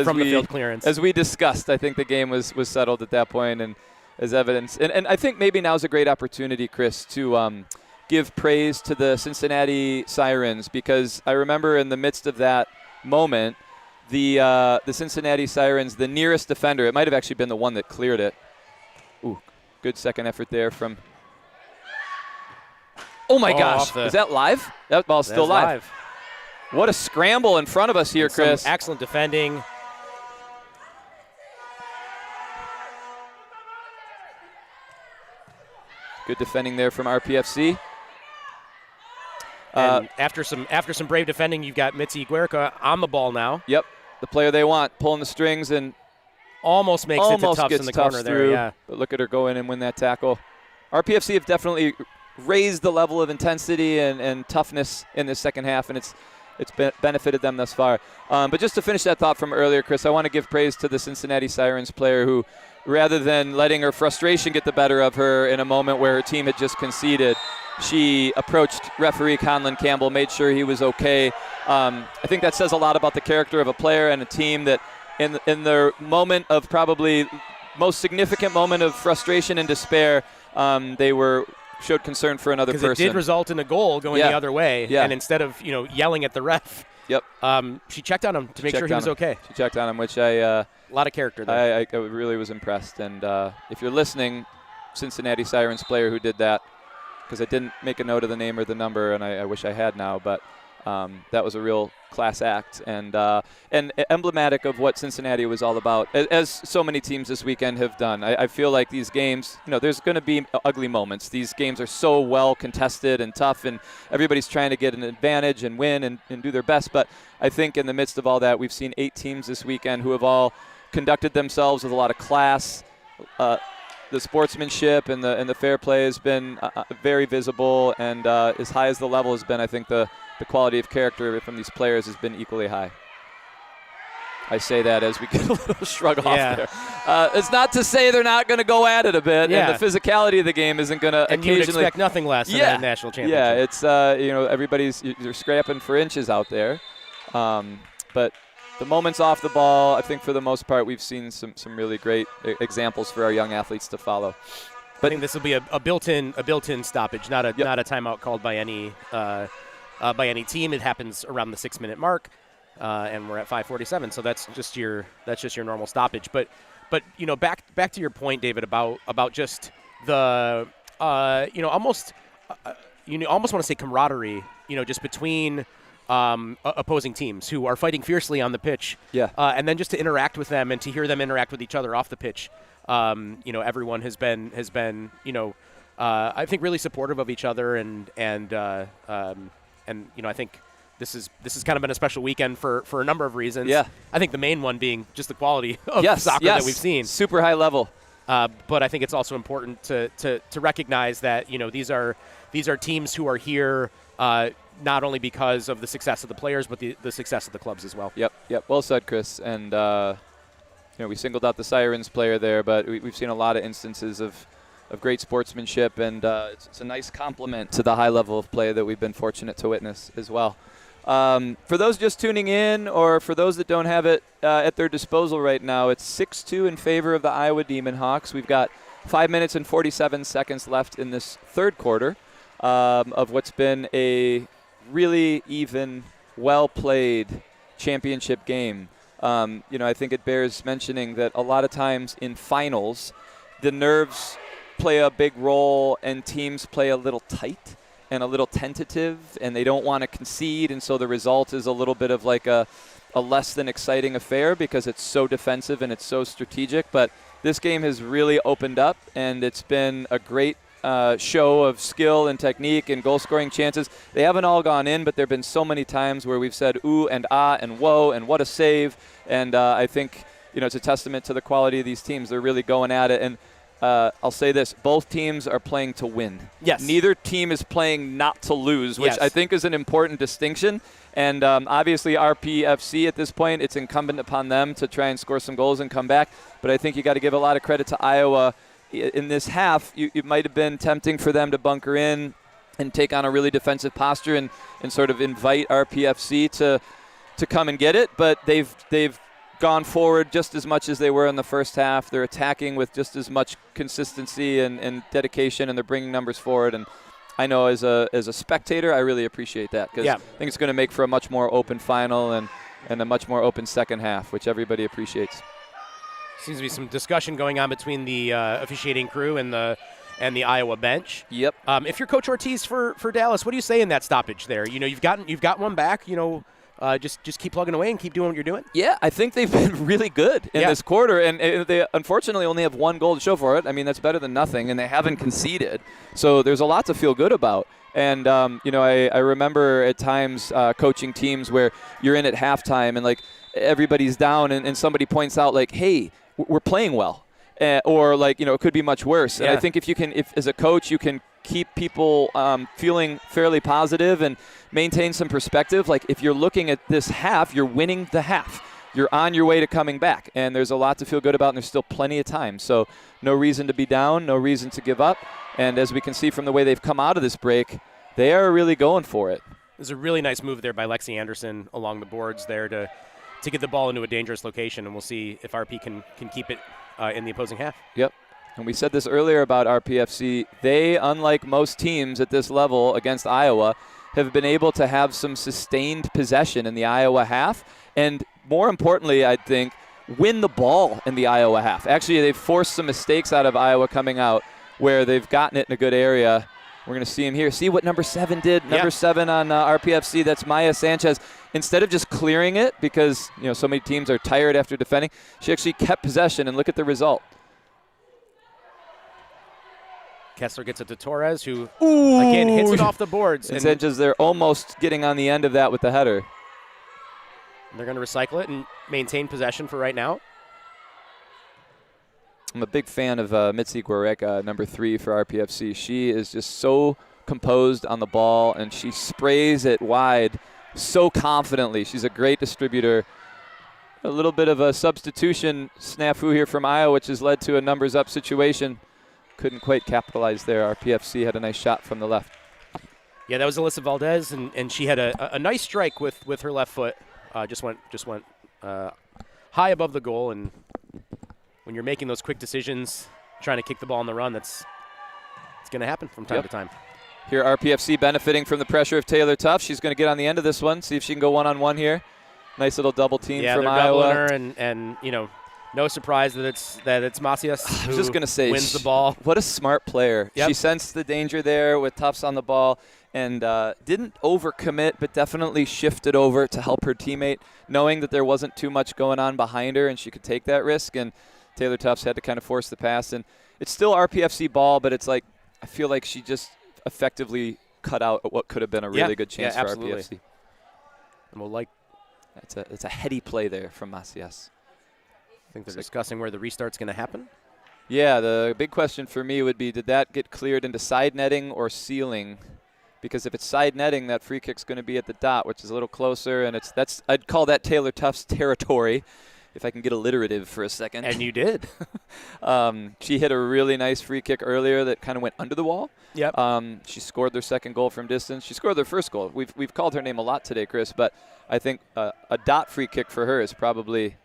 from the field clearance. As we discussed, I think the game was settled at that point, and as evidence. And I think maybe now's a great opportunity, Chris, to give praise to the Cincinnati Sirens, because I remember in the midst of that moment, the Cincinnati Sirens, the nearest defender. It might have actually been the one that cleared it. Ooh, good second effort there from. Oh my gosh! Is that live? That ball's still live. What a scramble in front of us here, Chris. Some excellent defending. Good defending there from RPFC. And after some brave defending, you've got Mitzi Guerca on the ball now. Yep, the player they want, pulling the strings and almost makes it to Tufts in the corner there. Yeah, but look at her go in and win that tackle. RPFC have definitely raised the level of intensity and toughness in this second half, and it's benefited them thus far. But just to finish that thought from earlier, Chris, I want to give praise to the Cincinnati Sirens player who, rather than letting her frustration get the better of her in a moment where her team had just conceded, she approached referee Conlon Campbell, made sure he was okay. I think that says a lot about the character of a player and a team that in their moment of probably most significant moment of frustration and despair, they showed concern for another person. Because it did result in a goal going the other way. Yeah. And instead of yelling at the ref, she checked on him to make sure he was okay. She checked on him, which a lot of character there. I really was impressed. And if you're listening, Cincinnati Sirens player who did that, because I didn't make a note of the name or the number, and I wish I had now, but that was a real class act and emblematic of what Cincinnati was all about, as so many teams this weekend have done. I feel like these games, there's going to be ugly moments. These games are so well contested and tough, and everybody's trying to get an advantage and win and do their best. But I think in the midst of all that, we've seen 8 teams this weekend who have all conducted themselves with a lot of class. The sportsmanship and the fair play has been very visible, and as high as the level has been, I think the quality of character from these players has been equally high. I say that as we get a little shrug off there. It's not to say they're not going to go at it a bit, and the physicality of the game isn't going to occasionally. And you'd expect nothing less in a national championship. Yeah, it's everybody's you're scrapping for inches out there, but the moments off the ball, I think for the most part, we've seen some really great examples for our young athletes to follow. But I think this will be a built-in stoppage, not a timeout called by any team. It happens around the 6-minute mark, and we're at 5:47. So that's just your normal stoppage. But back to your point, David, about just the almost want to say camaraderie, just between opposing teams who are fighting fiercely on the pitch. Yeah. And then just to interact with them and to hear them interact with each other off the pitch. Everyone has been I think really supportive of each other and I think this has kind of been a special weekend for a number of reasons. Yeah. I think the main one being just the quality of soccer that we've seen. Super high level. But I think it's also important to recognize that these are teams who are here not only because of the success of the players, but the success of the clubs as well. Yep. Well said, Chris. And we singled out the Sirens player there, but we've seen a lot of instances of great sportsmanship, and it's a nice compliment to the high level of play that we've been fortunate to witness as well. For those just tuning in, or for those that don't have it at their disposal right now, it's 6-2 in favor of the Iowa Demon Hawks. We've got 5 minutes and 47 seconds left in this third quarter of what's been a really even, well-played championship game. I think it bears mentioning that a lot of times in finals, the nerves play a big role and teams play a little tight and a little tentative, and they don't want to concede, and so the result is a little bit of like a less than exciting affair because it's so defensive and it's so strategic. But this game has really opened up, and it's been a great show of skill and technique and goal-scoring chances. They haven't all gone in, but there have been so many times where we've said ooh and ah and whoa and what a save. And I think it's a testament to the quality of these teams. They're really going at it. And I'll say this, both teams are playing to win. Yes. Neither team is playing not to lose, which I think is an important distinction. And obviously RPFC at this point, it's incumbent upon them to try and score some goals and come back. But I think you got to give a lot of credit to Iowa. In this half, it might have been tempting for them to bunker in and take on a really defensive posture and sort of invite RPFC to come and get it. But they've gone forward just as much as they were in the first half. They're attacking with just as much consistency and dedication, and they're bringing numbers forward. And I know as a spectator, I really appreciate that because I think it's going to make for a much more open final. And and a much more open second half, which everybody appreciates. Seems to be some discussion going on between the officiating crew and the Iowa bench. Yep. If you're Coach Ortiz for Dallas, what do you say in that stoppage there? You've got one back. Just keep plugging away and keep doing what you're doing. Yeah, I think they've been really good in this quarter, and they unfortunately only have one goal to show for it. I mean, that's better than nothing, and they haven't conceded. So there's a lot to feel good about. And, I remember at times coaching teams where you're in at halftime and, like, everybody's down and somebody points out, like, hey, we're playing well. Or, like, it could be much worse. Yeah. And I think if as a coach, you can keep people feeling fairly positive and maintain some perspective. Like, if you're looking at this half, you're winning the half. You're on your way to coming back. And there's a lot to feel good about, and there's still plenty of time. So no reason to be down, no reason to give up. And as we can see from the way they've come out of this break, they are really going for it. There's a really nice move there by Lexi Anderson along the boards there to get the ball into a dangerous location, and we'll see if RP can keep it in the opposing half. Yep. And we said this earlier about Rpfc. They, unlike most teams at this level against Iowa, have been able to have some sustained possession in the Iowa half. And more importantly, I think, win the ball in the Iowa half. Actually, they've forced some mistakes out of Iowa coming out where they've gotten it in a good area. We're going to see him here. See what number 7 did? Number 7 on Rpfc, that's Maya Sanchez. Instead of just clearing it because, so many teams are tired after defending, she actually kept possession, and look at the result. Kessler gets it to Torres, who, again, hits it off the boards. And Sanchez, they're almost getting on the end of that with the header. They're going to recycle it and maintain possession for right now. I'm a big fan of Mitzi Guareka, number 3 for Rpfc. She is just so composed on the ball, and she sprays it wide so confidently. She's a great distributor. A little bit of a substitution snafu here from Iowa, which has led to a numbers up situation. Couldn't quite capitalize there. Rpfc had a nice shot from the left. Yeah, that was Alyssa Valdez, and she had a nice strike with her left foot. Just went high above the goal, and when you're making those quick decisions, trying to kick the ball on the run, it's going to happen from time to time. Here, Rpfc benefiting from the pressure of Taylor Tuff. She's going to get on the end of this one, see if she can go one-on-one here. Nice little double team from Iowa. Yeah, they're doubling her, and no surprise that it's Macias who I was just going to say, wins the ball. What a smart player. Yep. She sensed the danger there with Tufts on the ball and didn't overcommit, but definitely shifted over to help her teammate, knowing that there wasn't too much going on behind her and she could take that risk. And Taylor Tufts had to kind of force the pass. And it's still Rpfc ball, but it's like I feel like she just effectively cut out what could have been a really good chance for Rpfc. And it's a heady play there from Macias. I think they're discussing where the restart's going to happen. Yeah, the big question for me would be, did that get cleared into side netting or ceiling? Because if it's side netting, that free kick's going to be at the dot, which is a little closer, and I'd call that Taylor Tufts territory, if I can get alliterative for a second. And you did. She hit a really nice free kick earlier that kind of went under the wall. Yep. She scored their second goal from distance. She scored their first goal. We've called her name a lot today, Chris, but I think a dot free kick for her is probably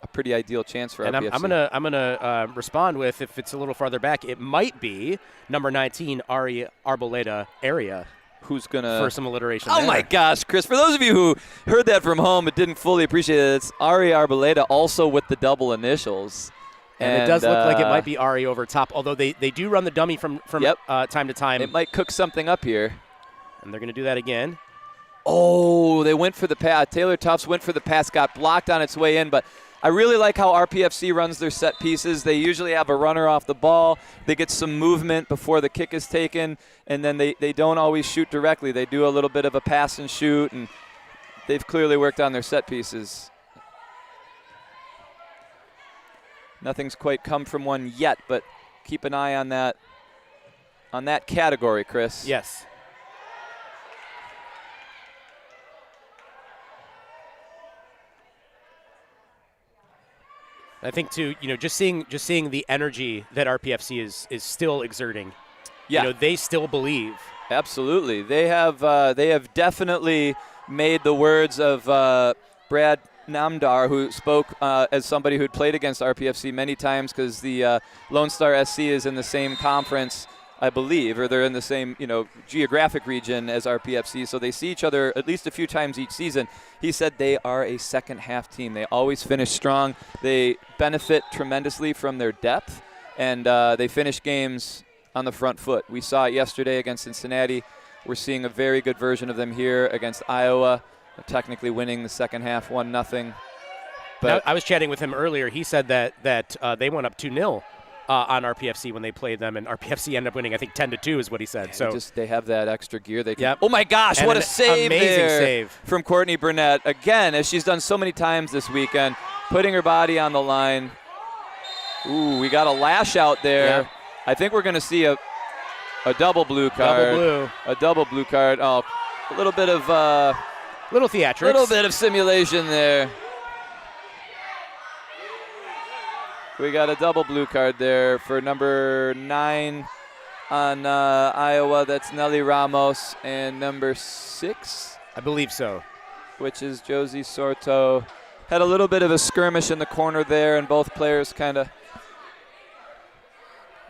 a pretty ideal chance for Rpfc. And I'm gonna respond with, if it's a little farther back, it might be number 19 Ari Arboleda area. Who's gonna for some alliteration? Oh my gosh, Chris! For those of you who heard that from home but didn't fully appreciate it, it's Ari Arboleda, also with the double initials. And it does look like it might be Ari over top, although they do run the dummy from time to time. It might cook something up here. And they're going to do that again. Oh, they went for the pass. Taylor Tufts went for the pass, got blocked on its way in, but I really like how Rpfc runs their set pieces. They usually have a runner off the ball. They get some movement before the kick is taken, and then they don't always shoot directly. They do a little bit of a pass and shoot, and they've clearly worked on their set pieces. Nothing's quite come from one yet, but keep an eye on that category, Chris. Yes. I think too, just seeing the energy that Rpfc is still exerting. Yeah. They still believe. Absolutely. They have definitely made the words of Brad Namdar, who spoke as somebody who'd played against Rpfc many times because the Lone Star SC is in the same conference. I believe, or they're in the same, geographic region as RPFC, so they see each other at least a few times each season. He said they are a second-half team. They always finish strong. They benefit tremendously from their depth, and they finish games on the front foot. We saw it yesterday against Cincinnati. We're seeing a very good version of them here against Iowa, technically winning the second half 1-0. But I was chatting with him earlier. He said that they went up 2-0. On RPFC when they played them, and RPFC ended up winning, I think 10-2 is what he said. So they have that extra gear. They can. Yep. Oh my gosh! And what a save amazing there save from Courtney Burnett again, as she's done so many times this weekend, putting her body on the line. Ooh, we got a lash out there. Yep. I think we're going to see a double blue card. Double blue. A double blue card. Oh, a little bit of little theatrics. Little bit of simulation there. We got a double blue card there for number 9 on Iowa. That's Nelly Ramos. And number 6? I believe so. Which is Josie Sorto. Had a little bit of a skirmish in the corner there, and both players kind of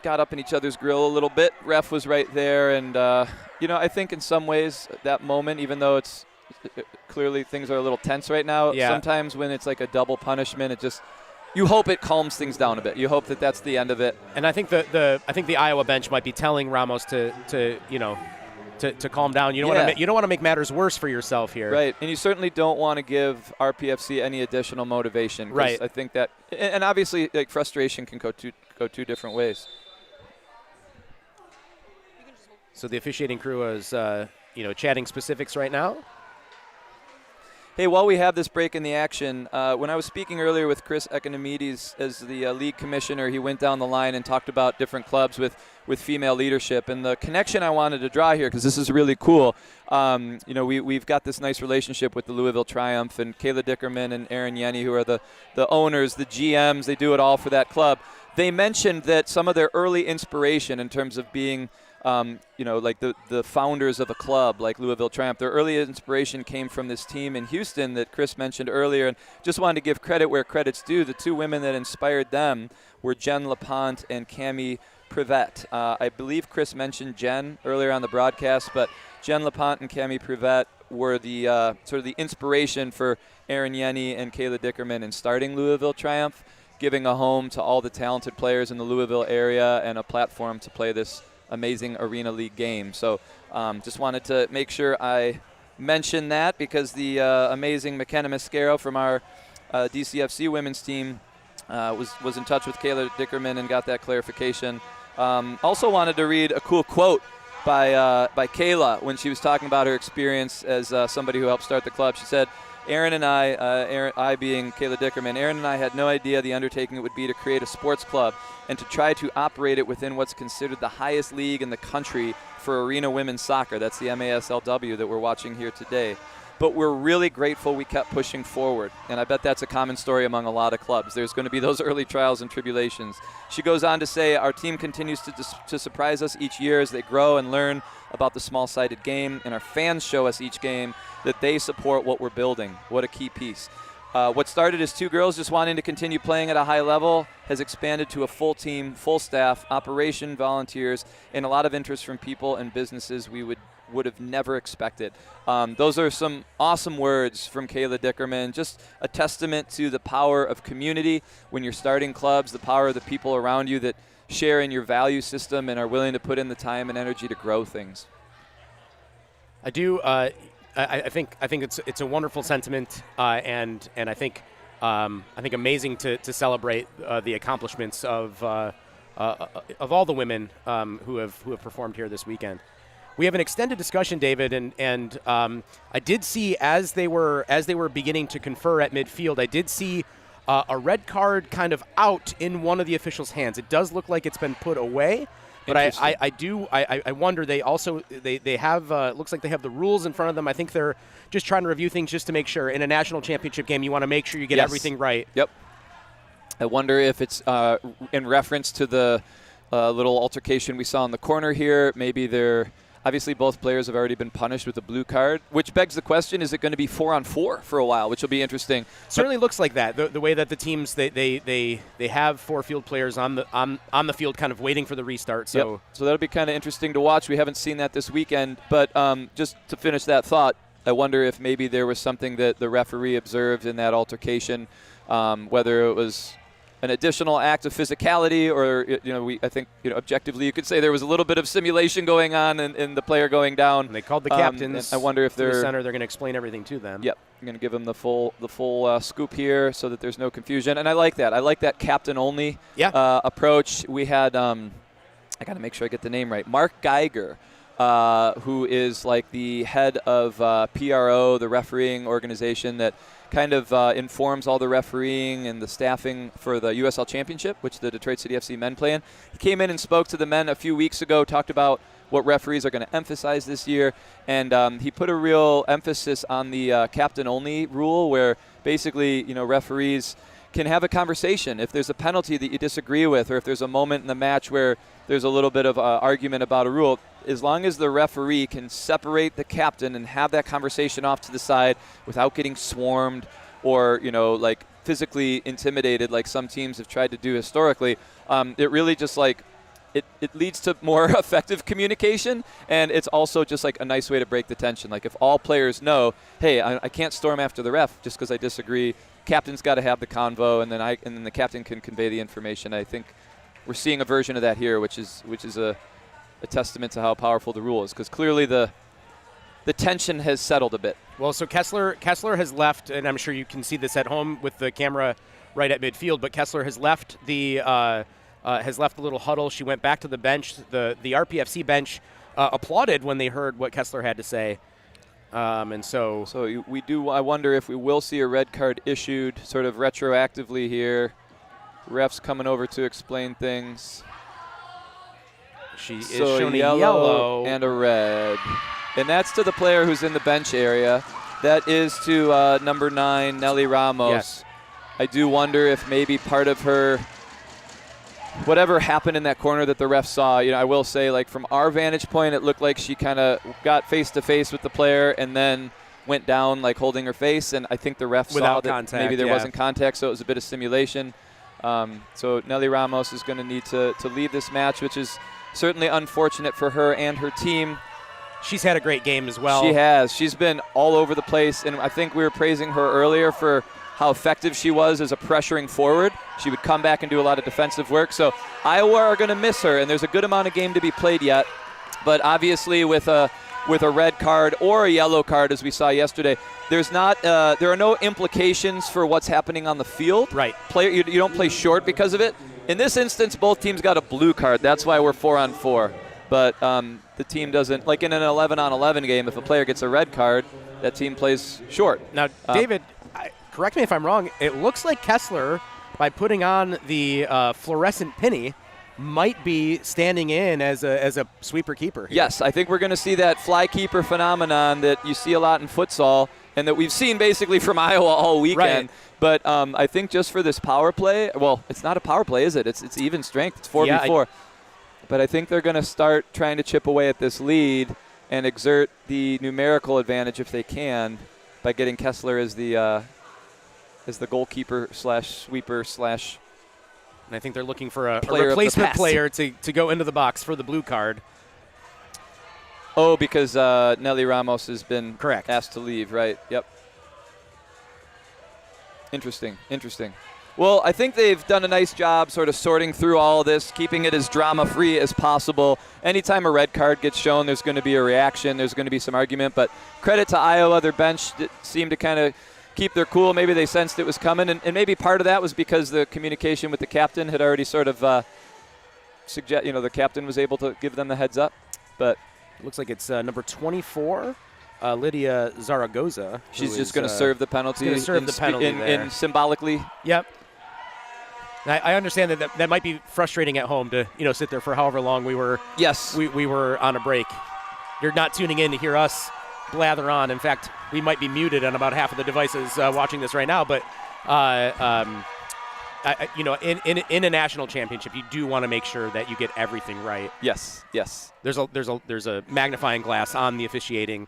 got up in each other's grill a little bit. Ref was right there. And, I think in some ways that moment, even though it's clearly things are a little tense right now, sometimes when it's like a double punishment, it just – you hope it calms things down a bit. You hope that that's the end of it. And I think the Iowa bench might be telling Ramos to calm down. You don't want to make matters worse for yourself here. Right. And you certainly don't want to give RPFC any additional motivation. Right. I think that, and obviously like frustration can go two different ways. So the officiating crew is chatting specifics right now. Hey, while we have this break in the action, when I was speaking earlier with Chris Economides as the league commissioner, he went down the line and talked about different clubs with female leadership. And the connection I wanted to draw here, because this is really cool, we've got this nice relationship with the Louisville Triumph and Kayla Dickerman and Erin Yenny, who are the owners, the GMs. They do it all for that club. They mentioned that some of their early inspiration in terms of being like the founders of a club like Louisville Triumph, their early inspiration came from this team in Houston that Chris mentioned earlier, and just wanted to give credit where credit's due. The two women that inspired them were Jen LaPont and Cami Privette. I believe Chris mentioned Jen earlier on the broadcast, but Jen LaPont and Cami Privette were the sort of the inspiration for Erin Yenny and Kayla Dickerman in starting Louisville Triumph, giving a home to all the talented players in the Louisville area and a platform to play this amazing Arena League game. So just wanted to make sure I mention that, because the amazing McKenna Mascaro from our DCFC women's team was in touch with Kayla Dickerman and got that clarification. Also wanted to read a cool quote by Kayla when she was talking about her experience as somebody who helped start the club. She said, Erin and I being Kayla Dickerman, Erin and I had no idea the undertaking it would be to create a sports club and to try to operate it within what's considered the highest league in the country for arena women's soccer. That's the MASLW that we're watching here today. But we're really grateful we kept pushing forward, and I bet that's a common story among a lot of clubs. There's going to be those early trials and tribulations. She goes on to say, our team continues to surprise us each year as they grow and learn about the small-sided game, and our fans show us each game that they support what we're building. What a key piece. What started as two girls just wanting to continue playing at a high level has expanded to a full team, full staff, operation, volunteers, and a lot of interest from people and businesses we would have never expected. Those are some awesome words from Kayla Dickerman, just a testament to the power of community when you're starting clubs, the power of the people around you that share in your value system and are willing to put in the time and energy to grow things. I do. I think it's a wonderful sentiment, and I think amazing to celebrate the accomplishments of all the women who have performed here this weekend. We have an extended discussion, David, and I did see as they were beginning to confer at midfield, I did see a red card kind of out in one of the officials' hands. It does look like it's been put away. But I wonder, they have looks like they have the rules in front of them. I think they're just trying to review things just to make sure. In a national championship game, you want to make sure you get everything right. Yep. I wonder if it's in reference to the little altercation we saw in the corner here. Maybe they're Obviously, both players have already been punished with a blue card, which begs the question, is it going to be 4-on-4 for a while, which will be interesting. Certainly looks like that. The way that the teams, they have 4 field players on the field kind of waiting for the restart. So, yep. So that'll be kind of interesting to watch. We haven't seen that this weekend. But just to finish that thought, I wonder if maybe there was something that the referee observed in that altercation, whether it was an additional act of physicality, or I think objectively you could say there was a little bit of simulation going on in the player going down. And they called the captains. I wonder if they're the center. They're going to explain everything to them. Yep, I'm going to give them the full scoop here so that there's no confusion. And I like that. I like that captain only approach. We had I got to make sure I get the name right. Mark Geiger, who is like the head of PRO, the refereeing organization that kind of informs all the refereeing and the staffing for the USL Championship, which the Detroit City FC men play in. He came in and spoke to the men a few weeks ago, talked about what referees are going to emphasize this year, and he put a real emphasis on the captain-only rule, where basically, referees can have a conversation. If there's a penalty that you disagree with, or if there's a moment in the match where there's a little bit of argument about a rule, as long as the referee can separate the captain and have that conversation off to the side without getting swarmed or, like physically intimidated like some teams have tried to do historically, it really just it leads to more effective communication, and it's also just like a nice way to break the tension. Like if all players know, hey, I can't storm after the ref just because I disagree. Captain's got to have the convo, and then the captain can convey the information. I think we're seeing a version of that here, which is a testament to how powerful the rule is, because clearly the tension has settled a bit. Well, so Kessler has left, and I'm sure you can see this at home with the camera right at midfield, but Kessler has left the little huddle. She went back to the bench. The Rpfc bench applauded when they heard what Kessler had to say. And so we do. I wonder if we will see a red card issued sort of retroactively here. Refs coming over to explain things. She is shown a yellow and a red. And that's to the player who's in the bench area. That is to number 9, Nelly Ramos. Yes. I do wonder if maybe part of her, whatever happened in that corner that the ref saw, I will say, like from our vantage point, it looked like she kind of got face-to-face with the player and then went down like holding her face. And I think the ref saw that maybe there wasn't contact, so it was a bit of simulation. So Nelly Ramos is going to need to lead this match, which is certainly unfortunate for her and her team. She's had a great game as well. She has. She's been all over the place, and I think we were praising her earlier for how effective she was as a pressuring forward. She would come back and do a lot of defensive work. So Iowa are going to miss her, and there's a good amount of game to be played yet. But obviously with a red card or a yellow card, as we saw yesterday, there are no implications for what's happening on the field. Right. You don't play short because of it. In this instance, both teams got a blue card. That's why we're 4-on-4. But the team doesn't, like in an 11-on-11 game, if a player gets a red card, that team plays short. Now, David, correct me if I'm wrong, it looks like Kessler, by putting on the fluorescent penny, might be standing in as a sweeper keeper here. Yes, I think we're going to see that fly keeper phenomenon that you see a lot in futsal and that we've seen basically from Iowa all weekend. Right. But I think just for this power play, well, it's not a power play, is it? It's even strength. It's 4v4. But I think they're going to start trying to chip away at this lead and exert the numerical advantage if they can by getting Kessler as the goalkeeper slash sweeper slash. And I think they're looking for a player replacement player to go into the box for the blue card. Oh, because Nelly Ramos has been correct asked to leave, right? Yep. Interesting. Well, I think they've done a nice job sort of sorting through all of this, keeping it as drama-free as possible. Anytime a red card gets shown, there's going to be a reaction. There's going to be some argument. But credit to Iowa. Their bench seemed to kind of keep their cool. Maybe they sensed it was coming. And maybe part of that was because the communication with the captain had already sort of the captain was able to give them the heads up. But it looks like it's number 24. Lydia Zaragoza. She's just going to serve the penalty. She's going to serve the penalty in symbolically. Yep. I understand that might be frustrating at home to sit there for however long we were. Yes. We were on a break. You're not tuning in to hear us blather on. In fact, we might be muted on about half of the devices watching this right now. But in a national championship, you do want to make sure that you get everything right. Yes. There's a magnifying glass on the officiating,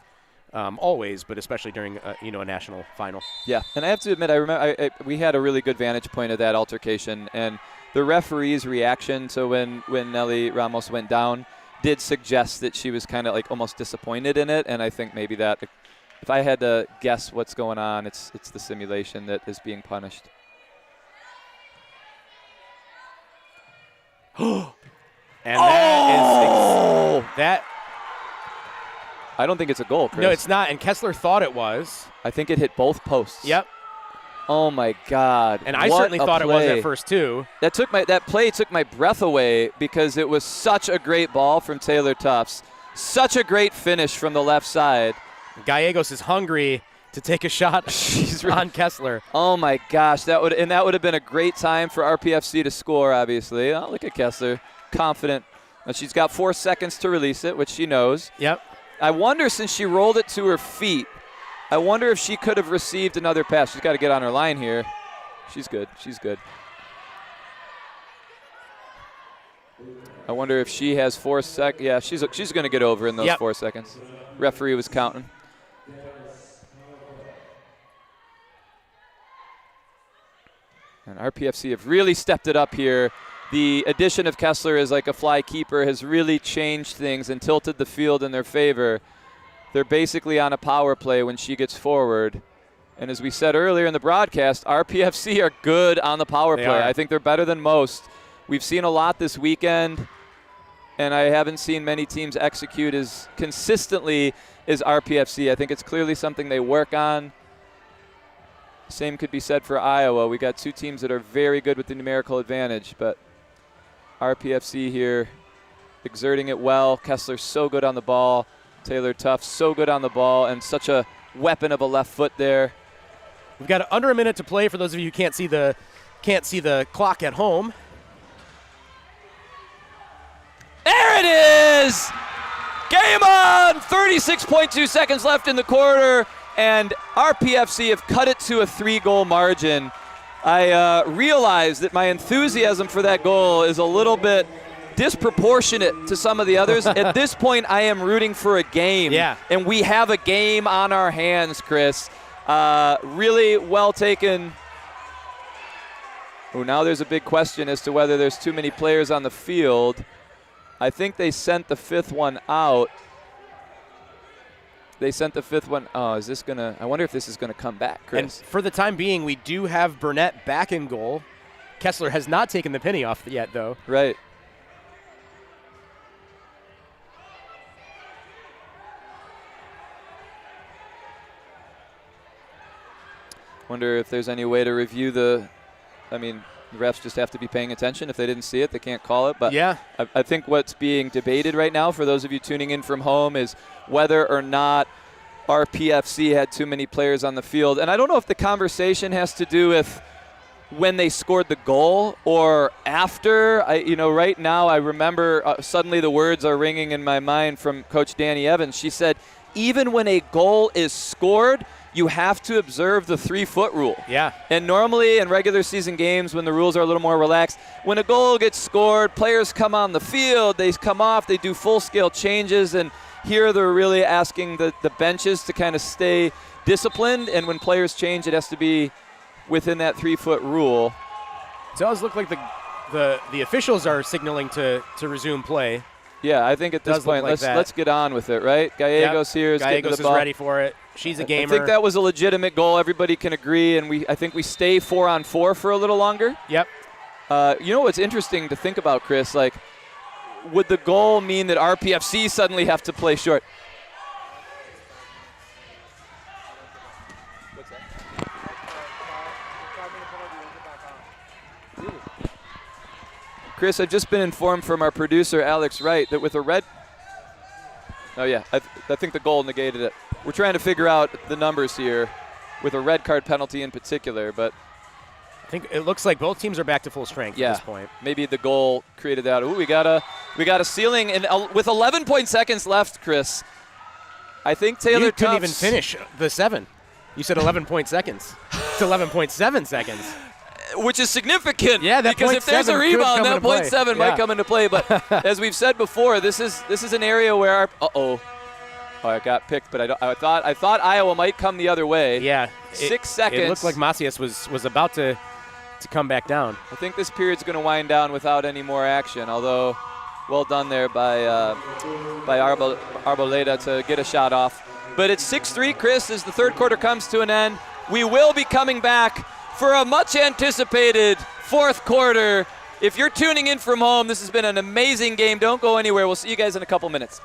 always, but especially during a national final. Yeah, and I have to admit, I remember we had a really good vantage point of that altercation, and the referee's reaction to when Nelly Ramos went down did suggest that she was kind of like almost disappointed in it, and I think maybe that, if I had to guess what's going on, it's the simulation that is being punished. And that is that. I don't think it's a goal, Chris. No, it's not, and Kessler thought it was. I think it hit both posts. Yep. Oh my God! And I certainly thought it was at first too. That play took my breath away because it was such a great ball from Taylor Tufts, such a great finish from the left side. Gallegos is hungry to take a shot on Kessler. Oh my gosh, that would have been a great time for RPFC to score. Obviously, look at Kessler, confident. And she's got 4 seconds to release it, which she knows. Yep. I wonder, since she rolled it to her feet, I wonder if she could have received another pass. She's got to get on her line here. She's good. I wonder if she has 4 seconds. Yeah, she's going to get over in those 4 seconds. Referee was counting. And RPFC have really stepped it up here. The addition of Kessler as like a fly keeper has really changed things and tilted the field in their favor. They're basically on a power play when she gets forward. And as we said earlier in the broadcast, RPFC are good on the power play. I think they're better than most. We've seen a lot this weekend, and I haven't seen many teams execute as consistently as RPFC. I think it's clearly something they work on. Same could be said for Iowa. We got 2 teams that are very good with the numerical advantage, but RPFC here exerting it well. Kessler's so good on the ball. Taylor Tufts so good on the ball, and such a weapon of a left foot there. We've got under a minute to play for those of you who can't see the clock at home. There it is! Game on! 36.2 seconds left in the quarter, and RPFC have cut it to a 3-goal margin. I realize that my enthusiasm for that goal is a little bit disproportionate to some of the others. At this point, I am rooting for a game. Yeah. And we have a game on our hands, Chris. Really well taken. Oh, now there's a big question as to whether there's too many players on the field. I think they sent the 5th one out. They sent the 5th one. Oh, is this going to – I wonder if this is going to come back, Chris. And for the time being, we do have Burnett back in goal. Kessler has not taken the penny off yet, though. Right. Wonder if there's any way to review the – I mean, the refs just have to be paying attention. If they didn't see it, they can't call it. But yeah. I think what's being debated right now, for those of you tuning in from home, is whether or not RPFC had too many players on the field. And I don't know if the conversation has to do with when they scored the goal or after. Right now I remember suddenly the words are ringing in my mind from Coach Danny Evans. She said, even when a goal is scored, you have to observe the 3-foot rule. Yeah. And normally in regular season games, when the rules are a little more relaxed, when a goal gets scored, players come on the field, they come off, they do full-scale changes, and here they're really asking the benches to kind of stay disciplined, and when players change, it has to be within that 3-foot rule. It does look like the officials are signaling to resume play. Yeah, I think at this point, let's get on with it, right? Gallegos here is getting to the ball. Gallegos is ready for it. She's a gamer. I think that was a legitimate goal. Everybody can agree, and I think we stay 4-on-4 for a little longer. Yep. You know what's interesting to think about, Chris? Like, would the goal mean that RPFC suddenly have to play short? What's that? Chris, I've just been informed from our producer, Alex Wright, that with a red – oh, yeah, I think the goal negated it. We're trying to figure out the numbers here with a red card penalty in particular, but I think it looks like both teams are back to full strength at this point. Maybe the goal created that. Ooh, we got a ceiling, and with 11 seconds left, Chris. I think Taylor You couldn't Tufts even finish the 7. You said 11 seconds. It's 11.7 seconds. which is significant. Yeah, that because if there's a 0.7 could rebound, come that into play. 0.7 might Yeah. come into play. But as we've said before, this is an area where oh, I got picked, but I thought Iowa might come the other way. Yeah. 6 seconds. It looked like Macias was about to come back down. I think this period's going to wind down without any more action, although well done there by Arboleda to get a shot off. But it's 6-3, Chris, as the third quarter comes to an end. We will be coming back for a much-anticipated fourth quarter. If you're tuning in from home, this has been an amazing game. Don't go anywhere. We'll see you guys in a couple minutes.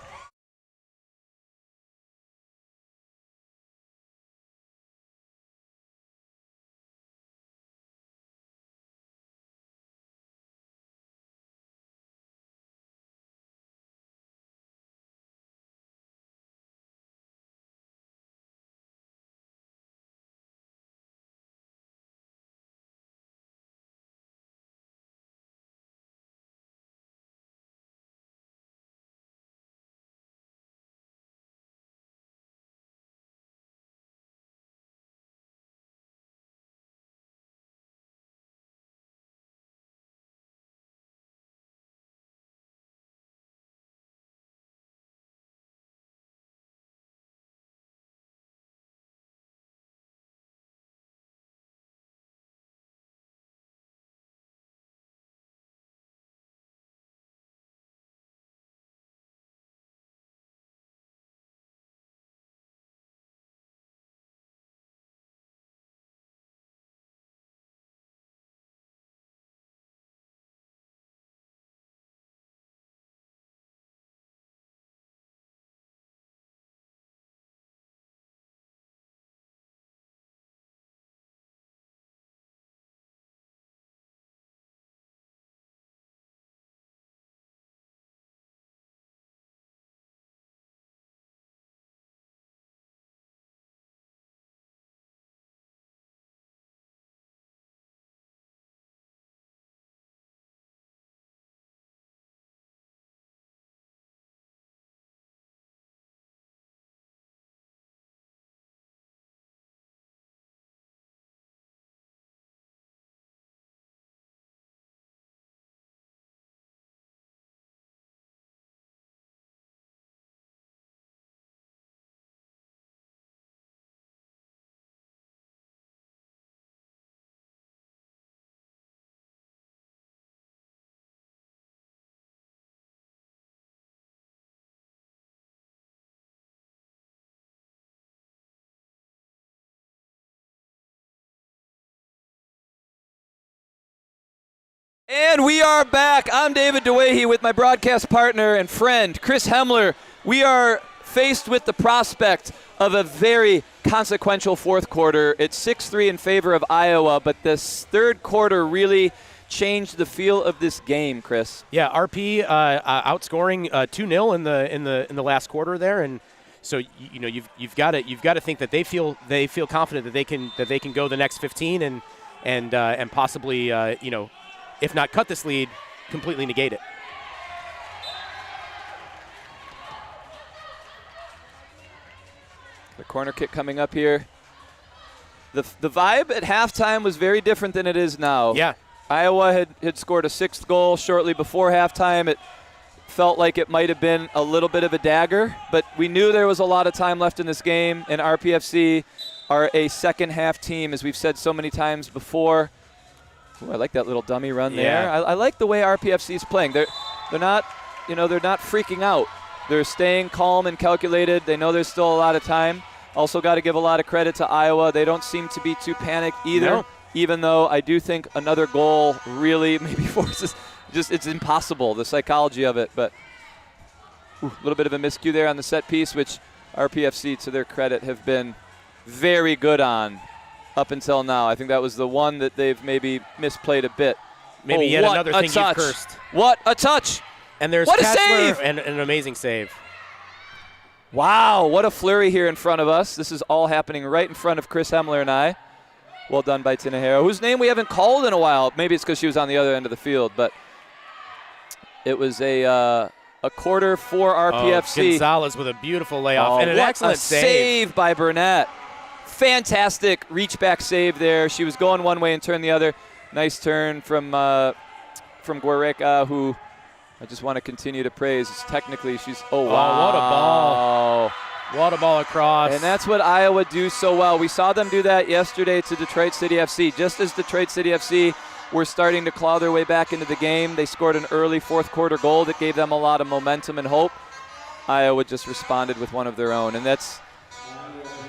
And we are back. I'm David DeWahey with my broadcast partner and friend, Chris Hemler. We are faced with the prospect of a very consequential fourth quarter. It's 6-3 in favor of Iowa, but this third quarter really changed the feel of this game, Chris. Yeah, RP outscoring 2-0 in the last quarter there, and so you've got to think that they feel confident that they can go the next 15 and possibly if not cut this lead, completely negate it. The corner kick coming up here. The vibe at halftime was very different than it is now. Yeah. Iowa had scored a sixth goal shortly before halftime. It felt like it might have been a little bit of a dagger, but we knew there was a lot of time left in this game, and RPFC are a second-half team, as we've said so many times before. Ooh, I like that little dummy run there. I like the way RPFC is playing. They're not freaking out. They're staying calm and calculated. They know there's still a lot of time. Also got to give a lot of credit to Iowa. They don't seem to be too panicked either, even though I do think another goal really maybe forces it's impossible, the psychology of it. But a little bit of a miscue there on the set piece, which RPFC, to their credit, have been very good on up until now. I think that was the one that they've maybe misplayed a bit. Maybe yet another thing you've cursed. What a touch! And there's what a Kessler save! And an amazing save. Wow, what a flurry here in front of us. This is all happening right in front of Chris Hemler and I. Well done by Tinajero, whose name we haven't called in a while. Maybe it's because she was on the other end of the field, but it was a quarter for RPFC. Gonzalez with a beautiful layoff and an what excellent a save by Burnett. Fantastic reach-back save there. She was going one way and turned the other. Nice turn from Guerreca, who I just want to continue to praise. Technically, she's wow. What a ball. What a ball across. And that's what Iowa do so well. We saw them do that yesterday to Detroit City FC. Just as Detroit City FC were starting to claw their way back into the game, they scored an early fourth quarter goal that gave them a lot of momentum and hope. Iowa just responded with one of their own. And it's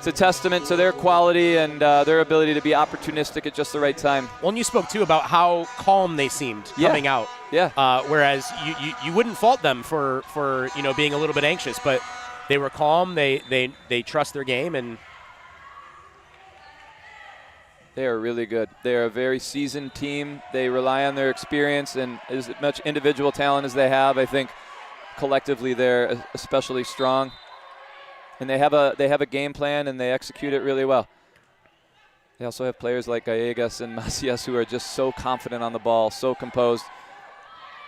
a testament to their quality and their ability to be opportunistic at just the right time. Well, and you spoke, too, about how calm they seemed coming out. Yeah. Whereas you wouldn't fault them for being a little bit anxious, but they were calm. They trust their game, and they are really good. They are a very seasoned team. They rely on their experience and as much individual talent as they have. I think collectively they're especially strong. And they have a game plan, and they execute it really well. They also have players like Gallegas and Macias who are just so confident on the ball, so composed,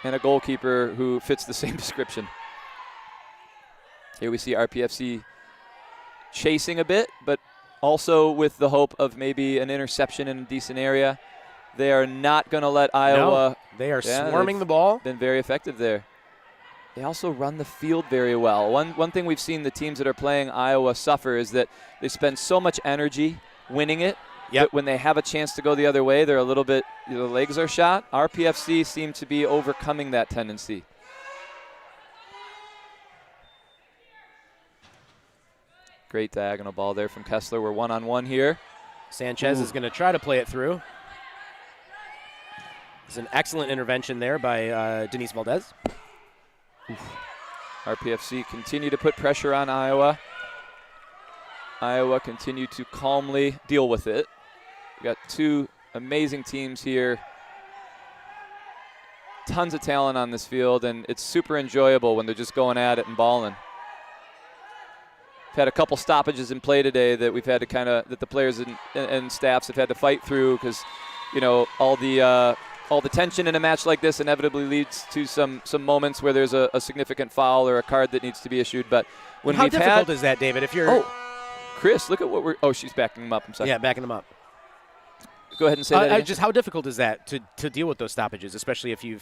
and a goalkeeper who fits the same description. Here we see RPFC chasing a bit, but also with the hope of maybe an interception in a decent area. They are not going to let Iowa. No, they are swarming the ball. Been very effective there. They also run the field very well. One thing we've seen the teams that are playing Iowa suffer is that they spend so much energy winning it. Yep. But when they have a chance to go the other way, they're a little bit, the legs are shot. RPFC seem to be overcoming that tendency. Great diagonal ball there from Kessler. We're one-on-one here. Sanchez is going to try to play it through. It's an excellent intervention there by Denise Valdez. RPFC continue to put pressure on Iowa. Iowa continue to calmly deal with it. We got two amazing teams here. Tons of talent on this field, and it's super enjoyable when they're just going at it and balling. We've had a couple stoppages in play today that we've had to that the players and staffs have had to fight through because, all the tension in a match like this inevitably leads to some moments where there's a significant foul or a card that needs to be issued. But when how difficult is that, David? If you're Chris, look at what we're. Oh, she's backing him up. I'm sorry. Yeah, backing him up. Go ahead and say that again. Just how difficult is that to deal with those stoppages, especially if you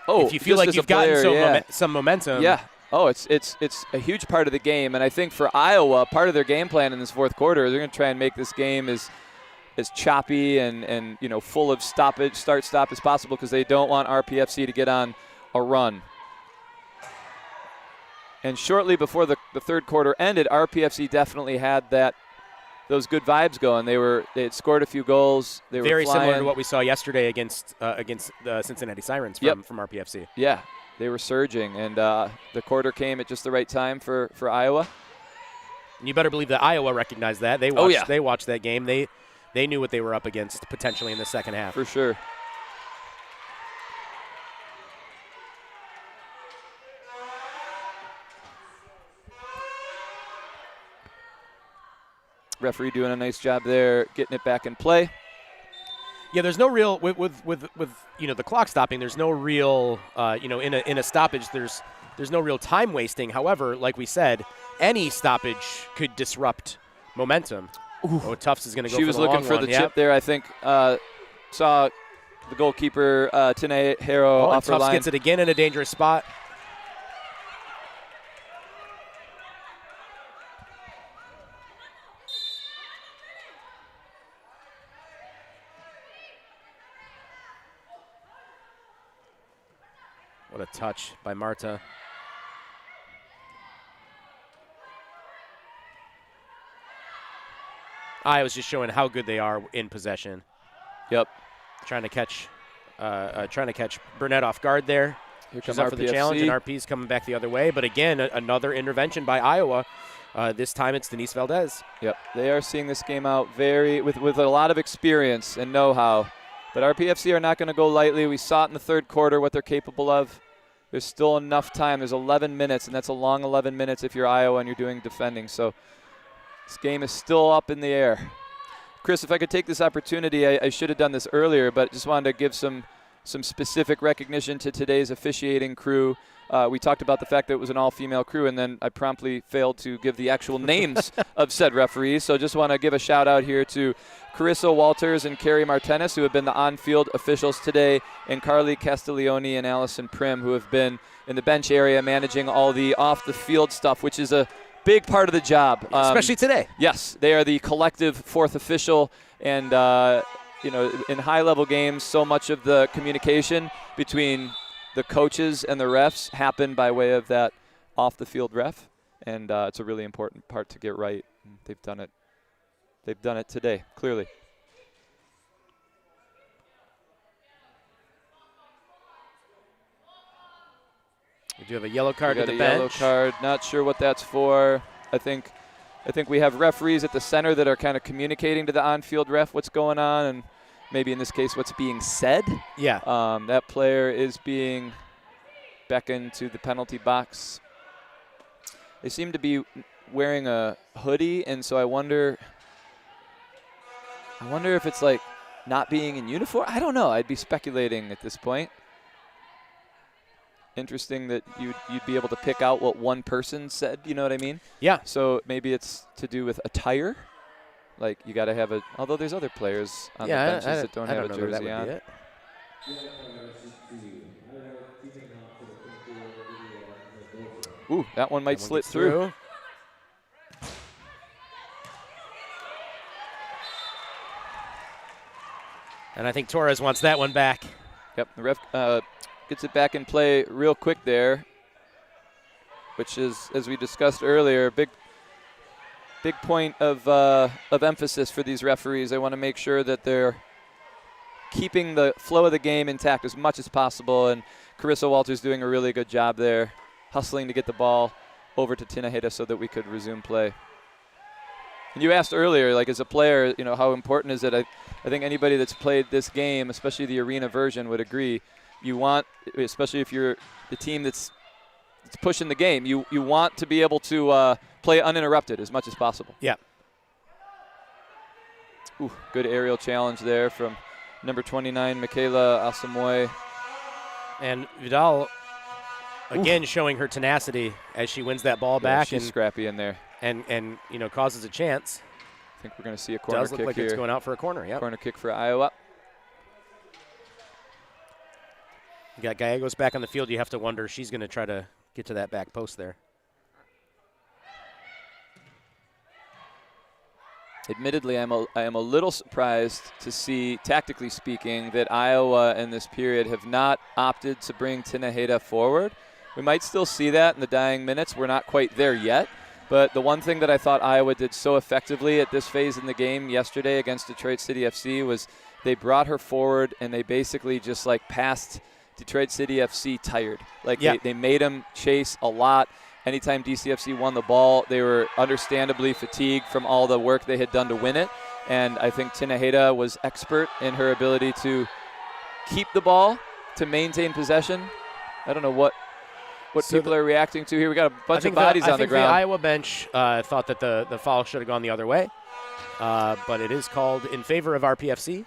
feel like you've gotten some momentum? Yeah. Oh, it's a huge part of the game, and I think for Iowa, part of their game plan in this fourth quarter, they're going to try and make this game as choppy and full of start stop as possible because they don't want RPFC to get on a run. And shortly before the third quarter ended, RPFC definitely had those good vibes going. They had scored a few goals. They were very flying. Similar to what we saw yesterday against the Cincinnati Sirens from RPFC. Yeah, they were surging, and the quarter came at just the right time for Iowa. And you better believe that Iowa recognized that. They watched that game. They knew what they were up against potentially in the second half. For sure. Referee doing a nice job there, getting it back in play. Yeah, there's no real with the clock stopping. There's no real in a stoppage. There's no real time wasting. However, like we said, any stoppage could disrupt momentum. Oh, Tufts is going to go. She was looking for the chip there. I think saw the goalkeeper Tene Harrow off her line. Tufts gets it again in a dangerous spot. What a touch by Marta. I was just showing how good they are in possession. Yep. Trying to catch Burnett off guard there. She's up for the challenge, and RP's coming back the other way. But again, another intervention by Iowa. This time it's Denise Valdez. Yep. They are seeing this game out with a lot of experience and know-how. But RPFC are not going to go lightly. We saw it in the third quarter what they're capable of. There's still enough time. There's 11 minutes, and that's a long 11 minutes if you're Iowa and you're doing defending. So this game is still up in the air. Chris, if I could take this opportunity, I should have done this earlier, but just wanted to give some some specific recognition to today's officiating crew. We talked about the fact that it was an all-female crew, and then I promptly failed to give the actual names of said referees. So just want to give a shout-out here to Carissa Walters and Carrie Martinez, who have been the on-field officials today, and Carly Castiglione and Allison Prim, who have been in the bench area managing all the off-the-field stuff, which is a big part of the job. Especially today. Yes, they are the collective fourth official, and in high-level games, so much of the communication between the coaches and the refs happen by way of that off-the-field ref, and it's a really important part to get right. They've done it. They've done it today, clearly. We do have a yellow card at the bench. Yellow card. Not sure what that's for. I think we have referees at the center that are kind of communicating to the on-field ref what's going on, and maybe in this case what's being said. Yeah. That player is being beckoned to the penalty box. They seem to be wearing a hoodie, and so I wonder if it's like not being in uniform. I don't know. I'd be speculating at this point. Interesting that you'd be able to pick out what one person said, you know what I mean? Yeah. So maybe it's to do with attire. Like you got to have although there's other players on the benches that don't have a jersey on. It. Ooh, that one might slip through. And I think Torres wants that one back. Yep, the ref gets it back in play real quick there, which is, as we discussed earlier, big point of emphasis for these referees. They want to make sure that they're keeping the flow of the game intact as much as possible, and Carissa Walters doing a really good job there, hustling to get the ball over to Tinajeda so that we could resume play. And you asked earlier, like as a player, how important is it? I think anybody that's played this game, especially the arena version, would agree. You want, especially if you're the team that's pushing the game, you want to be able to play uninterrupted as much as possible. Yeah. Ooh, good aerial challenge there from number 29, Michaela Asamoy. And Vidal, again, showing her tenacity as she wins that ball back. She's scrappy in there. And causes a chance. I think we're going to see a corner kick here. Does look like it's going out for a corner, yeah. Corner kick for Iowa. You got Gallegos back on the field. You have to wonder, she's going to try to get to that back post there. Admittedly, I am a little surprised to see, tactically speaking, that Iowa in this period have not opted to bring Tinajeda forward. We might still see that in the dying minutes. We're not quite there yet. But the one thing that I thought Iowa did so effectively at this phase in the game yesterday against Detroit City FC was they brought her forward and they basically just passed Detroit City FC tired. They made them chase a lot. Anytime DCFC won the ball, they were understandably fatigued from all the work they had done to win it. And I think Tinajeda was expert in her ability to keep the ball, to maintain possession. I don't know what people are reacting to here. We got a bunch of bodies on the ground. The Iowa bench thought that the foul should have gone the other way, but it is called in favor of RPFC.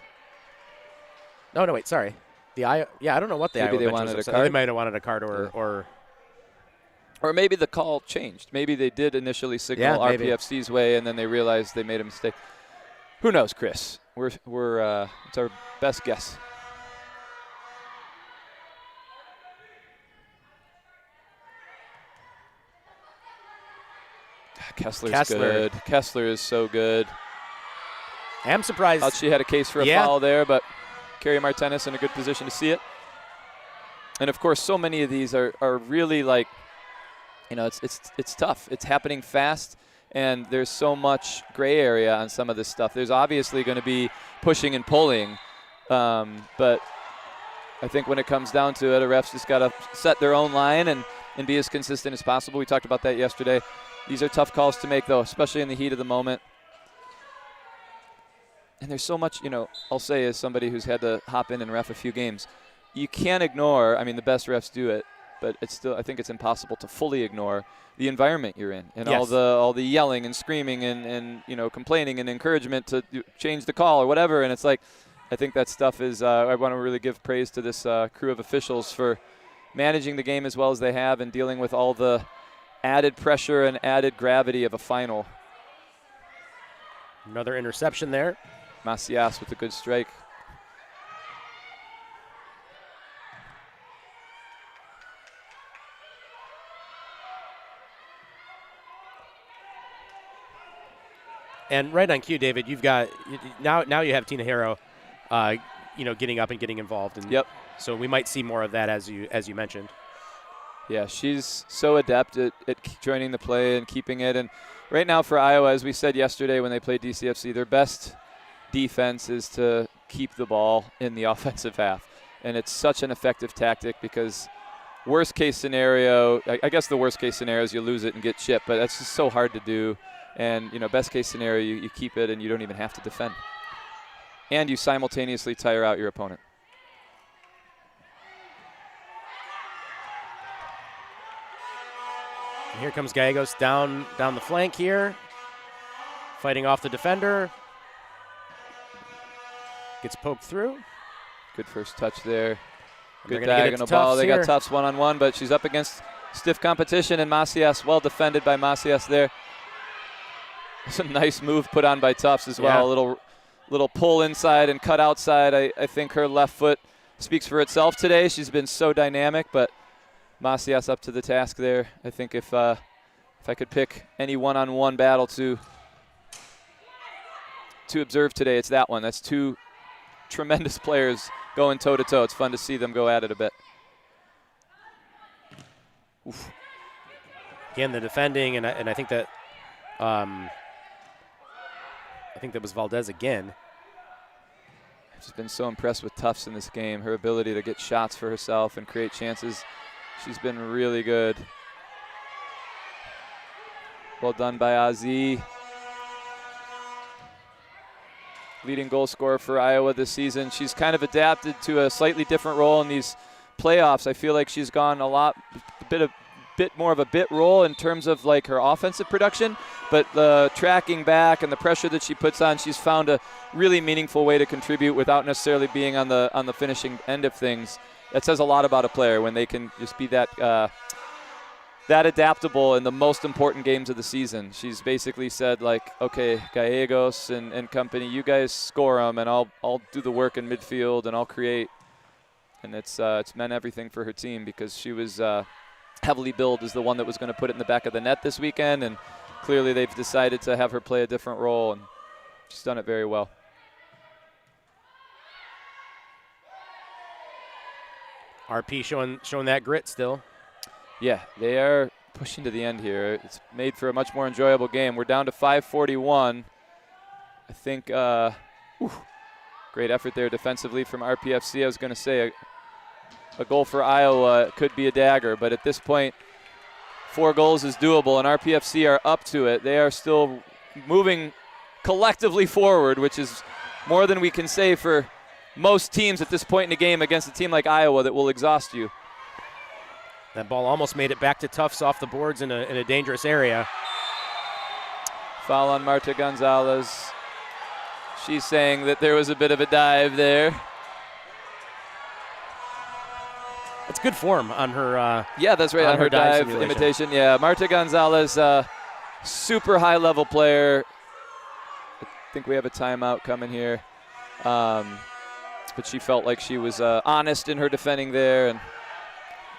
No, wait, sorry. I don't know what the maybe Iowa they bench wanted was. a card. They might have wanted a card or maybe the call changed. Maybe they did initially signal RPFC's way, and then they realized they made a mistake. Who knows, Chris? We're it's our best guess. Kessler's good. Kessler is so good. I'm surprised. Thought she had a case for a foul there, but Carrie Martinez in a good position to see it. And of course, so many of these are really it's tough. It's happening fast, and there's so much gray area on some of this stuff. There's obviously going to be pushing and pulling, but I think when it comes down to it, a ref's just got to set their own line and be as consistent as possible. We talked about that yesterday. These are tough calls to make, though, especially in the heat of the moment. And there's so much, I'll say as somebody who's had to hop in and ref a few games, you can't ignore, the best refs do it, but it's still, I think it's impossible to fully ignore the environment you're in and all the yelling and screaming and complaining and encouragement to change the call or whatever. And it's like, I think that stuff is, I want to really give praise to this crew of officials for managing the game as well as they have and dealing with all the added pressure and added gravity of a final. Another interception there. Macias with a good strike. And right on cue, David, you've got now you have Tina Harrow, getting up and getting involved. And yep. So we might see more of that as you mentioned. Yeah, she's so adept at joining the play and keeping it. And right now for Iowa, as we said yesterday when they played DCFC, their best defense is to keep the ball in the offensive half. And it's such an effective tactic because worst case scenario, I guess the worst case scenario is you lose it and get chipped, but that's just so hard to do. And, best case scenario, you keep it and you don't even have to defend. And you simultaneously tire out your opponent. And here comes Gallegos down the flank here, fighting off the defender. Gets poked through. Good first touch there. And good diagonal ball. They got Tufts one-on-one, but she's up against stiff competition, and Macias, well defended by Macias there. It's a nice move put on by Tufts as well. Yeah. A little pull inside and cut outside. I think her left foot speaks for itself today. She's been so dynamic, but Macias up to the task there. I think if I could pick any one-on-one battle to observe today, it's that one. That's two tremendous players going toe-to-toe. It's fun to see them go at it a bit. Oof. Again, the defending, and I think that was Valdez again. I've just been so impressed with Tufts in this game. Her ability to get shots for herself and create chances. She's been really good. Well done by Azi. Leading goal scorer for Iowa this season. She's kind of adapted to a slightly different role in these playoffs. I feel like she's gone a bit more of a bit role in terms of like her offensive production, but the tracking back and the pressure that she puts on, she's found a really meaningful way to contribute without necessarily being on the finishing end of things. That says a lot about a player when they can just be that adaptable in the most important games of the season. She's basically said, like, okay, Gallegos and company, you guys score them, and I'll do the work in midfield, and I'll create. And it's meant everything for her team because she was heavily billed as the one that was going to put it in the back of the net this weekend, and clearly they've decided to have her play a different role, and she's done it very well. RP showing that grit still. Yeah, they are pushing to the end here. It's made for a much more enjoyable game. We're down to 5:41. I think great effort there defensively from Rpfc. I was going to say a goal for Iowa could be a dagger, but at this point, 4 goals is doable, and Rpfc are up to it. They are still moving collectively forward, which is more than we can say for most teams at this point in the game against a team like Iowa that will exhaust you. That ball almost made it back to Tufts off the boards in a dangerous area. Foul on Marta Gonzalez. She's saying that there was a bit of a dive there. It's good form on her. Yeah, that's right, on her dive imitation. Yeah, Marta Gonzalez, super high-level player. I think we have a timeout coming here. But she felt like she was honest in her defending there and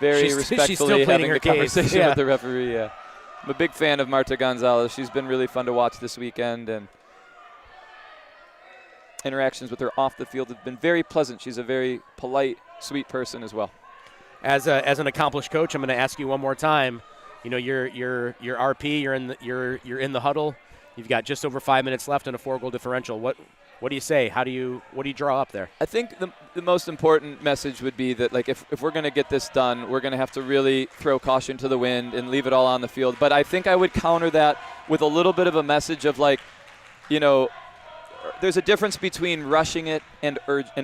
very respectfully having the conversation with the referee. Yeah. I'm a big fan of Marta Gonzalez. She's been really fun to watch this weekend, and interactions with her off the field have been very pleasant. She's a very polite, sweet person as well. As an accomplished coach, I'm going to ask you one more time. You know, you're RP. You're in the huddle. You've got just over 5 minutes left and a 4-goal differential. What do you say? What do you draw up there? I think the most important message would be that, like, if we're going to get this done, we're going to have to really throw caution to the wind and leave it all on the field. But I think I would counter that with a little bit of a message of, like, you know, there's a difference between rushing it and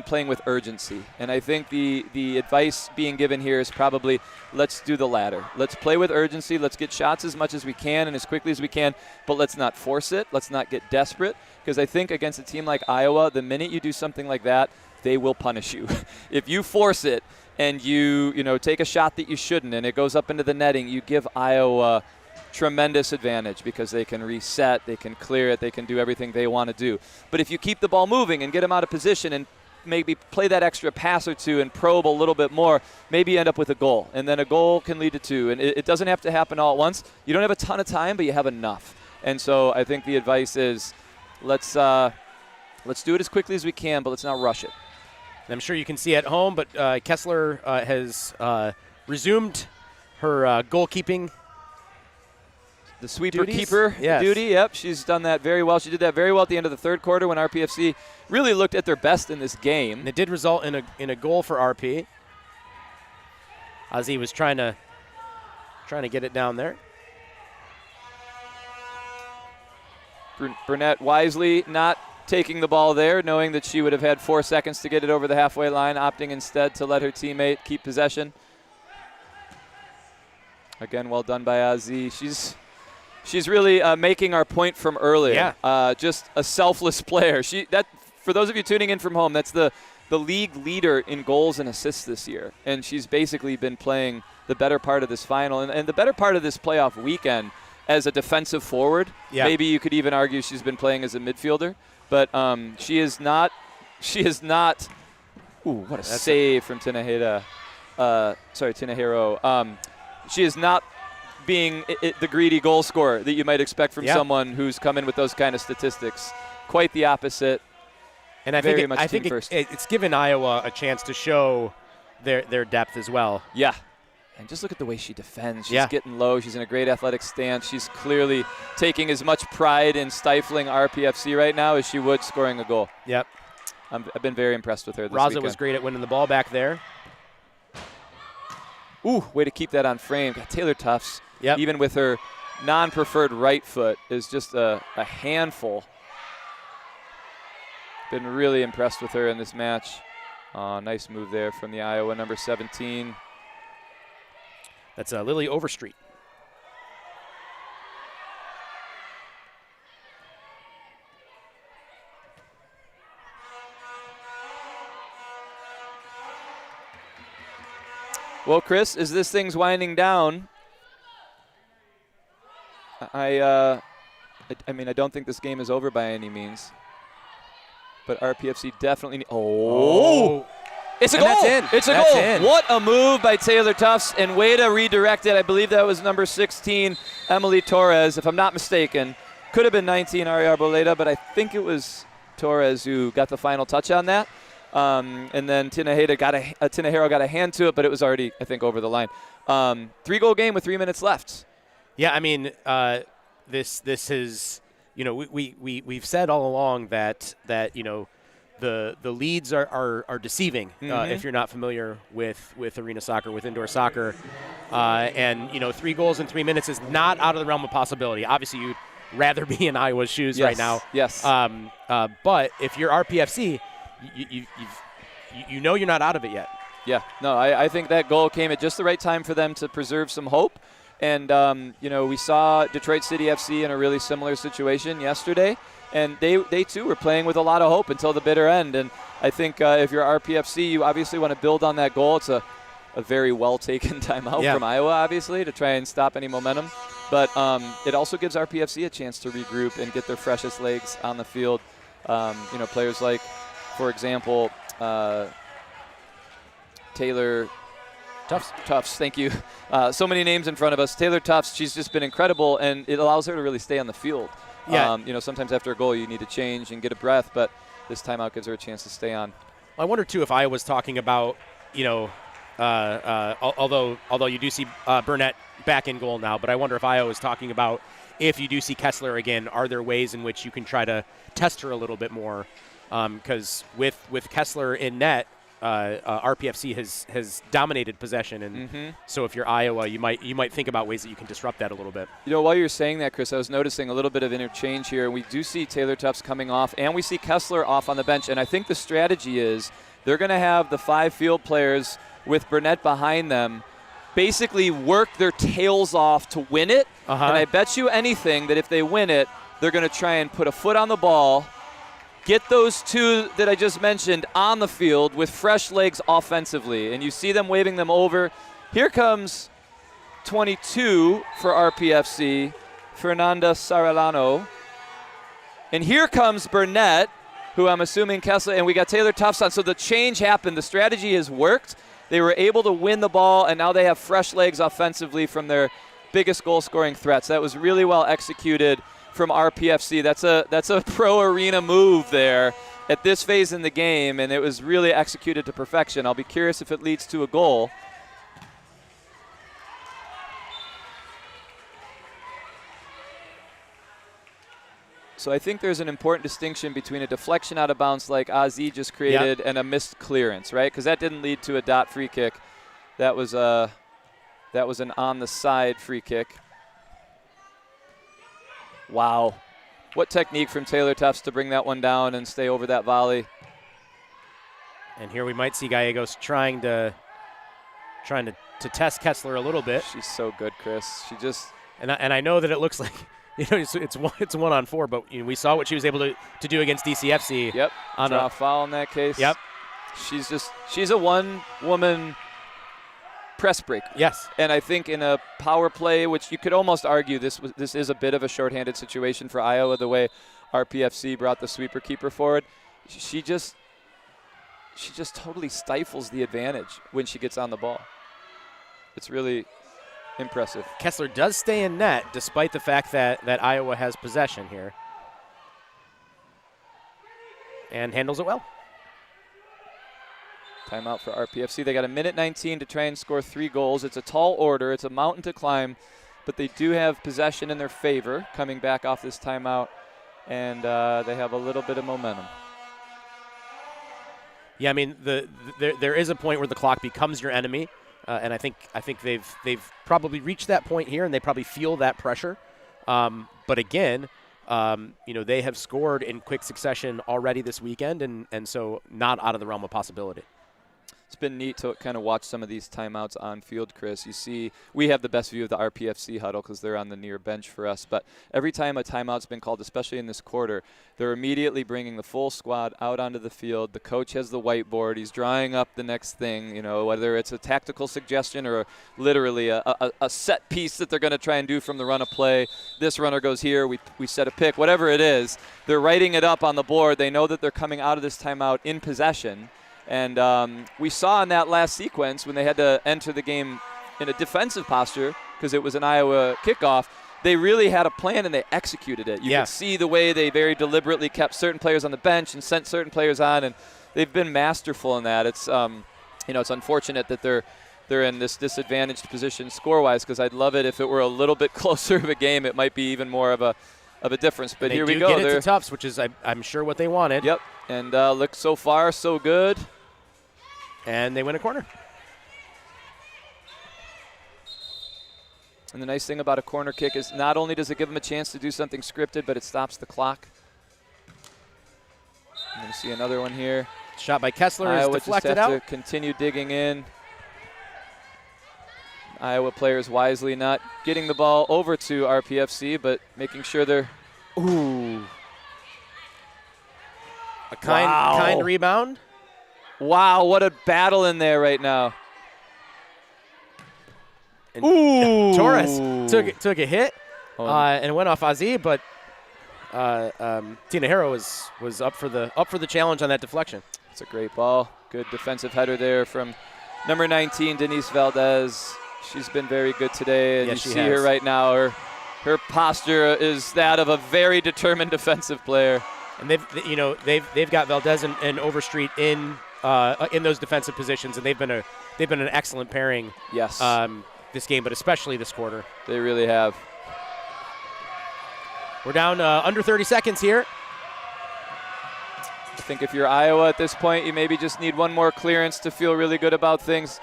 playing with urgency. And I think the advice being given here is probably let's do the latter. Let's play with urgency. Let's get shots as much as we can and as quickly as we can, but let's not force it. Let's not get desperate, because I think against a team like Iowa, the minute you do something like that, they will punish you. If you force it and you take a shot that you shouldn't and it goes up into the netting, you give Iowa tremendous advantage because they can reset, they can clear it, they can do everything they want to do. But if you keep the ball moving and get them out of position and maybe play that extra pass or two and probe a little bit more, maybe you end up with a goal. And then a goal can lead to two. And it doesn't have to happen all at once. You don't have a ton of time, but you have enough. And so I think the advice is let's do it as quickly as we can, but let's not rush it. I'm sure you can see at home, but Kessler has resumed her goalkeeping. The sweeper duties? keeper Yes. duty, yep. She's done that very well. She did that very well at the end of the third quarter when RPFC really looked at their best in this game. And it did result in a goal for RP. Ozzy was trying to get it down there. Burnett wisely not taking the ball there, knowing that she would have had 4 seconds to get it over the halfway line, opting instead to let her teammate keep possession. Again, well done by Ozzy. She's really making our point from earlier. Yeah. Just a selfless player. For those of you tuning in from home, that's the league leader in goals and assists this year. And she's basically been playing the better part of this final and the better part of this playoff weekend as a defensive forward. Yeah. Maybe you could even argue she's been playing as a midfielder. But she is not. Ooh, what a save from Tinahero. She is not being the greedy goal scorer that you might expect from someone who's come in with those kind of statistics. Quite the opposite. And I think it's given Iowa a chance to show their depth as well. Yeah. And just look at the way she defends. She's getting low. She's in a great athletic stance. She's clearly taking as much pride in stifling RPFC right now as she would scoring a goal. Yep. I've been very impressed with her this Raza weekend. was great at winning the ball back there. Ooh, way to keep that on frame. Taylor Tufts, Yep. even with her non-preferred right foot, is just a handful. Been really impressed with her in this match. Nice move there from the Iowa number 17. That's Lily Overstreet. Well, Chris, as this thing's winding down, I mean, I don't think this game is over by any means. But RPFC definitely It's a goal. That's in. It's a That's goal. in. What a move by Taylor Tufts, and way to redirect it. I believe that was number 16, Emily Torres, if I'm not mistaken. Could have been 19, Ari Arboleda, but I think it was Torres who got the final touch on that. And then Tinahero got a hand to it, but it was already, I think, over the line. 3-goal game with 3 minutes left. Yeah, I mean, this is, we've said all along that the leads are deceiving if you're not familiar with arena soccer, with indoor soccer, and 3 goals in 3 minutes is not out of the realm of possibility. Obviously, you'd rather be in Iowa's shoes right now. Yes. But if you're RPFC, you're not out of it yet. Yeah. No, I think that goal came at just the right time for them to preserve some hope. And, we saw Detroit City FC in a really similar situation yesterday. And they too were playing with a lot of hope until the bitter end. And I think if you're RPFC, you obviously want to build on that goal. It's a very well-taken timeout from Iowa, obviously, to try and stop any momentum. But it also gives RPFC a chance to regroup and get their freshest legs on the field. Players like, for example, Taylor Tufts, thank you. So many names in front of us. Taylor Tufts, she's just been incredible, and it allows her to really stay on the field. Yeah. Sometimes after a goal you need to change and get a breath, but this timeout gives her a chance to stay on. I wonder, too, if Iowa's talking about, although you do see Burnett back in goal now, but I wonder if Iowa's talking about if you do see Kessler again, are there ways in which you can try to test her a little bit more? Because with Kessler in net, RPFC has dominated possession, and so if you're Iowa, you might think about ways that you can disrupt that a little bit. You know, while you're saying that, Chris, I was noticing a little bit of interchange here. We do see Taylor Tufts coming off, and we see Kessler off on the bench, and I think the strategy is they're going to have the 5 field players with Burnett behind them basically work their tails off to win it, and I bet you anything that if they win it, they're going to try and put a foot on the ball, get those 2 that I just mentioned on the field with fresh legs offensively. And you see them waving them over. Here comes 22 for RPFC, Fernanda Sarellano. And here comes Burnett, who I'm assuming Kessler, and we got Taylor Tufts on. So the change happened. The strategy has worked. They were able to win the ball, and now they have fresh legs offensively from their biggest goal-scoring threats. That was really well executed from RPFC. That's a pro arena move there at this phase in the game, and it was really executed to perfection. I'll be curious if it leads to a goal. So I think there's an important distinction between a deflection out of bounds like Azi just created and a missed clearance, right? Because that didn't lead to a dot free kick. That was an on the side free kick. Wow. What technique from Taylor Tufts to bring that one down and stay over that volley. And here we might see Gallegos trying to test Kessler a little bit. She's so good, Chris. She just and I know that it looks like it's 1-on-4, but we saw what she was able to do against DCFC. Yep. On a foul in that case. Yep. She's a one-woman press breaker. Yes. And I think in a power play, which you could almost argue this is a bit of a shorthanded situation for Iowa, the way RPFC brought the sweeper keeper forward. She just totally stifles the advantage when she gets on the ball. It's really impressive. Kessler does stay in net despite the fact that Iowa has possession here. And handles it well. Timeout for RPFC. They got a minute 19 to try and score 3 goals. It's a tall order. It's a mountain to climb, but they do have possession in their favor coming back off this timeout, and they have a little bit of momentum. Yeah, I mean, there is a point where the clock becomes your enemy, and I think they've probably reached that point here, and they probably feel that pressure. But again, they have scored in quick succession already this weekend, and so not out of the realm of possibility. It's been neat to kind of watch some of these timeouts on field, Chris. You see, we have the best view of the RPFC huddle because they're on the near bench for us. But every time a timeout's been called, especially in this quarter, they're immediately bringing the full squad out onto the field. The coach has the whiteboard. He's drawing up the next thing, whether it's a tactical suggestion or literally a set piece that they're going to try and do from the run of play. This runner goes here. We set a pick. Whatever it is, they're writing it up on the board. They know that they're coming out of this timeout in possession. And we saw in that last sequence when they had to enter the game in a defensive posture because it was an Iowa kickoff, they really had a plan and they executed it. You could see the way they very deliberately kept certain players on the bench and sent certain players on, and they've been masterful in that. It's it's unfortunate that they're in this disadvantaged position score-wise because I'd love it if it were a little bit closer of a game. It might be even more of a difference. But here we go. They do get it to Tufts, which is I'm sure what they wanted. Yep. And look, so far so good. And they win a corner. And the nice thing about a corner kick is not only does it give them a chance to do something scripted, but it stops the clock. I'm going to see another one here. Shot by Kessler Iowa is deflected just have out. to continue digging in. Iowa players wisely not getting the ball over to RPFC, but making sure they're a kind rebound. Wow, what a battle in there right now. And Torres took a hit and went off Azi, but Tina Harrow was up for the challenge on that deflection. It's a great ball. Good defensive header there from number 19, Denise Valdez. She's been very good today, and yes, you see her right now. Her posture is that of a very determined defensive player. And they've got Valdez and Overstreet in those defensive positions, and they've been an excellent pairing. Yes. This game, but especially this quarter. They really have. We're down under 30 seconds here. I think if you're Iowa at this point, you maybe just need one more clearance to feel really good about things.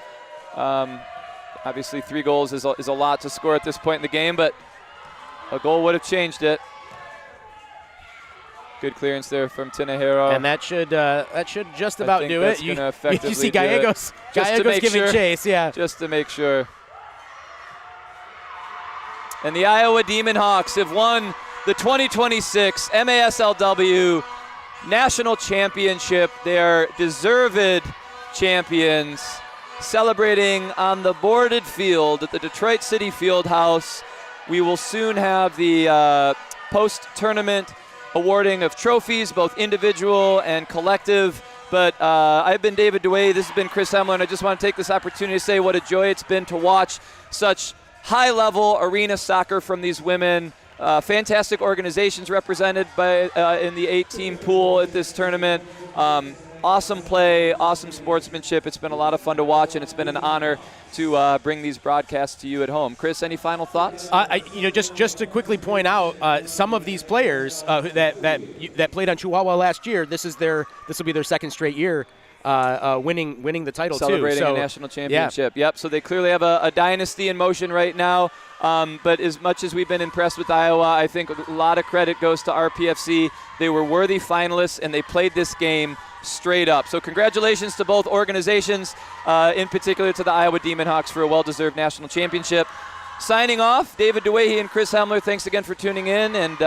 Obviously, 3 goals is a lot to score at this point in the game, but a goal would have changed it. Good clearance there from Tinajero. And that should just about do it. You see Gallegos giving chase, yeah. Just to make sure. And the Iowa Demon Hawks have won the 2026 MASLW National Championship. They are deserved champions, celebrating on the boarded field at the Detroit City Fieldhouse. We will soon have the post-tournament awarding of trophies, both individual and collective. But I've been David DeWay. This has been Chris Hemler, and I just want to take this opportunity to say what a joy it's been to watch such high-level arena soccer from these women. Fantastic organizations represented by in the 8-team pool at this tournament. Awesome play, awesome sportsmanship. It's been a lot of fun to watch, and it's been an honor to bring these broadcasts to you at home. Chris, any final thoughts? Just to quickly point out, some of these players that played on Chihuahua last year, this will be their second straight year winning the title, celebrating a national championship. Yeah. Yep. So they clearly have a dynasty in motion right now. But as much as we've been impressed with Iowa, I think a lot of credit goes to Rpfc. They were worthy finalists, and they played this game straight up. So congratulations to both organizations, in particular to the Iowa Demon Hawks for a well-deserved national championship. Signing off, David DeWahey and Chris Hemler, thanks again for tuning in, and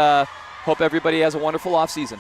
hope everybody has a wonderful offseason.